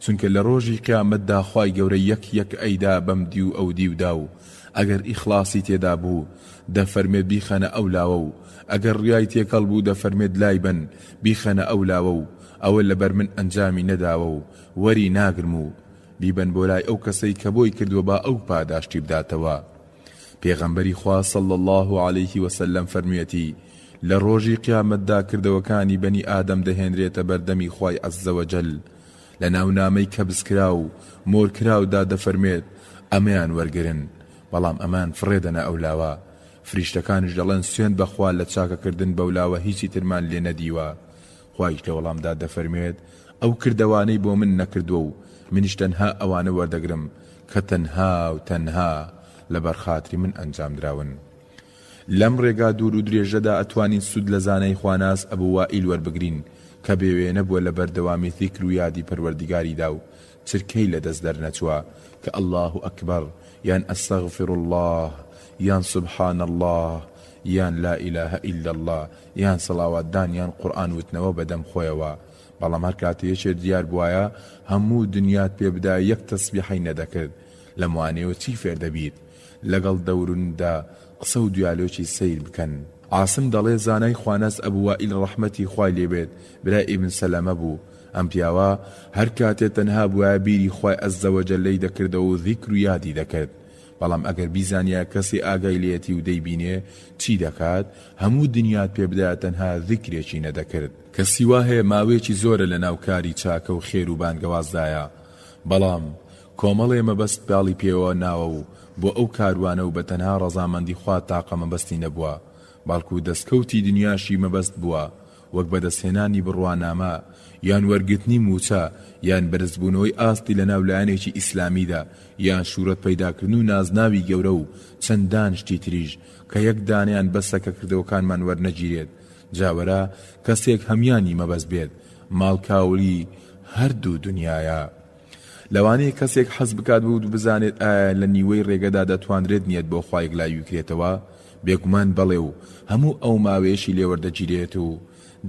Speaker 2: چونکە لە ڕۆژی قیامەتدا خوای گەورە یەک ئەیدا بەم دی و ئەو دیودا و ئەگەر ئیخلاسی تێدا بوو دەفەرمێت بیخەنە ئەو لاوە و ئەگەر ڕیای تێکەڵ بوو دەفەرمێت لای بن بیخەنە ئەو لاوە و ئەوە لەبەر من ئەنجامی نەداوە و وەری ناگرم و بیبەن بۆ لای ئەو کەسەی کە بۆی کردووە با ئەو پاداشتی بداتەوە پێغەمبەری خوا صلی الله علیه وسلم فەرموویەتی لە ڕۆژی قیامەتدا کردەوەکانی بەنی ئادەم دەهێنرێتە بەردەمی خوای عەزەوەجەل لە ناونامەی کەبزکرا و مۆرکراودا دەفەرمێت ئەمەیان وەرگرن بەڵام ئەمان فڕێدەنە ئەو لاوە فریشتەکانش دەڵێن سوێند بەخوا لە چاکەکردن بەو لاوە هیچی ترمان لێ نەدیوە خوایش لە وەڵامدا دەفەرمێت ئەو کردەوانەی بۆ من نەکردووە و منیش تەنها ئەوانە وەردەگرم کە تەنها و تەنها لە بەرخاتری من ئەنجام دراون لەم ڕێگا دوور و درێژەدا ئەتوانین سود لە زانای خواناس ئەبوو وائیل وەربگرین کە بێوێنە بووە لە بەردەوامی ذیکر و یادی پەروەردیگاریدا و چرکەی لە دەست دەرنەچووە کە الله ئەکبەر یان ئەستەغفر الله یان سبحان الله یان لا إله إلا الله یان سەڵاواتدان یان قورئان وتنەوە بەدەم خۆیەوە بەڵام هەر کاتێکێ دیار بوایە هەموو دنیات پێ بدایە یەک تەسبیحەی نەدەکرد لە موانەوە چی فێر دەبیت لەگەڵ دەوروندا قسە و دیالۆکی سیر بکەن عاصم دەڵێ زانای خواناس ئەبوو وائیل ڕەحمەتی خوای لێبێت برای ئیبن سەلەمە بوو ئەم پیاوە هەر کاتێ تەنها بووە بیری خوای عەزەوەجەل لێی دەکردەوە و ذیکر و یادی دەکرد بەڵام ئەگەر بیزانیا کەسی ئاگای لێتی و دەیبینێ چی دەکات هەموو دنیات پێ بدایە تەنها ذیکرێکی نەدەکرد کەسی وا هەیە ماوەیەکی زۆرە لە ناوکاری چاکە و خێر و بانگەوازدایە بەڵام کۆمەڵێ مەبەست باڵی پێوە ناوە و بۆ ئەو کاروانە و بە تەنها ڕەزامەندی خوا تاقە مەبەستی نەبووە باڵکو دەستکەوتی دنیاشی مەبەست بووە وەک بەدەستهێنانی بڕوانامە یان وەرگرتنی موچە یان بەرزبوونەوەی ئاستی لە ناولایەنێکی ئیسلامیدا یان شوورەت پەیداکردن و نازناوی گەورە و چەندان شتی تریش کە یەک دانیان بەسەکە کردەوەکانمان وەرنەگیرێت جاوەرە کەسێک هەمیانی مەبەست بێت ماڵکاولی هەردوو دنیاە. لەوانەیە کەسێک حەز بکات بوو بزانێت ئایا لە نیوەی ڕێگەدا دەتوانرێت نیەت بۆ خوای گلای بکرێتەوە، بێگومان بەڵێ و هەموو ئەو ماوەیەشی لێوەردەگیرێت و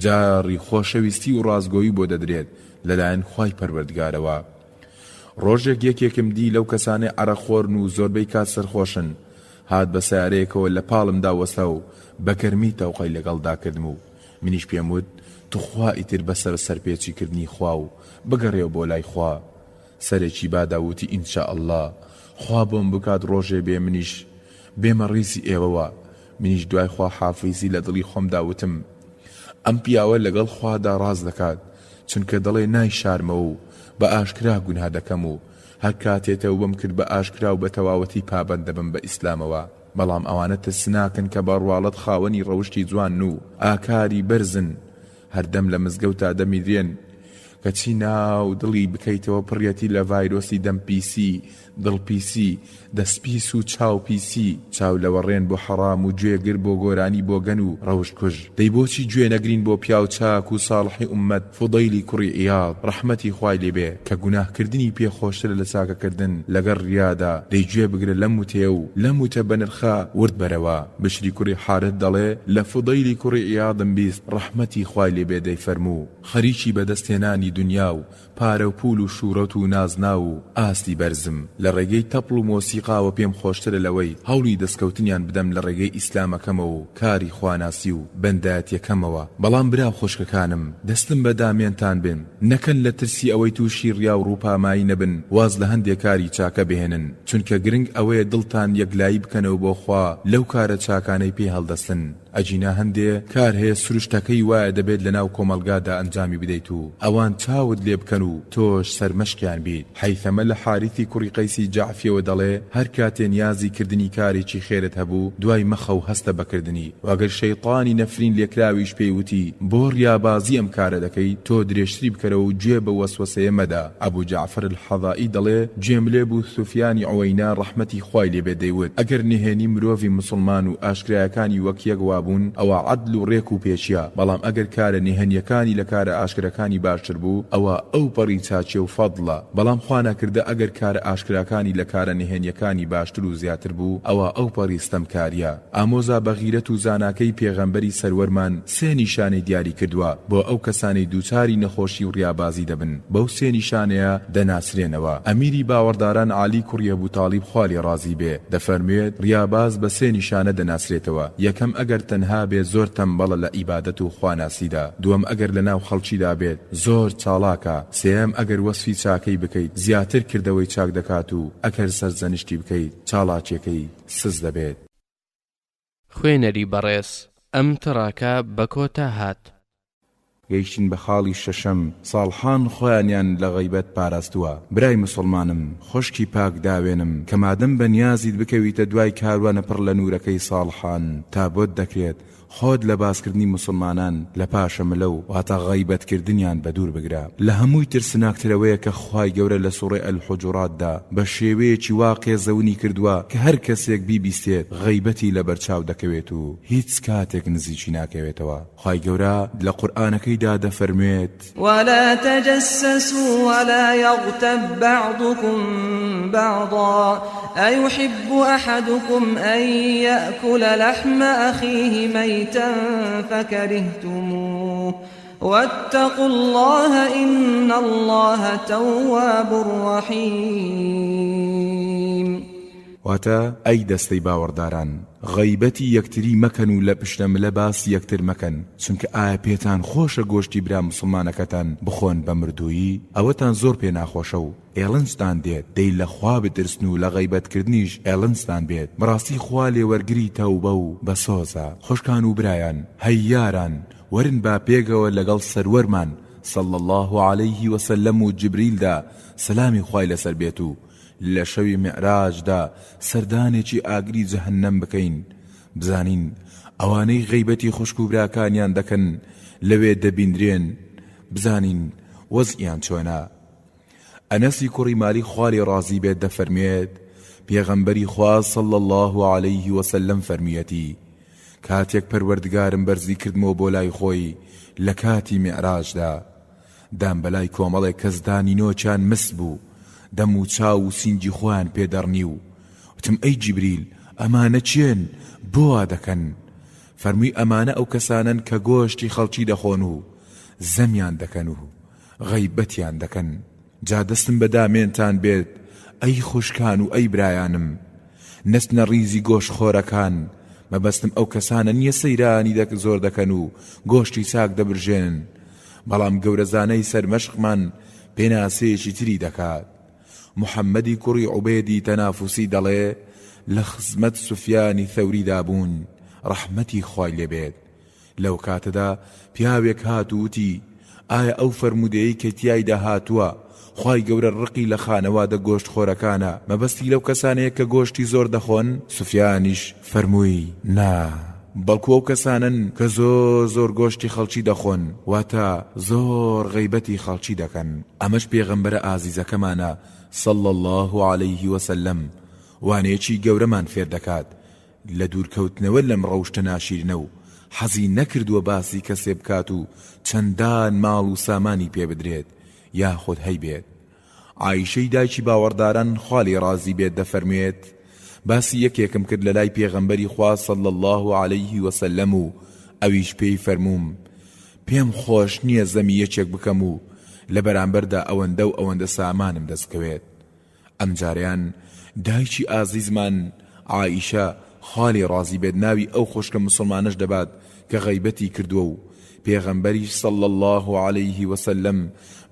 Speaker 2: جاری خۆشەویستی و ڕازگۆیی بۆ دەدرێت لەلایەن خوای پەروەردگارەوە. ڕۆژێک یەکێکم دی لەو کەسانەی عەرەخۆرن و زۆربەی کات سەرخۆشن، هات بە سیارەیەکەوە لە پاڵمدا وەستا و بەگەرمی تەوقەی لەگەڵدا کردم و منیش پێم وت توخوا ئیتر بەسەر سەرپێچیکردنی خوا و بگەڕێەوە بۆ لای خوا. سەرێکی باداوتی ئینشاءالله خوا بۆم بکات ڕۆژێ بێ منیش بێمە ڕیزی ئێوەوە. منیش دوای خوا حافیزی لە دڵی خۆمدا وتم ئەم پیاوە لەگەڵ خوادا ڕاز دەکات، چونکە دەڵێ نای شارمەوە و بە ئاشکرا گوناه دەکەم و هەر کاتێتەوە بم کرد بە ئاشکرا و بە تەواوەتی پابەند دەبم بە ئیسلامەوە. بەڵام ئەوانە ترسناکن کە بەڕواڵەت خاوەنی ڕەوشتی جوان و ئاکاری بەرزن، هەردەم لە مزگەوتا دەمیدرێن کەچی ناو دڵی بکەیتەوە پڕەتی لە ڤایرۆسی دەم پیسی، دڵ پیسی، دەستپیس و چاو پیسی، چاو لەوەڕێن بۆ حەرام و گوێگر بۆ گۆرانی بۆ گەن و ڕەوشت کوژ. دەی بۆچی گوێ نەگرین بۆ پیاو چاک و ساڵحی ئومەت فودەیلی کوڕی ئیاض ڕەحمەتی خوای لێبێ کە گوناهکردنی پێخۆشترە لە چاکەکردن لەگەڕ ڕیادا. دەی گوێ بگرە لەم وتێ و لەم وتە بەنرخە ورد بەرەوە. بشری کوڕی حارث دەڵێ لە فودەیلی کوڕی ئیاضم بیست ڕەحمەتی خوای لێبێ دەی فەرموو خەریکی بەدەستێنانی دنیا و پارە و پول و شوورەت و نازنا و ئاستی بەرزم. لە ڕێگەی تەپڵ و مۆسیقاوە پێم خۆشترە لەوەی هەوڵی دەستکەوتنیان بدەم لە ڕێگەی ئیسلامەکەمەوە و کاری خواناسی و بەندایەتیەکەمەوە. بەڵام برا خۆشکەکانم دەستم بە دامێنتان بن، نەکەن لە ترسی ئەوەی تووشی ڕیا و ڕووپامایی نەبن واز لە هەندێک کاری چاکە بهێنن، چونکە گرنگ ئەوەیە دڵتان یەکلایی بکەنەوە بۆ خوا لەو کارە چاکانەی پێ هەڵدەستن. ئەجینا هەندێ کار هەیە سروشتەکەی وایە دەبێت لەناو کۆمەلگادا ئەنجامی بدەیت و ئەوان چاوت لێ بکەن و تۆش سەرمەشکیان بیت. حەیثەمە لە حاریثی کوڕی قەیسی جەعفیەوە دەڵێ هەر کاتێ نیازی کردنی کارێکی خێرت هەبوو دوای مەخە و هەستە بەکردنی، واگەر شەیطانی نەفرین لێکراویش پێیوتی بۆ ڕیابازی ئەم کارە دەکەی تۆ درێژتری بکەرەوە و گوێ بە وەسوەسەیە مەدا. ئەبوو جەعفەر الحەضائی دەڵێ گوێم لێ بوو سوفیانی عوەینا ڕەحمەتی خوای لێبێ دەیوت ئەگەر نهێنی مرۆڤی مسلمان و ئاشکرایەکانی وەک یەک وابوون ئەوە عەدل و ڕێک و پێچیە، بەڵام ئەگەر کارە نهێنیەکانی لە کارە ئاشکرەکانی باشتر بوو ئەوە ئەو پەڕی چاچێ و فەضڵە. بەڵام خوا نەکردە ئەگەر کارە ئاشکراکانی لە کارە نهێنیەکانی باشتر و زیاتر بوو ئەوە ئەو پەڕی ستەمکاریە. ئامۆزا بە غیرەت و زاناکەی پێغەمبەری سەروەرمان سێ نیشانەی دیاری کردووە بۆ ئەو کەسانی دووچاری نەخۆشی و ڕیابازی دەبن، بەو سێ نیشانەیە دەناسرێنەوە. ئەمیری باوەڕداران عالی کوڕی ئەبوو تاڵیب خوا لێ ڕازی بێ دەفەرموێت ڕیاباز بە سێ نیشانە دەناسرێتەوە. یەکەم ئەگەر تەنها بێت زۆر تەمبەڵە لە ئیبادەت و خواناسیدا، دووەم ئەگەر لەناو خەڵکیدا بێت زۆر چاڵاکە، سێم ئەگەر وەسفی چاکەی بکەیت زیاتر کردەوەی چاک دەکات و ئەگەر سەرزەنشتی بکەیت چاڵاکیەکەی سز دەبێت.
Speaker 4: خوێنەری بەڕێز ئەم تڕاکە بە کۆتا هات.
Speaker 2: گەیشتین بە خاڵی شەشەم ساڵحان خۆیانیان لە غەیبەت پاراستووە. برای مسلمانم خۆشکی پاک داوێنم کە مادەم بە نیازیت بکەویتە دوای کاروانە پڕ لە نورەکەی ساڵحان تا بۆت دەکرێت خۆت لە باسکردنی مسلمانان لە پاشە ملە و واتە غەیبەتکردنیان بە دوور بگرە. لە هەمووی ترسناکترەوەیە کە خوای گەورە لە سوڕەی ئەلحوجراتدا بە شێوەیەکی واقێزەونی کردووە کە هەر کەسێک بیبیستێت غەیبەتی لە بەرچاو دەکەوێت و هیچ کاتێک نزیکی ناکەوێتەوە. خوای گەورە لە قورئانەکەیدا دەفەرموێت
Speaker 3: ولا تجسسوا ولا يغتب بعضكم بعضا أيحب أحدكم أن يأكل لحم أخيه ميتا فكرهتموه واتقوا الله إن الله تواب رحيم.
Speaker 2: واتە ئەی دەستەی باوەڕداران غەیبەتی یەکتری مەکەن و لە پشتەملە باس یەکتر مەکەن، چونکە ئایا پێتان خۆشە گۆشتی برا مسلمانەکەتان بخۆن بە مردوویی؟ ئەوەتان زۆر پێ ناخۆشە و ئێڵنجتان دێت. دەی لە خوا بترسن و لە غەیبەتکردنیش ئێڵنجتان بێت. بەڕاستی خوا لێوەرگری تەوبە و بەسۆزە. خۆشکان و برایان هەیاران وەرن با پێگەوە لەگەڵ سەروەرمان صلی الله عليه وسلم و جبریلدا سەلامی خوای لەسەر بێت و لە شەوی معراجدا سەردانێکی ئاگری جەهەنەم بکەین. بزانین ئەوانەی غەیبەتی خوشک و براکانیان دەکەن لەوێ دەبیندرێن، بزانین وەزئیان چۆنە. ئەنەسی کوڕی مالی خواری ڕازی بێت دەفەرمێت پێغەمبەری خوا صلی الله عليه وسلم فەرمیەتی کاتێک پەروەردگارم بەرزی کردمەوە بۆ لای خۆی لە کاتی میعراجدا دام بەلای کۆمەڵێک کەس دانینۆچیان مس بوو دەم و چاو و سینجی خۆیان پێدەڕنی و وتم ئەی جیبریل ئەمانە چێن بۆ وا دەکەن فەرمووی ئەمانە ئەو کەسانن کە گۆشتی خەڵکی دەخۆن و زەمیان دەکەن و غەیبەتیان دەکەن جا دەستم بە دامێنتان بێت ئەی خوشکان و ئەی برایانم نەستنە ڕیزی گۆشتخۆرەکان مەبەستم ئەو کەسانە نییە سەیرانی زۆر دەکەن و گۆشتی چاک دەبرژێن بەڵام گەورەزانەی سەرمەشقمان پێناسەیەکی تری دەکات محەممەدی کوڕی عوبێدی تەنافوسی دەڵێ لە خزمەت سوفیانی ثەوریدا بوون ڕەحمەتی خوای لێبێت لەو کاتەدا پیاوێک هاتووتی ئایا ئەو فەرمودەیەی کە تیایدا هاتووە خوای گەورە ڕقی لە خانەوادە گۆشتخۆرەکانە مەبەستی لەو کەسانەیە کە گۆشتی زۆر دەخۆن سوفیانیش فەرمووی نا بەڵکو ئەو کەسانن کە زۆر گۆشتی خەڵکی دەخۆن واتە زۆر غەیبەتی خەڵکی دەکەن ئەمەش پێغەمبەرە ئازیزەکەمانە صلى الله عليه وسلم وانەیەکی گەورەمان فێر دەکات لە دوورکەوتنەوە لەم ڕەوشتە ناشیرنە و حەزی نەکردووە باسی کەسێ بکات و چەندان ماڵ و سامانی پێ بدرێت یاخود هەیبێت عایشەی دایکی باوەڕداران خاڵی ڕازی بێت دەفەرموێت باسی یەکێکم کرد لە لای پێغەمبەری خوا صلی الله عليه وسلم و ئەویش پێی فەرمووم پێم خۆش نییە زەمی یەکێک بکەم و لە بەرامبەردا ئەوەندە و ئەوەندە سامانم دەستکەوێت ئەم جاریان دایکی ئازیزمان عایشە خاڵی ڕازی بێت ناوی ئەو خوشکە مسلمانش دەبات کە غەیبەتی کردووە و پێغەمبەری صلی الله عليه وسلم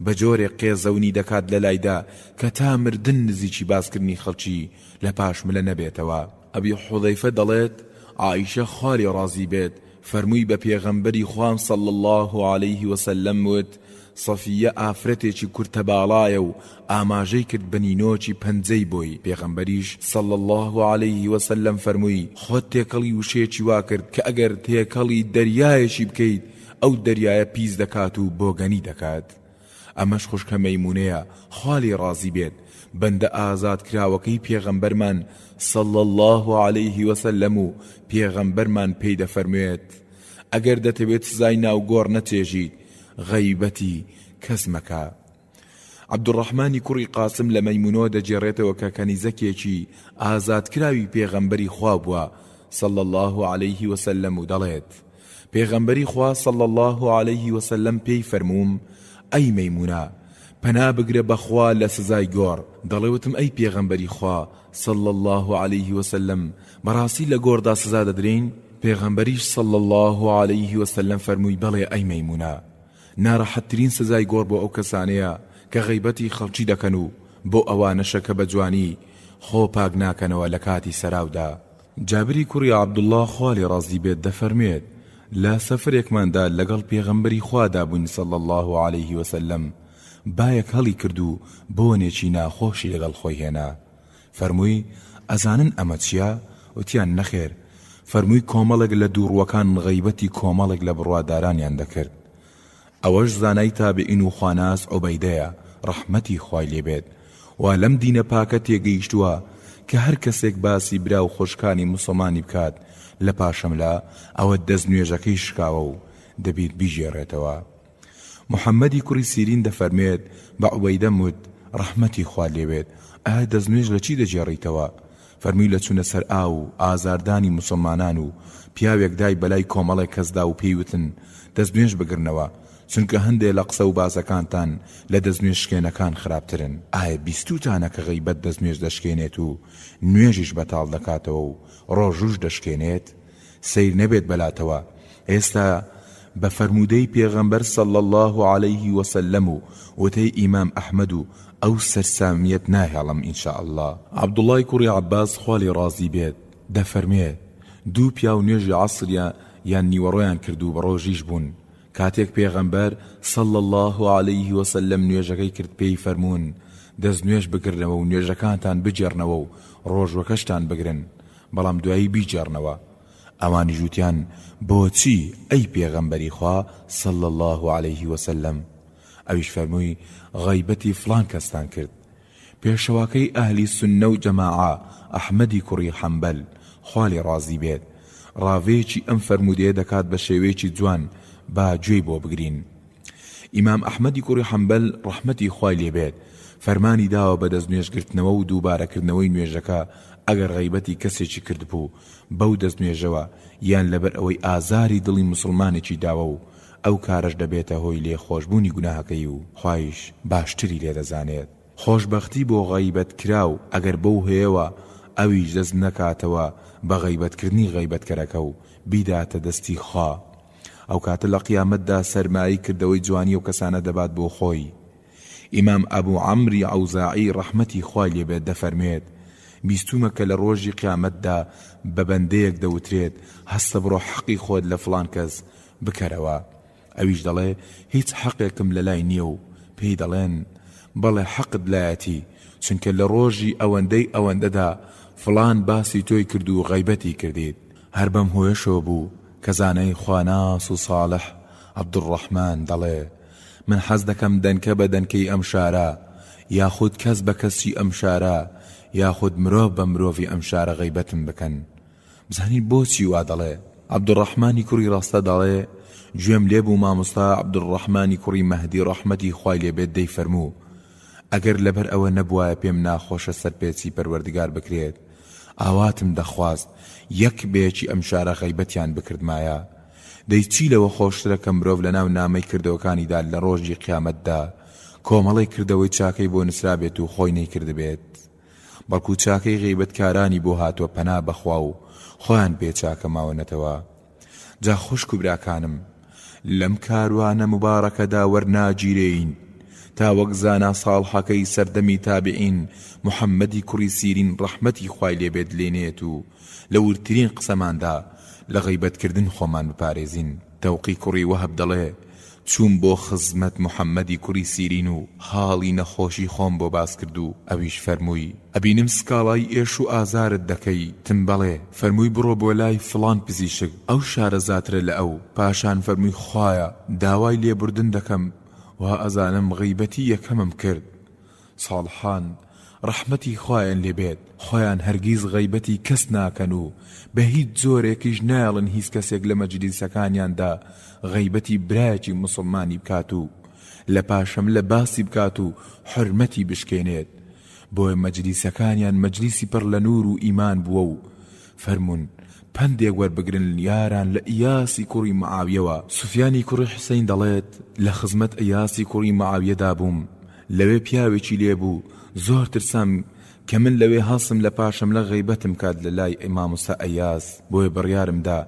Speaker 2: بە جۆرێک قێزەونی دەکات لە لایدا کە تا مردن نزیکی باسکردنی خەڵکی لە پاشملە نەبێتەوە ئەبی حوذەیفە دەڵێت عایشە خاڵی ڕازی بێت فەرمووی بە پێغەمبەری خوام صلی الله عليه وسلم وت سەفیە ئافرەتێکی کورتە باڵایە و ئاماژەی کرد بەنینۆکی پەنجەی بۆی پێغەمبەریش صلی الله عليه وسلم فەرمووی خۆت تێکەڵی وشەیەکی وا کرد کە ئەگەر تێکەڵی دەریایەکی بکەیت ئەو دەریایە پیس دەکات و بۆگەنی دەکات ئەمەش خوشکە مەیمونەیە خاڵی ڕازی بێت بەندە ئازاد کراوەکەی پێغەمبەرمان صلی الله عليه وسلم و پێغەمبەرمان پێی دەفەرموێت ئەگەر دەتەوێت سزای ناوگۆڕ نەچێژیت غەیبەتی کەس مەکە عەبدوڕەحمانی کوڕی قاسم لە مەیمونۆ دەجێڕێتەوە کە کەنیزەکێکی ئازادکراوی پێغەمبەری خوا بووە صلی الله عليه وسلم و دەڵێت پێغەمبەری خوا صلی الله عليه وسلم پێی فەرمووم ئەی مەیمونە پەنا بگرە بەخوا لە سزای گۆڕ دەڵێوتم ئەی پێغەمبەری خوا صلی الله عليه وسلم بەڕاستی لە گۆڕدا سزا دەدرێن پێغەمبەریش صلی الله عليه وسلم فەرمووی بەڵێ ئەی مەیمونە ناڕەحەتترین سزای گۆڕ بۆ ئەو کەسانەیە کە غەیبەتی خەڵکی دەکەن و بۆ ئەوانەشە کە بە جوانی خۆ پاک ناکەنەوە لە کاتی سەراودا جابری کوڕی عەبدوڵڵاه خوالی ڕازی بێت دەفەرمێت لە سەفرێکماندا لەگەڵ پێغەمبەری خوادا بووین صلی الله عليه وسلم بایەک هەڵی کرد و بۆنێکی ناخۆشی لەگەڵ خۆی هێنا فەرمووی ئەزانن ئەمە چییە؟ وتیان نەخێر فەرمووی کۆمەڵێک لە دووڕوەکان غەیبەتی کۆمەڵێک لە بڕوادارانیان دەکرد ئەوەش زانای تابعین و خواناس عوبەیدەیە ڕەحمەتی خوای لێبێت وا لەم دینە پاکە تێگەیشتووە کە هەر کەسێک باسی برا و خۆشکانی موسڵمانی بکات لە پاشەملا ئەوە دەستنوێژەکەی شکاوە و دەبێت بیژێڕێتەوە محەممەدی کوڕی سیرین دەفەرمێت بە عوبەیدە وت ڕەحمەتی خوا لێبێت ئایا دەستنوێژ لە چی دەجێڕیتەوە فەرمووی لە چوونە سەر ئاو و ئازاردانی موسڵمانان و پیاوێک دای بەلای کۆمەڵێک کەسدا و پێیوتن دەستنوێژ بگرنەوە چونکە هەندێک لە قسە و باسەکانتان لە دەستنوێژ شکێنەکان خراپترن ئایا بیستوتانە کە غەیبەت دەستنوێژ دەشکێنێت و نوێژیش بەتاڵ دەکاتەوە و ڕۆژوش دەشکێنێت سیر نەبێت بەلاتەوە ئێستا بە فەرمودەی پێغەمبەر صلی الله عليه وسلم و وتەی ئیمام ئەحمەد و ئەو سەرسامیەت ناهێڵم ئینشاء الله عەبدوڵڵای کوڕی عەباس خوالی ڕازی بێت دەفەرمێت دوو پیا و نوێژی عەسریە یان نیوەڕۆیان کرد و بە ڕۆژیش بوون کاتێک پێغەمبەر صلی الله عليه وسلم نوێژەکەی کرد پێی فەرموون دەست نوێژ بگرنەوە و نوێژەکانتان بجێڕنەوە و ڕۆژوەکەشتان بگرن بەڵام دوایی بیجێڕنەوە ئەوانی ژووتیان بۆچی ئەی پێغەمبەری خوا صلی الله عليه وسلم ئەویش فەرمووی غەیبەتی فڵان کەستان کرد پێشەواکەی ئەهلی سوننە و جەماعە ئەحمەدی کوڕی حەنبەل خوالی ڕازی بێت ڕاوەیەکی ئەم فەرمودەیە دەکات بە شێوەیەکی جوان با گوێی بۆ بگرین. ئیمام ئەحمەدی کوڕی حەمبەل ڕەحمەتی خوای لێبێت فەرمانی داوە بە دەست نوێژگرتنەوە و دووبارەکردنەوەی نوێژەکە ئەگەر غەیبەتی کەسێکی کردبوو بەو دەست نوێژەوە یان لەبەر ئەوەی ئازاری دڵی مسلمانێکی داوە و ئەو کارش دەبێتە هۆی لێخۆشبوونی گوناهەکەی و خوایش باشتری لێ دەزانێت. خۆشبەختی بۆ غەیبەت کراو ئەگەر بەو هەیەوە ئەویش دەست نەکاتەوە بە غەیبەتکردنی غەیبەتکەرەکە و بیداتە دەستی خوا، ئەو کاتە لە قیامەتدا سەرمایی کردەوەی جوانی و کەسانە دەبات بۆ خۆی. ئیمام ئەبوو عەمری عەوزاعی ڕەحمەتی خوای لێبێت دەفەرمێت بیستومە کە لە ڕۆژی قیامەتدا بە بەندەیەک دەوترێت هەستە بڕۆ حەقی خۆت لە فڵان کەس بکەرەوە، ئەویش دەڵێ هیچ حەقێکم لەلای نییە و پێی دەڵێن بەڵێ حەقت لایەتی، چونکە لە ڕۆژی ئەوەندەی ئەوەندەدا فڵان باسی تۆی کرد و غەیبەتی کردیت. هەر بەم هۆیەشەوە بوو کە زانەی خواناس و ساڵح عەبدوڕەحمان دەڵێ من حەز دەکەم دەنکە بە دەنکەی ئەم شارە، یاخود کەس بە کەسی ئەم شارە، یاخود مرۆڤ بە مرۆڤی ئەم شارە غەیبەتم بکەن. بزانین بۆچی وا دەڵێ؟ عەبدوڕەحمانی کوڕی ڕاستە دەڵێ گوێم لێبوو مامۆستا عەبدوڕەحمانی کوڕی مەهدی ڕەحمەتی خوای لێبێت دەیفەرموو ئەگەر لەبەر ئەوە نەبوایە پێم ناخۆشە سەرپێچی پەروەردگار بکرێت ئاواتم دەخواست یەک بێکی ئەم شارە غەیبەتیان بکردمایە. دەی چی لەوە خۆشترە کە مرۆڤ لە ناو نامەی کردەوەکانیدا لە ڕۆژی قیامەتدا کۆمەڵی کردەوەی چاکەی بۆ نووسرابێت و خۆی نەیکردبێت، بەڵکو چاکەی غەیبەتکارانی بۆ هاتووە پەنا بەخوا و خۆیان بێ چاکە ماوەنەتەوە. جا خوشک و براکانم لەم کاروانە مبارەکەدا وەرناگیرێین تا وەک زانا ساڵحەکەی سەردەمی تابعین محەممەدی کوڕی سیرین ڕەحمەتی خوای لێبێت لێنێت و لە ورترین قسەماندا لە غەیبەتکردن خۆمان بپارێزین. تەوقی کوڕی وەهەب دەڵێ چوون بۆ خزمەت محەممەدی کوڕی سیرین و حاڵی نەخۆشی خۆم بۆ باس کرد و ئەویش فەرمووی ئەبینم سکاڵای ئێش و ئازارت دەکەی، تم بەڵێ فەرمووی بڕۆ بۆ لای فڵان پزیشک ئەو شارە زاترە لە ئەو، پاشان فەرمووی خوایە داوای لێبوردن دەکەم وا ئەزانم غەیبەتی یەکەمم کرد. ساڵحان ڕەحمەتی خوایان لێبێت خۆیان هەرگیز غەیبەتی کەس ناکەن و بە هیچ زۆرێکیش نایڵن هیچ کەسێک لە مەجلیسەکانیاندا غەیبەتی برایەکی مسلمانی بکات و لە پاشەم لە باسی بکات و حرمەتی بشکێنێت. بۆیە مەجلیسەکانیان مەجلیسی پڕ لە نور و ئیمان بووە و فەرمون پندێک وەربگرن یاران لە ئیاسی کوڕی معاویەوە. سوفیانی کوڕی حوسەین دەڵێت لە خزمەت ئیاسی کوڕی معاویەدا بووم، لەوێ پیاوێکی لێبوو زۆر ترسام کە من لەوێ هەڵسم لە پاشم لە غەیبەتم کات لە لای مامۆستا ئەیاز، بۆیە بڕیارمدا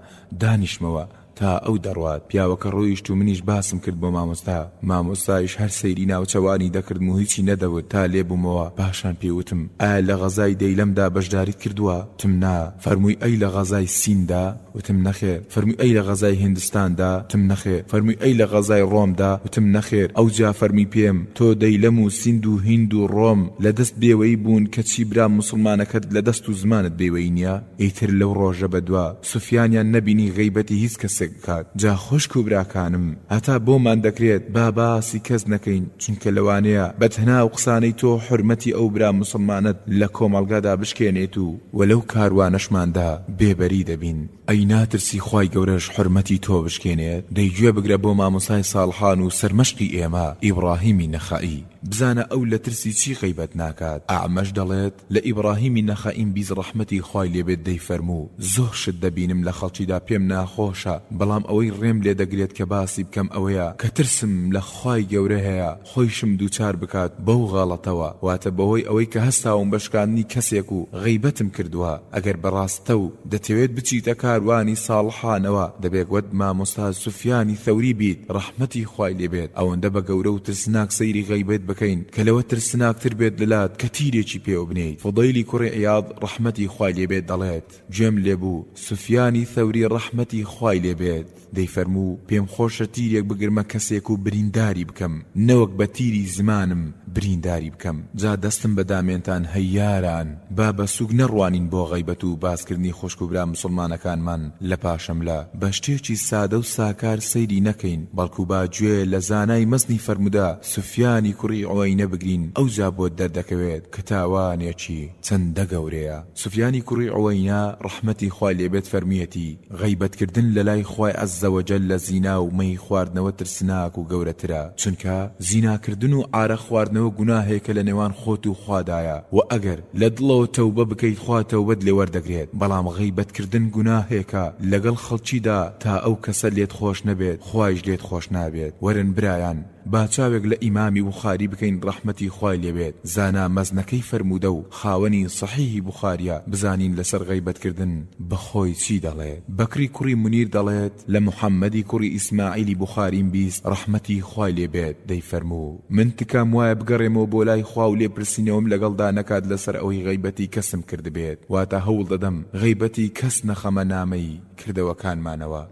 Speaker 2: دانیشمەوە تا ئەو دەڕوات. پیاوەکە ڕۆیشت و منیش باسم کرد بۆ مامۆستا، مامۆستایش هەر سەیری ناوچەوانی دەکردم و هیچی نەدەوت تا لێبوومەوە. پاشان پێوتم ئایا لە غەزای دەیلەمدا بەشداریت کردووە؟ تم نا. فەرمووی ئەی لە غەزای سیندا؟ وتم نەخێر. فەرمووی ئەی لە غەزای هیندستاندا؟ تم نەخێر. فەرمووی ئەی لە غەزای ڕۆمدا؟ وتم نەخێر. ئەو جا فەرمی پێم تۆ دەیلەم و سیند و هیند و ڕۆم لە دەست بێوەی بوون کەچی برا مسلمانەکەت لە دەست و زمانت بێوەی نییە؟ ئیتر لەو ڕۆژە بەدوا سوفیانیان نەبینی غەیبەتی هیچ کەسێک بکات. جا خوشک و براکانم هەتا بۆمان دەکرێت باسی کەس نەکەین، چونکە لەوانەیە بەتەنها و قسانەی تۆ حرمەتی ئەو برا مسلمانت لە کۆمەڵگادا بشکێنێت و وەلەو کاروانەشماندا بێبەری دەبین. ئەی ناترسی خوای گەورەش حرمەتی تۆ بشکێنێت؟ دەیگوێ بگرە بۆ مامۆسای ساڵحان و سەرمەشقی ئێمە ئیبراهیمی نەخەئی، بزانە ئەو لە ترسی چی غەیبەت ناکات. ئەعمەش دەڵێت لە ئیبراهیمی نەخەئیم بیز ڕەحمەتی خوای لێبێت دەیفەرموو زۆر شت دەبینم لە خەڵکیدا پێم ناخۆشە، بەڵام ئەوەی ڕێم لێ دەگرێت کە باسی بکەم ئەوەیە کە ترسم لە خوای گەورە هەیە خۆیشم دووچار بکات بەو غاڵەتەوە، واتە بەوەی ئەوەی کە هەستاوم بەشکاندنی کەسێک و غەیبەتم کردووە. ئەگەر بەڕاستە و دەتەوێت بچیتە کاروانی ساڵحانەوە دەبێت وەد مامۆستا سوفیانی ثەوری بیت ڕەحمەتی خوای لێبێت، ئەوەندە بە گەورە و ترسناک سەیری غەیبەت بکەین کە لەوە ترسناکتر بێت لەلات کە تیرێکی پێوە بنێیت. فوضەیلی کوڕی عیاض ڕەحمەتی خوای لێبێت دەڵێت گوێم لێبوو سوفیانی ثەوری ڕەحمەتی خوای لێبێت دەڵێت دەیفەرموو پێم خۆشە تیرێک بگرمە کەسێک و برینداری بکەم نەوەک بە تیری زمانم برینداری بکەم. جا دەستم بە دامێنتان هەیاران با بە سوگ نەڕوانین بۆ غەیبەت و باسکردنی خوشک و برا مسلمانەکانمان لە پاشەملا بە شتێکی سادە و ساکار سەیری نەکەین بەڵکو با گوێ لە زانای مەزنی فەرمودا سوفیانی کوڕی عوەینە بگرین ئەو جا بۆ دەردەکەوێت کە تاوانێکی چەندە گەورەیە. سوفیانی کوڕی عوەینە ڕەحمەتی خوای لێبێت فەرمیەتی غەیبەتکردن لە لای خوای عەزەوەجەل لە زینا و مەی خواردنەوە ترسناک و گەورەترە چونکە زیناکردن و ئارە خواردنەوە گوناهێکە لە نێوان خۆت و خوادایە و ئەگەر لە دڵەوە تەوبە بکەیت خوا تەوبەت لێ وەردەگرێت بەڵام غەیبەتکردن گوناهێکە لەگەڵ خەڵکیدا تا ئەو کەسە لێت خۆش نەبێت خوایش لێت خۆش نابێت. وەرن برایان با چاوێک لە ئیمامی بوخاری بکەین ڕەحمەتی خوای لێبێت زانا مەزنەکەی فەرموودە و خاوەنی صحیحی بوخاریە بزانین لەسەر غەیبەتکردن بەخۆی چی دەڵێت. بەکری کوڕی منیر دەڵێت لە محەممەدی کوڕی ئیسماعیلی بوخاریم بیست ڕەحمەتی خوای لێبێت دەیفەرموو من تکام وایە بگەڕێمەوە بۆ لای خوا و لێ پرسینەوەم لەگەڵدا نەکات لەسەر ئەوەی غەیبەتی کەسم کردبێت واتە هەوڵ دەدەم غەیبەتی کەس نەخەمە نامەی کردەوەکانمانەوە.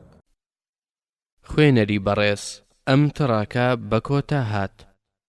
Speaker 4: خوێنەری بەڕێز ئەم تڕاکە بە کۆتا هات.